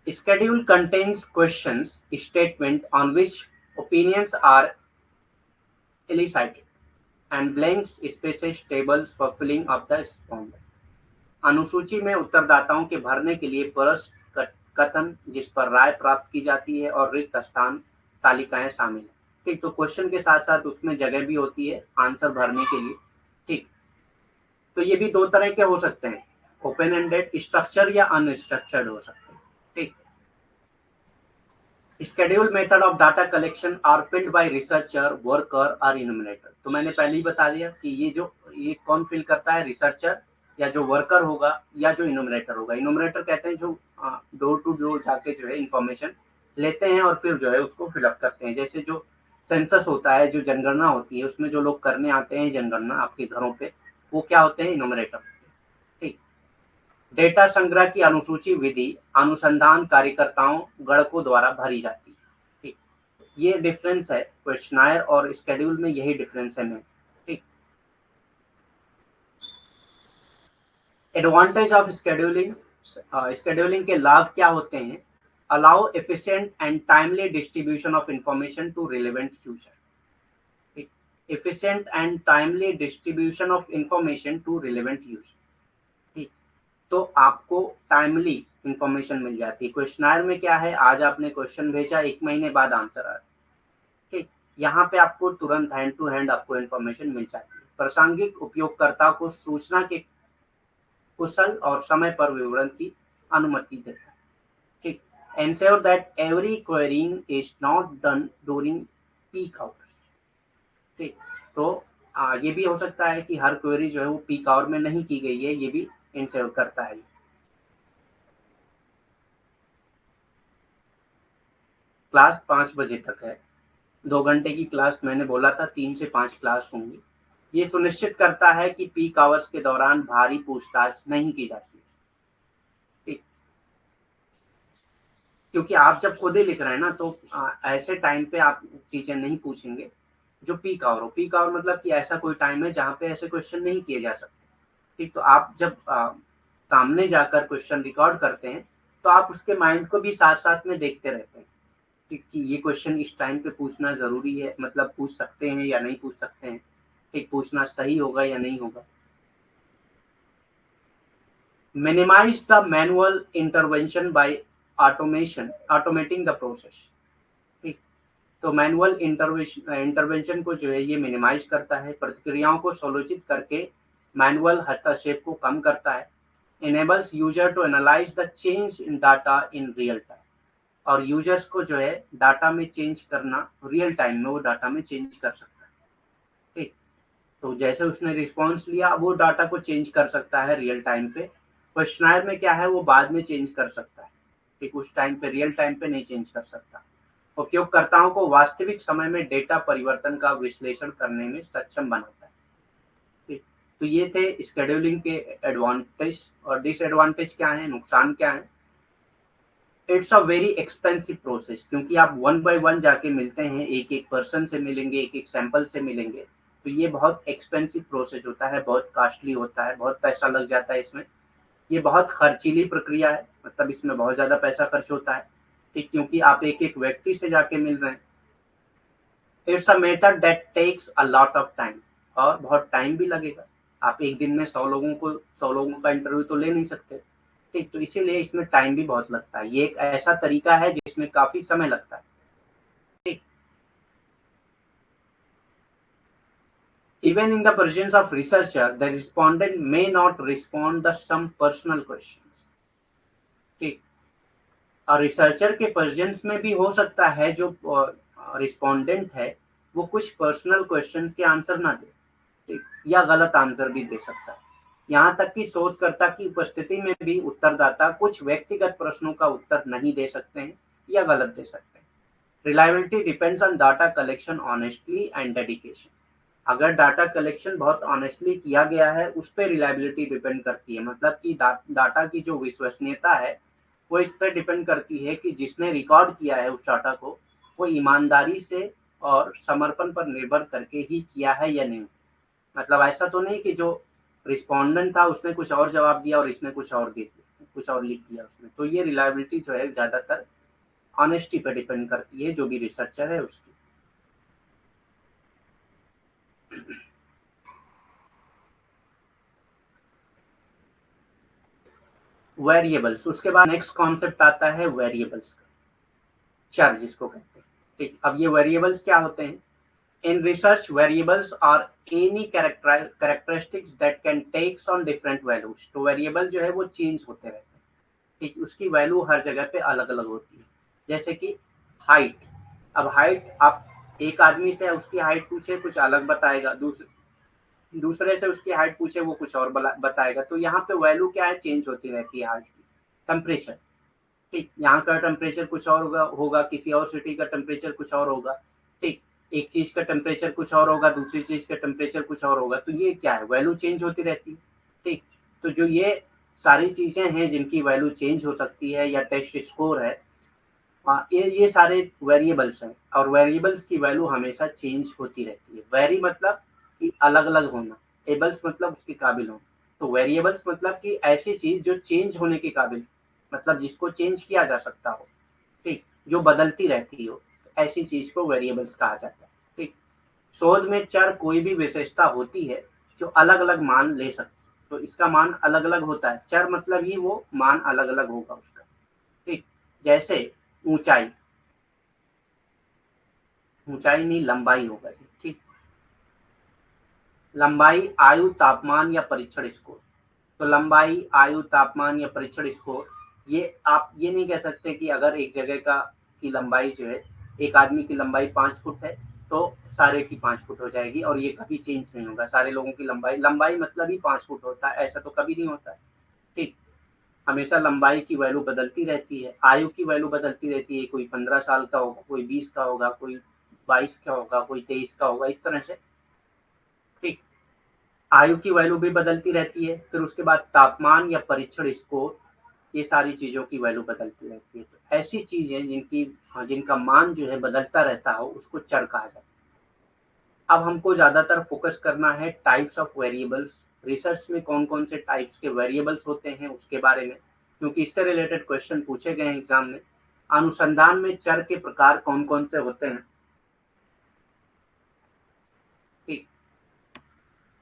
schedule contains questions statement on which opinions are elicited and blank spaces tables for filling up the respondent. अनुसूची में उत्तरदाताओं के भरने के लिए प्रश्न कथन जिस पर राय प्राप्त की जाती है और रिक्त स्थान तालिकाएं शामिल है। ठीक, तो क्वेश्चन के साथ साथ उसमें जगह भी होती है आंसर भरने के लिए। ठीक, तो ये भी दो तरह के हो सकते हैं, ओपन एंडेड स्ट्रक्चर या अनस्ट्रक्चर्ड हो सकते हैं। ठीक, schedule method of data collection are filled by researcher, worker और इनोमिनेटर। तो मैंने पहले ही बता दिया कि ये कौन फिल करता है, रिसर्चर या जो वर्कर होगा या जो इनोमिनेटर होगा। इनोमिनेटर कहते हैं जो डोर टू डोर जाके जो है इंफॉर्मेशन लेते हैं और फिर जो है उसको फिलअप करते हैं। जैसे जो सेंसस होता है, जो जनगणना होती है, उसमें जो लोग करने आते हैं जनगणना आपके घरों पे, वो क्या होते हैं? इनोमिनेटर। ठीक, डेटा संग्रह की अनुसूची विधि अनुसंधान कार्यकर्ताओं गणकों द्वारा भरी जाती है। ठीक, ये डिफरेंस है क्वेश्चनायर और स्केड्यूल में, यही डिफरेंस है मेन। ठीक, एडवांटेज ऑफ स्केड्यूलिंग, स्केड्यूलिंग के लाभ क्या होते हैं? Allow efficient and timely distribution of information to relevant user. Efficient and timely distribution of information to relevant user. ठीक, तो आपको टाइमली इंफॉर्मेशन मिल जाती है। क्वेश्चनायर में क्या है, आज आपने क्वेश्चन भेजा, 1 महीने बाद आंसर आ रहा है। ठीक, यहाँ पे आपको तुरंत हैंड टू हैंड आपको इंफॉर्मेशन मिल जाती है। प्रासंगिक उपयोगकर्ता को सूचना के कुशल और समय पर विवरण की अनुमति देता है। ठीक, ensure that every querying is not done during peak hours। ठीक, तो ये भी हो सकता है कि हर क्वेरी जो है वो पीक आवर में नहीं की गई है, ये भी इंश्योर करता है। क्लास 5 बजे तक है, 2 घंटे की क्लास मैंने बोला था, 3 से 5 क्लास होंगी। ये सुनिश्चित करता है कि पीक आवर्स के दौरान भारी पूछताछ नहीं की जाती। ठीक, क्योंकि आप जब खुद ही लिख रहे हैं ना, तो ऐसे टाइम पे आप चीजें नहीं पूछेंगे जो पीक आवर हो। पीक आवर मतलब कि ऐसा कोई टाइम है जहाँ पे ऐसे क्वेश्चन नहीं किए जा सकते। ठीक, तो आप जब सामने जाकर क्वेश्चन रिकॉर्ड करते हैं तो आप उसके माइंड को भी साथ साथ में देखते रहते हैं कि ये क्वेश्चन इस टाइम पे पूछना जरूरी है, मतलब पूछ सकते हैं या नहीं पूछ सकते हैं। ठीक, पूछना सही होगा या नहीं होगा। Minimise the manual intervention by automating the process. ठीक, तो मैनुअल इंटरवेंशन को जो है ये मिनिमाइज करता है, प्रतिक्रियाओं को समायोजित करके मैनुअल हस्तक्षेप को कम करता है। enables user to analyze the change in data in real time। और यूजर्स को जो है डाटा में चेंज करना, रियल टाइम में वो डाटा में चेंज कर सकता है। ठीक, तो जैसे उसने रिस्पॉन्स लिया वो डाटा को चेंज कर सकता है रियल टाइम पे। क्वेश्चनायर में क्या है, वो बाद में चेंज कर सकता है। ठीक, उस टाइम पे रियल टाइम पे नहीं चेंज कर सकता। उपयोगकर्ताओं को वास्तविक समय में डेटा परिवर्तन का विश्लेषण करने में सक्षम बनाता है। ठीक, तो ये थे स्केड्यूलिंग के एडवांटेज। और डिसएडवांटेज क्या है, नुकसान क्या है? It's a very expensive process, क्योंकि आप 1 बाय 1 जाके मिलते हैं, एक एक पर्सन से मिलेंगे, एक एक सैंपल से मिलेंगे, तो ये बहुत एक्सपेंसिव प्रोसेस होता है, बहुत कॉस्टली होता है, बहुत पैसा लग जाता है इसमें। ये बहुत खर्चीली प्रक्रिया है, मतलब इसमें बहुत ज़्यादा पैसा खर्च होता है। ठीक, क्योंकि आप एक एक व्यक्ति से जाके मिल रहे हैं। It's a method that takes a lot of time, और बहुत टाइम भी लगेगा। आप एक दिन में 100 लोगों का इंटरव्यू तो ले नहीं सकते। ठीक, तो इसीलिए इसमें टाइम भी बहुत लगता है। ये एक ऐसा तरीका है जिसमें काफ़ी समय लगता है। ठीक। Even in the presence of researcher, the respondent may not respond the some personal questions. ठीक। और रिसर्चर के प्रेजेंस में भी हो सकता है जो रिस्पोंडेंट है वो कुछ पर्सनल क्वेश्चन के आंसर ना दे, ठीक, या गलत आंसर भी दे सकता है। यहाँ तक कि शोधकर्ता की उपस्थिति में भी उत्तरदाता कुछ व्यक्तिगत प्रश्नों का उत्तर नहीं दे सकते हैं या गलत दे सकते हैं। Reliability depends on data collection honestly and dedication. अगर डाटा कलेक्शन बहुत ऑनेस्टली किया गया है उस पर रिलायबिलिटी डिपेंड करती है, मतलब कि डाटा की जो विश्वसनीयता है वो इस पर डिपेंड करती है कि जिसने रिकॉर्ड किया है उस डाटा को वो ईमानदारी से और समर्पण पर निर्भर करके ही किया है या नहीं। मतलब ऐसा तो नहीं कि जो रिस्पोंडेंट था उसने कुछ और जवाब दिया और इसने कुछ और दे दिया, कुछ और लिख दिया उसमें। तो ये रिलायबिलिटी जो है ज़्यादातर ऑनेस्टी पे डिपेंड करती है जो भी रिसर्चर है उसकी। वेरिएबल्स, उसके बाद नेक्स्ट कॉन्सेप्ट आता है वेरिएबल्स का, चर जिसको कहते हैं। ठीक, अब ये वेरिएबल्स क्या होते हैं? In research variables are any characteristics that can takes on different values. तो वेरिएबल जो है वो चेंज होते रहते हैं, ठीक, उसकी वैल्यू हर जगह पे अलग अलग होती है। जैसे कि हाइट, अब हाइट आप एक आदमी से उसकी हाइट पूछे कुछ अलग बताएगा, दूसरे से उसकी हाइट पूछे वो कुछ और बताएगा। तो यहाँ पे वैल्यू क्या है, चेंज होती रहती है हाइट की। टेम्परेचर, ठीक, यहाँ का टेम्परेचर कुछ और होगा, किसी और सिटी का टेम्परेचर कुछ और होगा, ठीक, एक चीज का टेम्परेचर कुछ और होगा, दूसरी चीज का टेम्परेचर कुछ और होगा। तो ये क्या है, वैल्यू चेंज होती रहती है। ठीक, तो जो ये सारी चीजें हैं जिनकी वैल्यू चेंज हो सकती है या टेस्ट स्कोर है, ये सारे वेरिएबल्स हैं और वेरिएबल्स की वैल्यू हमेशा चेंज होती रहती है। वेरी मतलब कि अलग अलग होना, एबल्स मतलब उसके काबिल होना। तो वेरिएबल्स मतलब कि ऐसी चीज जो चेंज होने के काबिल, मतलब जिसको चेंज किया जा सकता हो, ठीक, जो बदलती रहती हो, तो ऐसी चीज को वेरिएबल्स कहा जाता है। ठीक, शोध में चर कोई भी विशेषता होती है जो अलग अलग मान ले सकती है, तो इसका मान अलग अलग होता है। चर मतलब ही वो मान अलग अलग होगा उसका। ठीक, जैसे ऊंचाई, ऊंचाई नहीं लंबाई होगा, ठीक, लंबाई आयु तापमान या परीक्षण स्कोर। तो लंबाई आयु तापमान या परीक्षण स्कोर, ये आप ये नहीं कह सकते कि अगर एक जगह का की लंबाई जो है, एक आदमी की लंबाई 5 फुट है तो सारे की 5 फुट हो जाएगी और ये कभी चेंज नहीं होगा। सारे लोगों की लंबाई लंबाई मतलब ही 5 फुट होता है, ऐसा तो कभी नहीं होता है। ठीक, हमेशा लंबाई की वैल्यू बदलती रहती है, आयु की वैल्यू बदलती रहती है, कोई 15 साल का होगा, कोई 20 का होगा, कोई 22 का होगा, कोई 23 का होगा, इस तरह से। ठीक, आयु की वैल्यू भी बदलती रहती है। फिर उसके बाद तापमान या परीक्षण स्कोर, ये सारी चीजों की वैल्यू बदलती रहती है। तो ऐसी चीजें जिनका मान जो है बदलता रहता हो उसको चर कहा जाता है। अब हमको ज्यादातर फोकस करना है टाइप्स ऑफ वेरिएबल्स, रिसर्च में कौन कौन से टाइप्स के वेरिएबल्स होते हैं उसके बारे में, क्योंकि इससे रिलेटेड क्वेश्चन पूछे गए हैं एग्जाम में। अनुसंधान में चर के प्रकार कौन कौन से होते हैं, ठीक,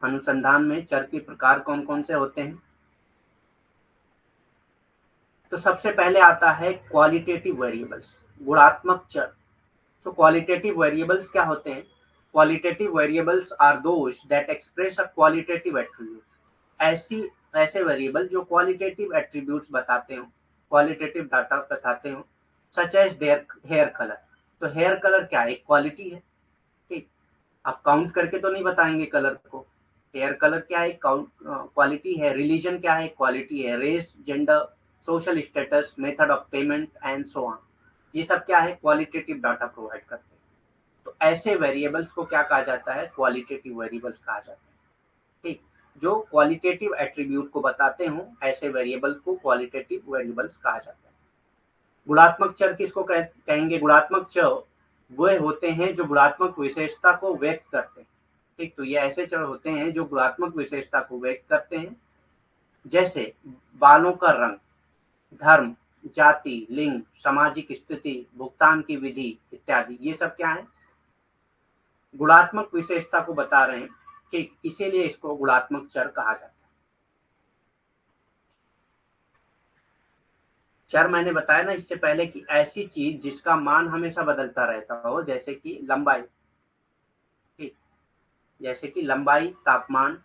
अनुसंधान में चर के प्रकार कौन कौन से होते हैं। तो सबसे पहले आता है क्वालिटेटिव वेरिएबल्स, गुणात्मक चर। सो क्वालिटेटिव वेरिएबल्स क्या होते हैं? Qualitative variables are those that express a qualitative attribute. ऐसी ऐसे वेरिएबल जो क्वालिटेटिव एट्रीब्यूट्स बताते हो, क्वालिटेटिव डाटा बताते हो, such as their hair colour. तो हेयर कलर क्या है, एक क्वालिटी है, ठीक, आप काउंट करके तो नहीं बताएंगे कलर को। हेयर कलर क्या है, क्वालिटी है। रिलीजन क्या है, क्वालिटी है। Race, gender, social status, method of payment and so on, ये सब क्या है, क्वालिटेटिव डाटा प्रोवाइड करते हैं। तो ऐसे वेरिएबल्स को क्या कहा जाता है, क्वालिटेटिव वेरिएबल्स कहा जाता है। ठीक, जो क्वालिटेटिव एट्रीब्यूट को बताते हो ऐसे वेरिएबल को क्वालिटेटिव वेरिएबल्स कहा जाता है। गुणात्मक चर किसको कहेंगे? गुणात्मक चर वे होते हैं जो गुणात्मक विशेषता को व्यक्त करते हैं। ठीक, तो ये ऐसे चर होते हैं जो गुणात्मक विशेषता को व्यक्त करते हैं, जैसे बालों का रंग, धर्म, जाति, लिंग, सामाजिक स्थिति, भुगतान की विधि इत्यादि। ये सब क्या है, गुणात्मक विशेषता को बता रहे हैं। ठीक, इसीलिए इसको गुणात्मक चर कहा जाता है। चर मैंने बताया ना इससे पहले कि ऐसी चीज जिसका मान हमेशा बदलता रहता हो, जैसे कि लंबाई। ठीक, जैसे कि लंबाई, तापमान।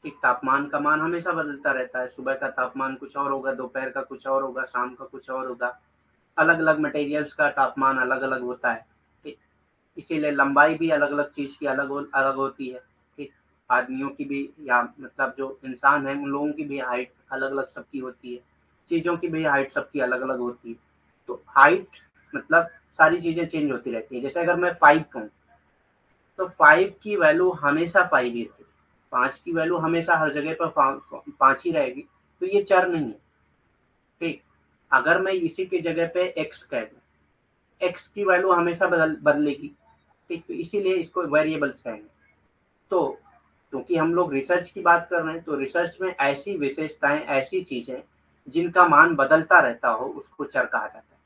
ठीक, तापमान का मान हमेशा बदलता रहता है, सुबह का तापमान कुछ और होगा, दोपहर का कुछ और होगा, शाम का कुछ और होगा। अलग अलग मटेरियल्स का तापमान अलग अलग होता है। ठीक, इसीलिए लंबाई भी अलग अलग चीज की अलग होती है। ठीक, आदमियों की भी, या मतलब जो इंसान है उन लोगों की भी हाइट अलग अलग सबकी होती है। चीजों की भी हाइट सबकी अलग अलग होती है। तो हाइट मतलब सारी चीजें चेंज होती रहती है। जैसे अगर मैं 5 कहूँ तो 5 की वैल्यू हमेशा 5 ही रहेगी। 5 की वैल्यू हमेशा हर जगह पर 5 ही रहेगी। तो ये चर नहीं है। ठीक, अगर मैं इसी की जगह पे एक्स कह दूं, एक्स की वैल्यू हमेशा बदलेगी। ठीक, तो इसीलिए इसको वेरिएबल्स कहेंगे। तो क्योंकि हम लोग रिसर्च की बात कर रहे हैं, तो रिसर्च में ऐसी विशेषताएं, ऐसी चीजें जिनका मान बदलता रहता हो, उसको चर कहा जाता है।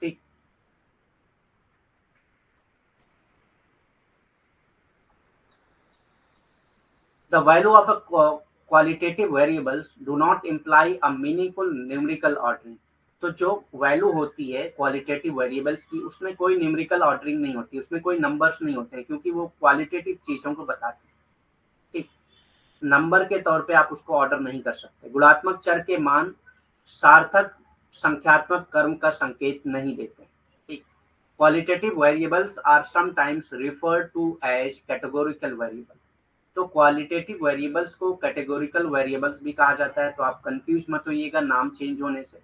ठीक, the value of a qualitative variables do not imply a meaningful numerical ordering. तो जो वैल्यू होती है क्वालिटेटिव वेरिएबल्स की, उसमें कोई न्यूमेरिकल ऑर्डरिंग नहीं होती, उसमें कोई नंबर्स नहीं होते हैं, क्योंकि वो क्वालिटेटिव चीजों को बताते हैं। ठीक, नंबर के तौर पे आप उसको ऑर्डर नहीं कर सकते। गुणात्मक चर के मान सार्थक संख्यात्मक क्रम का संकेत नहीं देते। ठीक, qualitative variables are sometimes referred to as categorical variable. तो क्वालिटेटिव वेरिएबल्स को कैटेगोरिकल वेरिएबल्स भी कहा जाता है, तो आप कंफ्यूज मत होइएगा नाम चेंज होने से।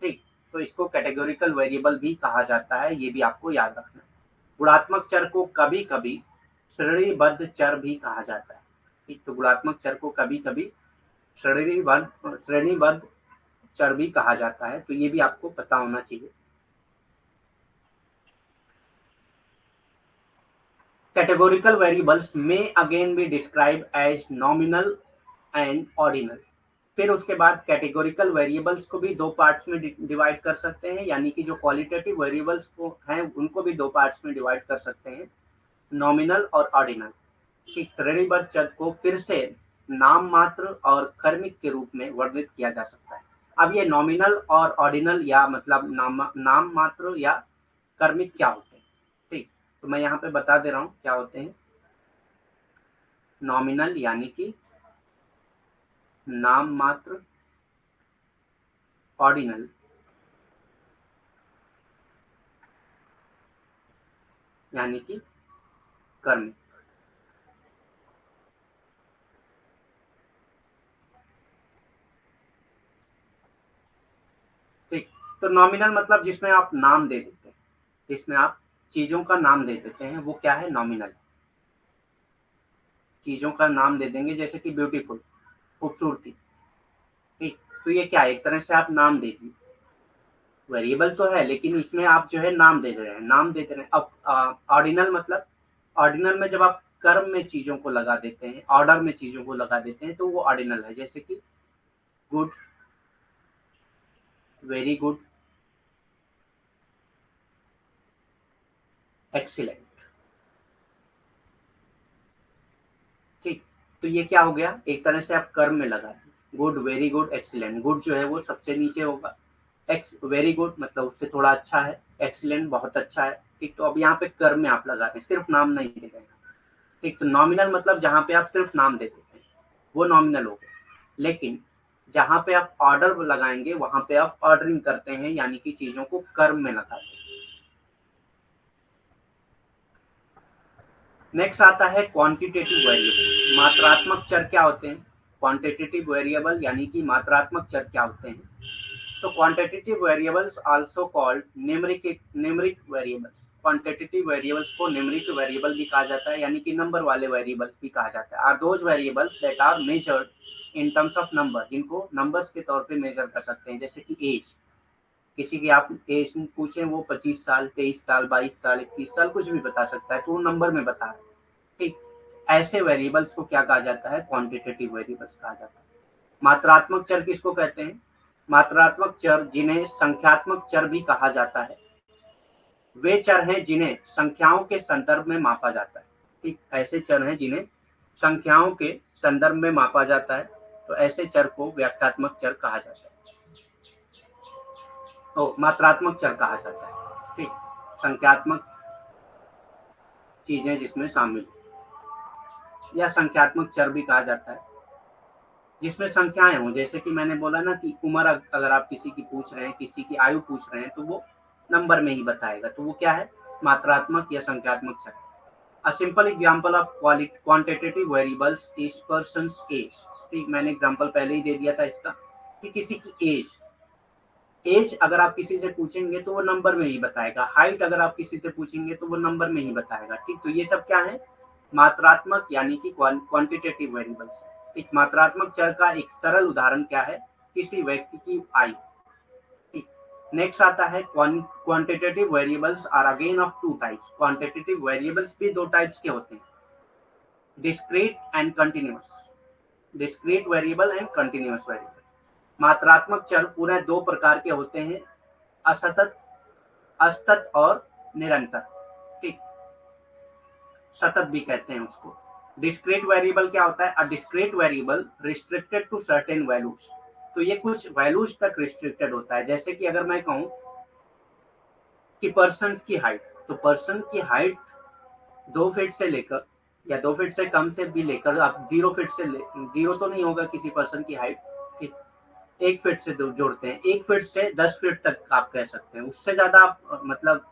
ठीक, तो इसको कैटेगोरिकल वेरिएबल भी कहा जाता है, ये भी आपको याद रखना है। गुणात्मक चर को कभी कभी श्रेणीबद्ध चर भी कहा जाता है। ठीक, तो गुणात्मक चर को कभी कभी श्रेणीबद्ध चर भी कहा जाता है, तो ये भी आपको पता होना चाहिए। कैटेगोरिकल वेरिएबल्स में again be describe as nominal and ordinal. फिर उसके बाद कैटेगोरिकल वेरिएबल्स को भी दो पार्ट्स में डिवाइड कर सकते हैं, यानी कि जो क्वालिटेटिव वेरिएबल्स को हैं उनको भी दो पार्ट्स में डिवाइड कर सकते हैं, नॉमिनल और ऑर्डिनल। ठीक, श्रेणीबद्ध चर को फिर से नाम मात्र और क्रमिक के रूप में वर्णित किया जा सकता है। अब ये नॉमिनल और ऑर्डिनल, या मतलब नाम मात्र या क्रमिक क्या होते हैं? ठीक, तो मैं यहाँ पे बता दे रहा हूँ क्या होते हैं। नॉमिनल यानी कि नाम मात्र, ऑर्डिनल यानी कि कर्म। ठीक, तो नॉमिनल मतलब जिसमें आप नाम दे देते हैं, जिसमें आप चीजों का नाम दे देते हैं, वो क्या है? नॉमिनल। चीजों का नाम दे देंगे, जैसे कि ब्यूटीफुल, खूबसूरती। ठीक, तो ये क्या है? एक तरह से आप नाम दे दिए। वेरिएबल तो है, लेकिन इसमें आप जो है नाम दे दे रहे हैं, नाम दे दे रहे हैं। अब ऑर्डिनल मतलब, ऑर्डिनल में जब आप कर्म में चीजों को लगा देते हैं, ऑर्डर में चीजों को लगा देते हैं, तो वो ऑर्डिनल है। जैसे कि गुड, वेरी गुड, एक्सीलेंट। ठीक, तो ये क्या हो गया? एक तरह से आप कर्म में लगा दिए। Good, very good, excellent. Good जो है वो सबसे नीचे होगा, एक्स वेरी गुड मतलब उससे थोड़ा अच्छा है, एक्सीलेंट बहुत अच्छा है। ठीक, तो अब यहाँ पे कर्म में आप लगा रहे हैं, सिर्फ नाम नहीं दे रहे हैं। ठीक, तो नॉमिनल मतलब जहाँ पे आप सिर्फ नाम दे देते हैं, वो नॉमिनल हो गया। लेकिन जहाँ पे आप ऑर्डर लगाएंगे, वहां पे आप ऑर्डरिंग करते हैं, यानी कि चीजों को कर्म में लगाते हैं। नेक्स्ट आता है क्वांटिटेटिव वेरिएबल। मात्रात्मक चर क्या होते हैं? क्वांटिटेटिव वेरिएबल यानी कि मात्रात्मक चर क्या होते हैं? So quantitative variables also called numeric variables. Quantitative variables को न्यूमेरिक वेरिएबल भी कहा जाता है, यानी कि नंबर वाले वेरिएबल्स भी कहा जाता है। Are those variables that are measured in terms of number, जिनको नंबर्स के तौर पे मेजर कर सकते हैं। जैसे कि एज, किसी की आप एज पूछें, वो 25 साल, 23 साल, 22 साल, 21 साल कुछ भी बता सकता है, तो वो नंबर में बता रहा है। ठीक, ऐसे वेरिएबल्स को क्या कहा जाता है? क्वांटिटेटिव वेरिएबल्स कहा जाता है। मात्रात्मक चर किसको कहते हैं? मात्रात्मक चर जिन्हें संख्यात्मक चर भी कहा जाता है, वे चर हैं जिन्हें संख्याओं के संदर्भ में मापा जाता है। ठीक, ऐसे चर हैं जिन्हें संख्याओं के संदर्भ में मापा जाता है, तो ऐसे चर को व्याख्यात्मक चर कहा जाता है। मात्रात्मक चर कहा जाता है। ठीक, संख्यात्मक चीजें जिसमें शामिल, या संख्यात्मक चर भी कहा जाता है, जिसमें संख्याएं हों। जैसे कि मैंने बोला ना कि उम्र अगर आप किसी की पूछ रहे हैं, किसी की आयु पूछ रहे हैं, तो वो नंबर में ही बताएगा, तो वो क्या है, मात्रात्मक या संख्यात्मक चर। A simple example of quantitative variables is persons age. ठीक, मैंने एग्जांपल पहले ही दे दिया था इसका कि किसी की एज, एज अगर आप किसी से पूछेंगे तो वो नंबर में ही बताएगा, हाइट अगर आप किसी से पूछेंगे तो वो नंबर में ही बताएगा। ठीक, तो ये सब क्या है, मात्रात्मक यानी कि क्वांटिटेटिव वेरिएबल्स। ठीक, मात्रात्मक चर का एक सरल उदाहरण क्या है, किसी व्यक्ति की आयु। ठीक, नेक्स्ट आता है quantitative variables are again of two types. Quantitative variables भी दो टाइप्स के होते हैं, discrete and continuous. Discrete variable and continuous variable. मात्रात्मक चर पूरे दो प्रकार के होते हैं, असतत, असतत और निरंतर। ठीक, सतत भी कहते हैं उसको। डिस्क्रीट वेरिएबल क्या होता है, a discrete variable restricted to certain values. तो ये कुछ वैल्यूज तक रिस्ट्रिक्टेड होता है। जैसे कि अगर मैं कहूं कि पर्सन की हाइट, तो पर्सन की हाइट 2 फीट से लेकर, या 2 फीट से कम से भी लेकर, आप 0 फीट से जीरो तो नहीं होगा किसी पर्सन की हाइट, ठीक, 1 फीट से जोड़ते हैं, 1 फीट से 10 फीट तक आप कह सकते हैं। उससे ज्यादा आप मतलब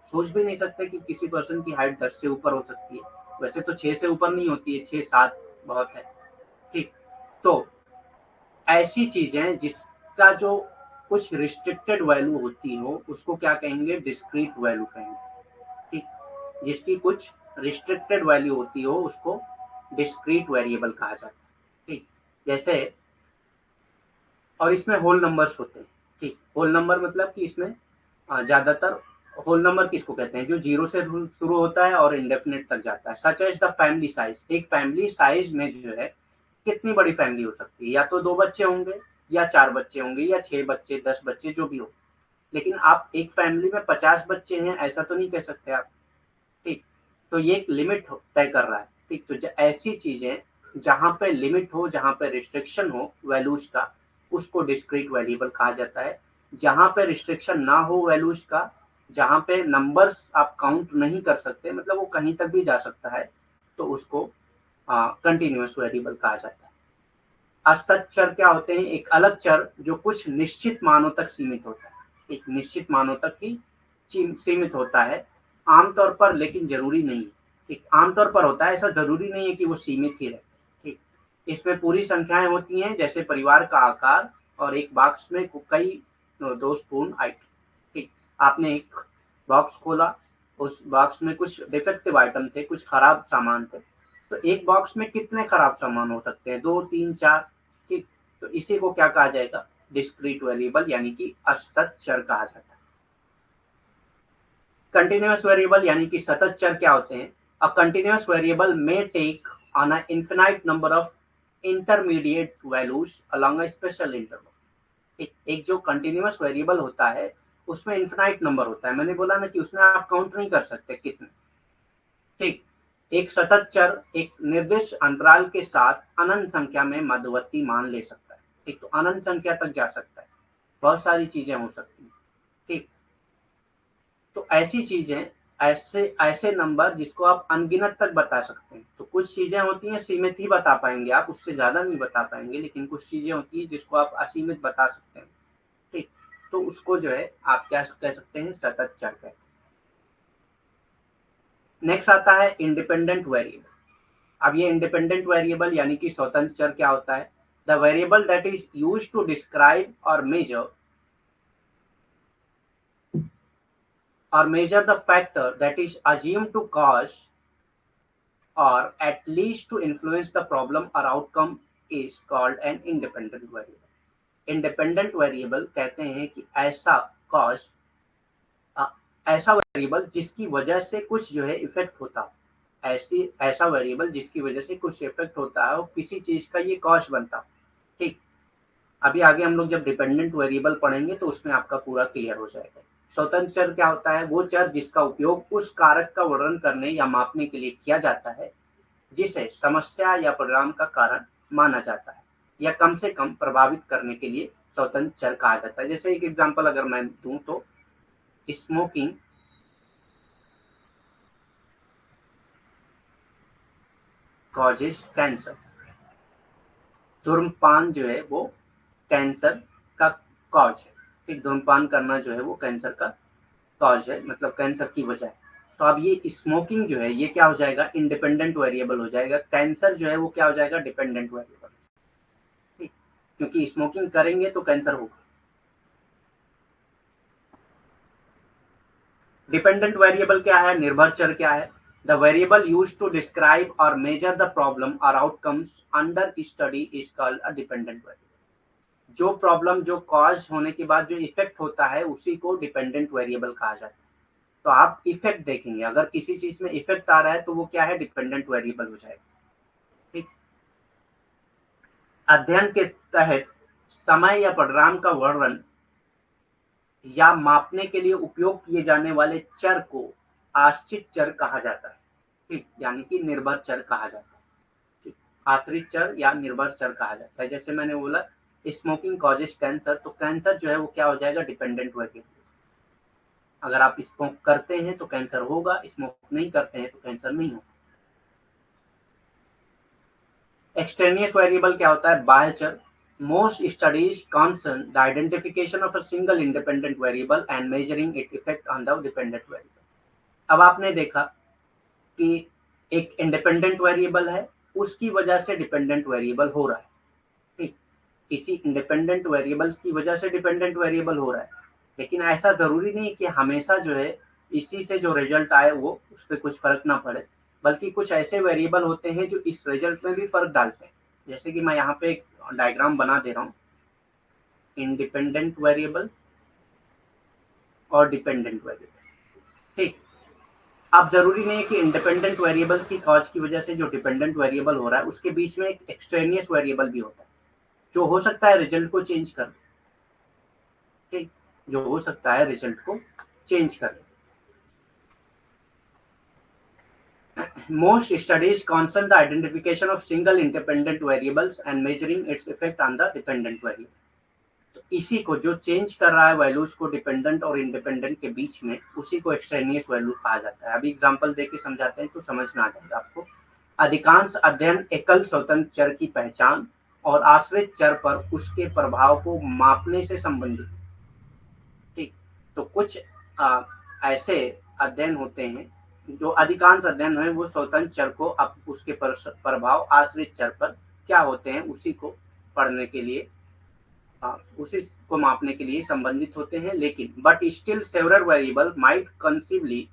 सोच भी नहीं सकते कि किसी पर्सन की हाइट 10 से ऊपर हो सकती है। वैसे तो 6 से ऊपर नहीं होती है, 6-7 बहुत है। ठीक, तो ऐसी चीजें जिसका जो कुछ रिस्ट्रिक्टेड वैल्यू होती हो, उसको क्या कहेंगे, डिस्क्रीट वैल्यू कहेंगे। ठीक, जिसकी कुछ रिस्ट्रिक्टेड वैल्यू होती हो उसको डिस्क्रीट वेरिएबल कहा जाता है। ठीक, जैसे, और इसमें होल नंबर्स होते हैं। ठीक, होल नंबर मतलब कि इसमें ज्यादातर होल नंबर किसको कहते हैं, जो जीरो से शुरू होता है और इंडेफिनिट तक जाता है। Such as the family size. एक फैमिली साइज में जो है कितनी बड़ी फैमिली हो सकती है, या तो 2 बच्चे होंगे, या 4 बच्चे होंगे, या 6 बच्चे, 10 बच्चे, जो भी हो। लेकिन आप एक फैमिली में 50 बच्चे हैं ऐसा तो नहीं कह सकते आप। ठीक, तो ये एक लिमिट तय कर रहा है। ठीक, तो ऐसी चीजें जहां पे लिमिट हो, जहां पे रिस्ट्रिक्शन हो वैल्यूज का, उसको डिस्क्रीट वेरिएबल कहा जाता है। जहां पे रिस्ट्रिक्शन ना हो वैल्यूज का, जहां पे नंबर्स आप काउंट नहीं कर सकते, मतलब वो कहीं तक भी जा सकता है, तो उसको कंटिन्यूअस वेरिएबल कहा जाता है। असतत चर क्या होते हैं, एक अलग चर जो कुछ निश्चित मानों तक सीमित होता है। एक निश्चित मानों तक ही सीमित होता है आमतौर पर, लेकिन जरूरी नहीं है। ठीक, आमतौर पर होता है, ऐसा जरूरी नहीं है कि वो सीमित ही रहे। ठीक, इसमें पूरी संख्याएं होती हैं, जैसे परिवार का आकार और एक बॉक्स में कई दोषपूर्ण आइटम। ठीक, आपने एक बॉक्स खोला, उस बॉक्स में कुछ डिफेक्टिव आइटम थे, कुछ खराब सामान थे। तो एक बॉक्स में कितने खराब सामान हो सकते हैं, 2, 3, 4। ठीक, तो इसी को क्या कहा जाएगा, डिस्क्रीट वेरिएबल यानी कि असतत चर कहा जाता है। कंटिन्यूअस वेरिएबल यानी कि सतत चर क्या होते हैं, a continuous variable may take on a infinite number of intermediate values along a special interval. एक जो कंटिन्यूअस वेरिएबल होता है उसमें इनफिनाइट नंबर होता है। मैंने बोला ना कि उसमें आप काउंट नहीं कर सकते कितने। ठीक, एक सतत चर एक निर्दिष्ट अंतराल के साथ अनंत संख्या में मध्यवर्ती मान ले सकता है। ठीक, तो अनंत संख्या तक जा सकता है, बहुत सारी चीजें हो सकती हैं। ठीक, तो ऐसी चीजें, ऐसे ऐसे नंबर जिसको आप अनगिनत तक बता सकते हैं। तो कुछ चीजें होती हैं सीमित ही बता पाएंगे आप, उससे ज्यादा नहीं बता पाएंगे, लेकिन कुछ चीजें होती है जिसको आप असीमित बता सकते हैं। ठीक, तो उसको जो है आप क्या कह सकते हैं, सतत चर कहते हैं। नेक्स्ट आता है इंडिपेंडेंट वेरिएबल। अब ये इंडिपेंडेंट वेरिएबल यानी कि स्वतंत्र चर क्या होता है, the variable that is used to describe or measure the factor that is assumed to cause or at least to influence the problem or outcome is called an independent variable. Independent variable कहते हैं कि ऐसा cause, ऐसा वेरिएबल जिसकी वजह से कुछ जो है इफेक्ट होता हो, ऐसा वेरिएबल जिसकी वजह से कुछ इफेक्ट होता है और किसी चीज का ये कॉज बनता हो। ठीक, अभी आगे हम लोग जब डिपेंडेंट वेरिएबल पढ़ेंगे तो उसमें आपका पूरा क्लियर हो जाएगा। स्वतंत्र चर क्या होता है, वो चर जिसका उपयोग उस कारक का वर्णन करने या मापने के लिए किया जाता है जिसे समस्या या परिणाम का कारण माना जाता है, या कम से कम प्रभावित करने के लिए स्वतंत्र चर कहा जाता है। जैसे एक एग्जांपल अगर मैं दूं तो स्मोकिंग कॉजेज कैंसर, धूम्रपान जो है वो कैंसर का कॉज है। ठीक, धूम्रपान करना जो है वो कैंसर का कॉज है, मतलब कैंसर की वजह है। तो अब ये स्मोकिंग जो है ये क्या हो जाएगा, इंडिपेंडेंट वेरिएबल हो जाएगा। कैंसर जो है वो क्या हो जाएगा, डिपेंडेंट वेरिएबल। ठीक, क्योंकि स्मोकिंग करेंगे तो कैंसर होगा। डिपेंडेंट वेरिएबल क्या है, निर्भर चर क्या है, the variable used to describe or measure the problem or outcomes under study is called a dependent variable. जो प्रॉब्लम जो कॉज होने के बाद जो इफेक्ट होता है उसी को डिपेंडेंट वेरिएबल कहा जाता है। तो आप इफेक्ट देखेंगे, अगर किसी चीज में इफेक्ट आ रहा है तो वो क्या है, डिपेंडेंट वेरिएबल हो जाएगा। ठीक, अध्ययन के तहत समय या परिणाम का वर्णन या मापने के लिए उपयोग किए जाने वाले चर को आश्रित चर कहा जाता है। ठीक, यानी कि निर्भर चर कहा जाता है। ठीक, आश्रित चर या निर्भर चर कहा जाता है। जैसे मैंने बोला स्मोकिंग कॉजेज कैंसर, तो कैंसर जो है वो क्या हो जाएगा, डिपेंडेंट वेरिएबल। अगर आप स्मोक करते हैं तो कैंसर होगा, स्मोक नहीं करते हैं तो कैंसर नहीं होगा। एक्सट्रेनियस वेरिएबल क्या होता है, बाह्य चर। Most studies concern the identification of a single independent variable and measuring it effect on the dependent variable. अब आपने देखा कि एक इंडिपेंडेंट वेरिएबल है, उसकी वजह से डिपेंडेंट वेरिएबल हो रहा है। ठीक, किसी इंडिपेंडेंट वेरिएबल की वजह से डिपेंडेंट वेरिएबल हो रहा है, लेकिन ऐसा जरूरी नहीं कि हमेशा जो है इसी से जो रिजल्ट आए वो उस पर कुछ फर्क ना पड़े, बल्कि कुछ ऐसे वेरिएबल होते हैं जो इस रिजल्ट में भी फर्क डालते हैं। जैसे कि मैं यहाँ पे एक डायग्राम बना दे रहा हूँ, इंडिपेंडेंट वेरिएबल और डिपेंडेंट वेरिएबल। ठीक, अब जरूरी नहीं है कि इंडिपेंडेंट वेरिएबल की कॉज की वजह से जो डिपेंडेंट वेरिएबल हो रहा है उसके बीच में एक एक्सट्रेनियस वेरिएबल भी होता है जो हो सकता है रिजल्ट को चेंज कर दे। ठीक, जो हो सकता है रिजल्ट को चेंज कर दे। Most studies concern the identification of single independent variables and measuring its effect on the dependent variable. तो इसी को जो चेंज कर रहा है वैल्यूज को डिपेंडेंट और इंडिपेंडेंट के बीच में, उसी को एक्सट्रेनियस वैल्यू कहा जाता है। अभी एग्जांपल देके समझाते हैं तो समझ में आ जाएगा आपको। अधिकांश अध्ययन एकल स्वतंत्र चर की पहचान और आश्रित चर पर उसके प्रभाव को मापने से संबंधित। ठीक, तो कुछ ऐसे अध्ययन होते हैं, जो अधिकांश अध्ययन है वो स्वतंत्र चर को अब उसके प्रभाव आश्रित चर पर क्या होते हैं उसी को पढ़ने के लिए, उसी को मापने के लिए संबंधित होते हैं। लेकिन but still several variable might conceivably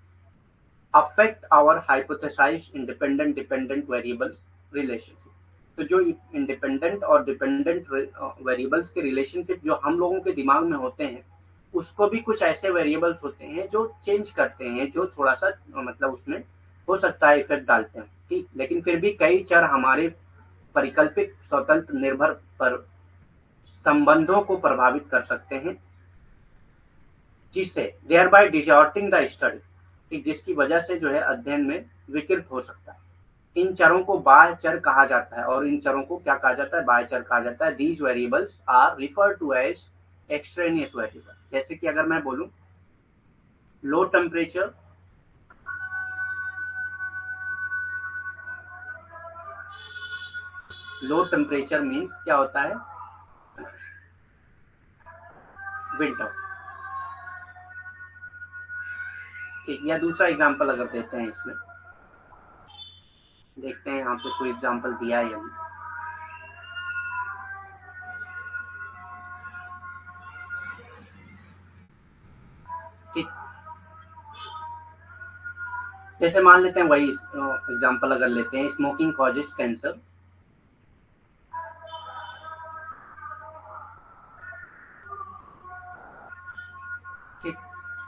affect our hypothesised independent dependent variables relationship. तो जो इंडिपेंडेंट और डिपेंडेंट वेरिएबल्स के रिलेशनशिप जो हम लोगों के दिमाग में होते हैं, उसको भी कुछ ऐसे वेरिएबल्स होते हैं जो चेंज करते हैं, जो थोड़ा सा मतलब उसमें हो सकता है इफेक्ट डालते हैं। ठीक, लेकिन फिर भी कई चर हमारे परिकल्पित स्वतंत्र निर्भर पर संबंधों को प्रभावित कर सकते हैं, जिससे देयर बाय डिसऑर्डरिंग द स्टडी, जिसकी वजह से जो है अध्ययन में विकृत हो सकता है। इन चरों को बाह्य चर कहा जाता है और इन चरों को क्या कहा जाता है, बाह्य चर कहा जाता है। These variables are referred to as extraneous variable. जैसे कि अगर मैं बोलूं low temperature, low temperature means क्या होता है, विंटर। ठीक, या दूसरा एग्जांपल अगर देते हैं इसमें, देखते हैं यहाँ पे कोई एग्जांपल दिया है या नहीं। ठीक, जैसे मान लेते हैं वही एग्जांपल अगर लेते हैं, स्मोकिंग कॉजेज कैंसर। ठीक,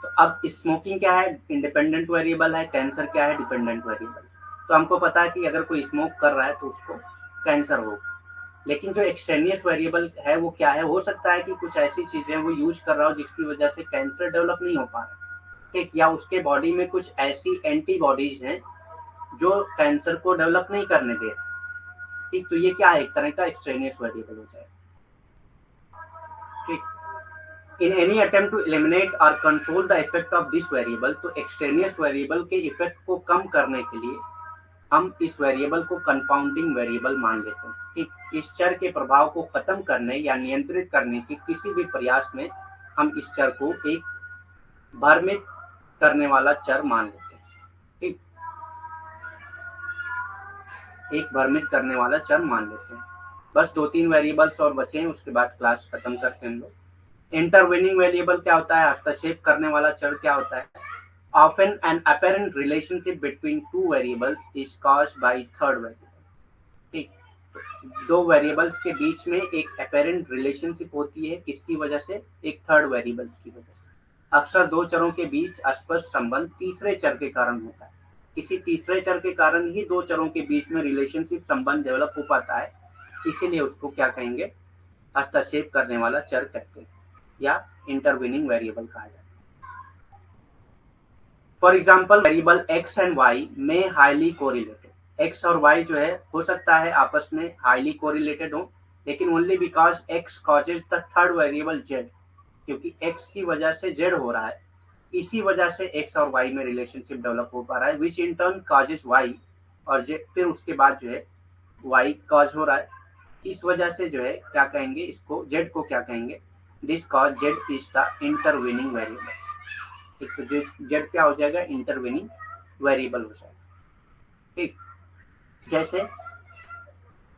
तो अब स्मोकिंग क्या है, इंडिपेंडेंट वेरिएबल है, कैंसर क्या है, डिपेंडेंट वेरिएबल। तो हमको पता है कि अगर कोई स्मोक कर रहा है तो उसको कैंसर होगा। लेकिन जो एक्सट्रेनियस वेरिएबल है वो क्या है, हो सकता है कि कुछ ऐसी चीजें वो यूज कर रहा हो जिसकी वजह से कैंसर डेवलप नहीं हो पा रहा। ठीक, या उसके बॉडी में कुछ ऐसी एंटीबॉडीज हैं जो कैंसर को डेवलप नहीं करने दे रहे। ठीक, तो ये क्या है, एक तरह का एक्सट्रेनियस वेरिएबल हो जाएगा। ठीक। In any attempt to eliminate or control the effect of this variable, तो एक्सटेनियस वेरिएबल के इफेक्ट को कम करने के लिए हम इस वेरिएबल को कंफाउंडिंग वेरिएबल मान लेते हैं। ठीक, इस चर के प्रभाव को खत्म करने या नियंत्रित करने के किसी भी प्रयास में हम इस चर को एक भ्रमित करने वाला चर मान लेते हैं। ठीक, एक भ्रमित करने वाला चर मान लेते हैं। बस 2-3 वेरिएबल्स और बचे हैं, उसके बाद क्लास खत्म करते हैं हम लोग। इंटरवेनिंग वेरिएबल क्या होता है, हस्तक्षेप करने वाला चर क्या होता है? Often an apparent relationship between two variables is caused by third variable। ठीक, दो वेरिएबल्स के बीच में एक apparent relationship होती है, किसकी वजह से? एक थर्ड वेरिएबल्स की वजह से। अक्सर दो चरों के बीच स्पष्ट संबंध तीसरे चर के कारण होता है। किसी तीसरे चर के कारण ही दो चरों के बीच में रिलेशनशिप संबंध डेवलप हो पाता है, इसीलिए उसको क्या कहेंगे? हस्तक्षेप करने वाला चर कहते हैं या इंटरवेनिंग वेरिएबल कहा जाता है। For example, variable X and Y में हाईली कोरिलेटेड, एक्स और वाई जो है हो सकता है आपस में हाईली कोरिलेटेड हो, लेकिन only because x causes the third variable Z, क्योंकि एक्स की वजह से जेड हो रहा है, इसी वजह से एक्स और वाई में रिलेशनशिप डेवलप हो पा रहा है, विच इन टर्न कॉजेज वाई, और फिर उसके बाद जो है वाई कॉज हो रहा है, इस वजह से जो है क्या कहेंगे इसको, जेड को क्या कहेंगे? This cause Z is the intervening variable. तो जेड क्या हो जाएगा? इंटरवेनिंग वेरिएबल हो जाएगा। ठीक, जैसे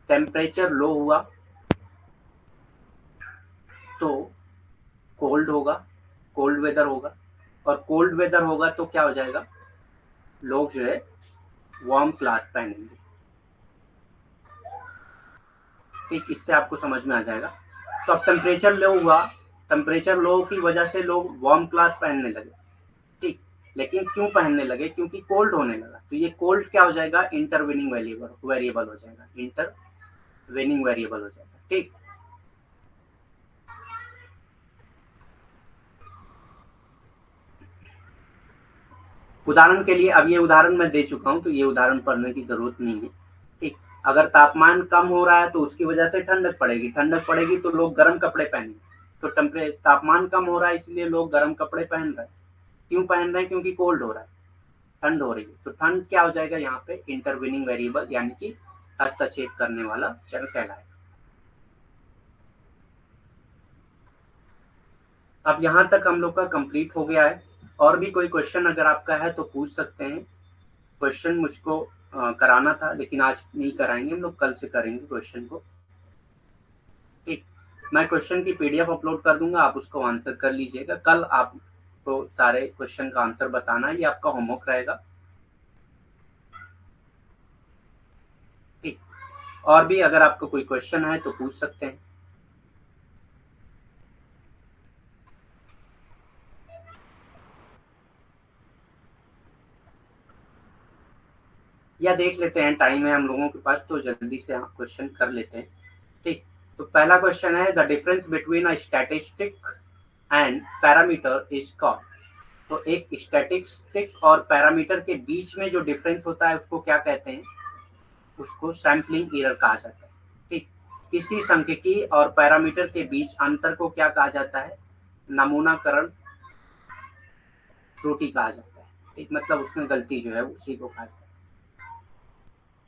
टेम्परेचर लो हुआ तो कोल्ड होगा, कोल्ड वेदर होगा, और कोल्ड वेदर होगा तो क्या हो जाएगा? लोग जो है वार्म क्लॉथ पहनेंगे। ठीक, इससे आपको समझ में आ जाएगा। तो अब टेम्परेचर लो हुआ, टेम्परेचर लो की वजह से लोग वार्म क्लॉथ पहनने लगे। ठीक, लेकिन क्यों पहनने लगे? क्योंकि कोल्ड होने लगा। तो ये कोल्ड क्या हो जाएगा? इंटरवेनिंग वेरिएबल हो जाएगा, इंटरवेनिंग वेरिएबल हो जाएगा। ठीक, उदाहरण के लिए, अब ये उदाहरण मैं दे चुका हूं, तो ये उदाहरण पढ़ने की जरूरत नहीं है। ठीक, अगर तापमान कम हो रहा है तो उसकी वजह से ठंडक पड़ेगी, ठंडक पड़ेगी तो लोग गर्म कपड़े पहनेंगे। तो तापमान कम हो रहा है इसलिए लोग गर्म कपड़े पहन रहे हैं। क्यों पहन रहे हैं? क्योंकि कोल्ड हो रहा है, ठंड हो रही है। तो ठंड क्या हो जाएगा यहाँ पे? इंटरवेनिंग वेरिएबल, यानी कि हस्तक्षेप करने वाला चर कहलाएगा। अब यहाँ तक हम लोग का कंप्लीट हो गया है। और भी कोई क्वेश्चन अगर आपका है तो पूछ सकते हैं। क्वेश्चन मुझको कराना था, लेकिन आज नहीं कराएंगे हम लोग, कल से करेंगे क्वेश्चन को। ठीक, मैं क्वेश्चन की पीडीएफ अपलोड कर दूंगा, आप उसको आंसर कर लीजिएगा। कल आपको सारे क्वेश्चन का आंसर बताना है, ये आपका होमवर्क रहेगा। ठीक, और भी अगर आपको कोई क्वेश्चन है तो पूछ सकते हैं। या देख लेते हैं, टाइम है हम लोगों के पास तो जल्दी से हम क्वेश्चन कर लेते हैं। ठीक, तो पहला क्वेश्चन है, the difference between a statistic and parameter is called. तो एक स्टैटिस्टिक और पैरामीटर के बीच में जो डिफरेंस होता है उसको क्या कहते हैं? उसको सैम्पलिंग एरर कहा जाता है। ठीक, किसी सांख्यिकी और पैरामीटर के बीच अंतर को क्या कहा जाता है? नमूनाकरण त्रुटि कहा जाता है। ठीक, मतलब उसमें गलती जो है उसी को कहा जाता है।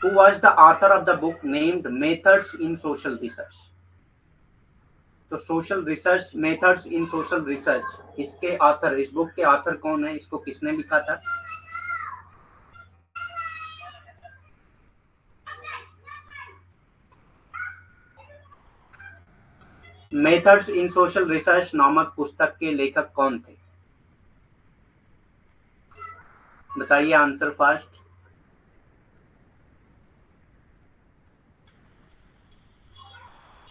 Who was the author of the book named Methods in Social Research? तो social research, methods in social research, इसके ऑथर, इस बुक के ऑथर कौन है? इसको किसने लिखा था? मेथड्स इन सोशल रिसर्च नामक पुस्तक के लेखक कौन थे? बताइए answer fast.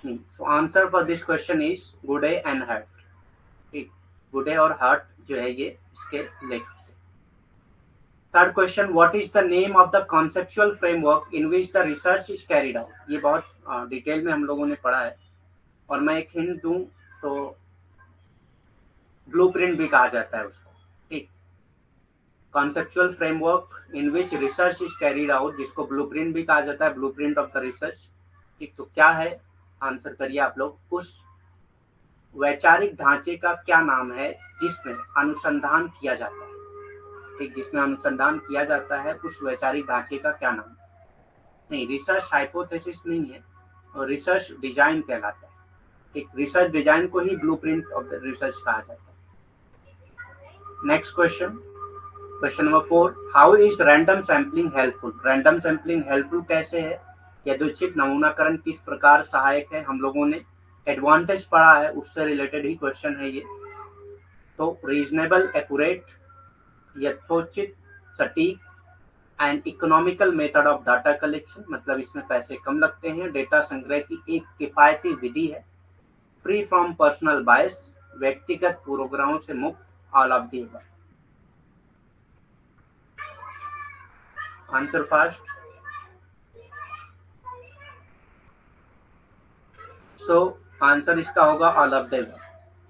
So answer for this question is गुडे एंड हर्ट। ठीक, गुडे और हर्ट जो है ये इसके लेखक थे। Third question, what is the name of the conceptual framework in which the research is carried out. ये बहुत डिटेल में हम लोगों ने पढ़ा है, और मैं एक हिंट दूं तो ब्लूप्रिंट भी कहा जाता है उसको। ठीक, conceptual framework in which research is carried out, जिसको ब्लूप्रिंट भी कहा जाता है, ब्लूप्रिंट ऑफ द रिसर्च। ठीक, तो क्या है? आंसर करिए आप लोग। वैचारिक ढांचे का क्या नाम है जिसमें अनुसंधान किया जाता है? ठीक, जिसमें अनुसंधान किया जाता है उस वैचारिक ढांचे का क्या नाम? नहीं, रिसर्च हाइपोथेसिस नहीं है, और रिसर्च डिजाइन कहलाता है। ठीक, रिसर्च डिजाइन को ही ब्लूप्रिंट ऑफ द रिसर्च कहा जाता है। Next question, question number 4, how is random sampling helpful? Random sampling helpful कैसे है? यादृच्छिक नमूनाकरण किस प्रकार सहायक है? हम लोगों ने एडवांटेज पढ़ा है, उससे रिलेटेड ही क्वेश्चन है ये। तो रीजनेबल, एक्यूरेट, यथोचित, सटीक and economical method of data collection, मतलब इसमें पैसे कम लगते हैं। डेटा संग्रह की एक किफायती विधि है। फ्री फ्रॉम पर्सनल बायस, व्यक्तिगत पूर्वाग्रहों से मुक्त, all of the above. Answer fast. So answer इसका होगा ऑल ऑफ द अबव।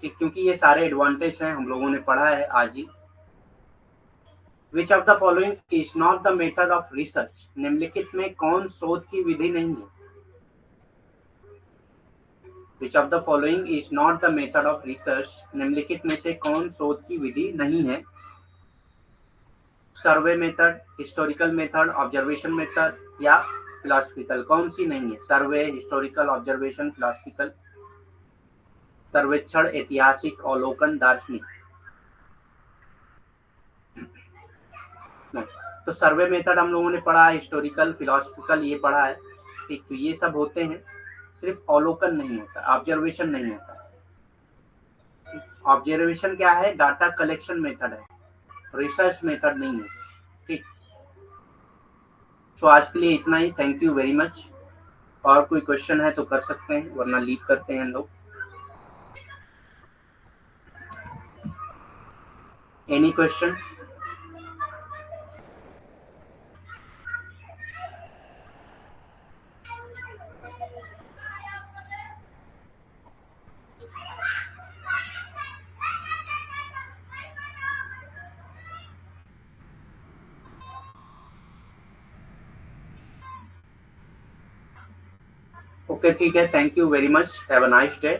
ठीक, क्योंकि ये सारे एडवांटेज हैं, हम लोगों ने पढ़ा है आज ही। Which of the following is not the method of research? निम्नलिखित में कौन शोध की विधि नहीं है? Which of the following is not the method of research? निम्नलिखित में से कौन शोध की विधि नहीं है? Survey method, historical method, observation method या फिलोसफिकल? कौन सी नहीं है? Survey, historical, observation, philosophical? सर्वेक्षण, ऐतिहासिक, अवलोकन, दार्शनिक? नहीं। तो सर्वे मेथड हम लोगों ने पढ़ा है, हिस्टोरिकल, फिलोसफिकल ये पढ़ा है। ठीक, तो ये सब होते हैं, सिर्फ अवलोकन नहीं होता, ऑब्जर्वेशन नहीं होता। ऑब्जर्वेशन क्या है? डाटा कलेक्शन मेथड है, रिसर्च मेथड नहीं है। ठीक, तो आज के लिए इतना ही। Thank you very much. और कोई क्वेश्चन है तो कर सकते हैं, वरना लीव करते हैं लोग। Any question? ओके, ठीक है। Thank you very much. Have a nice day.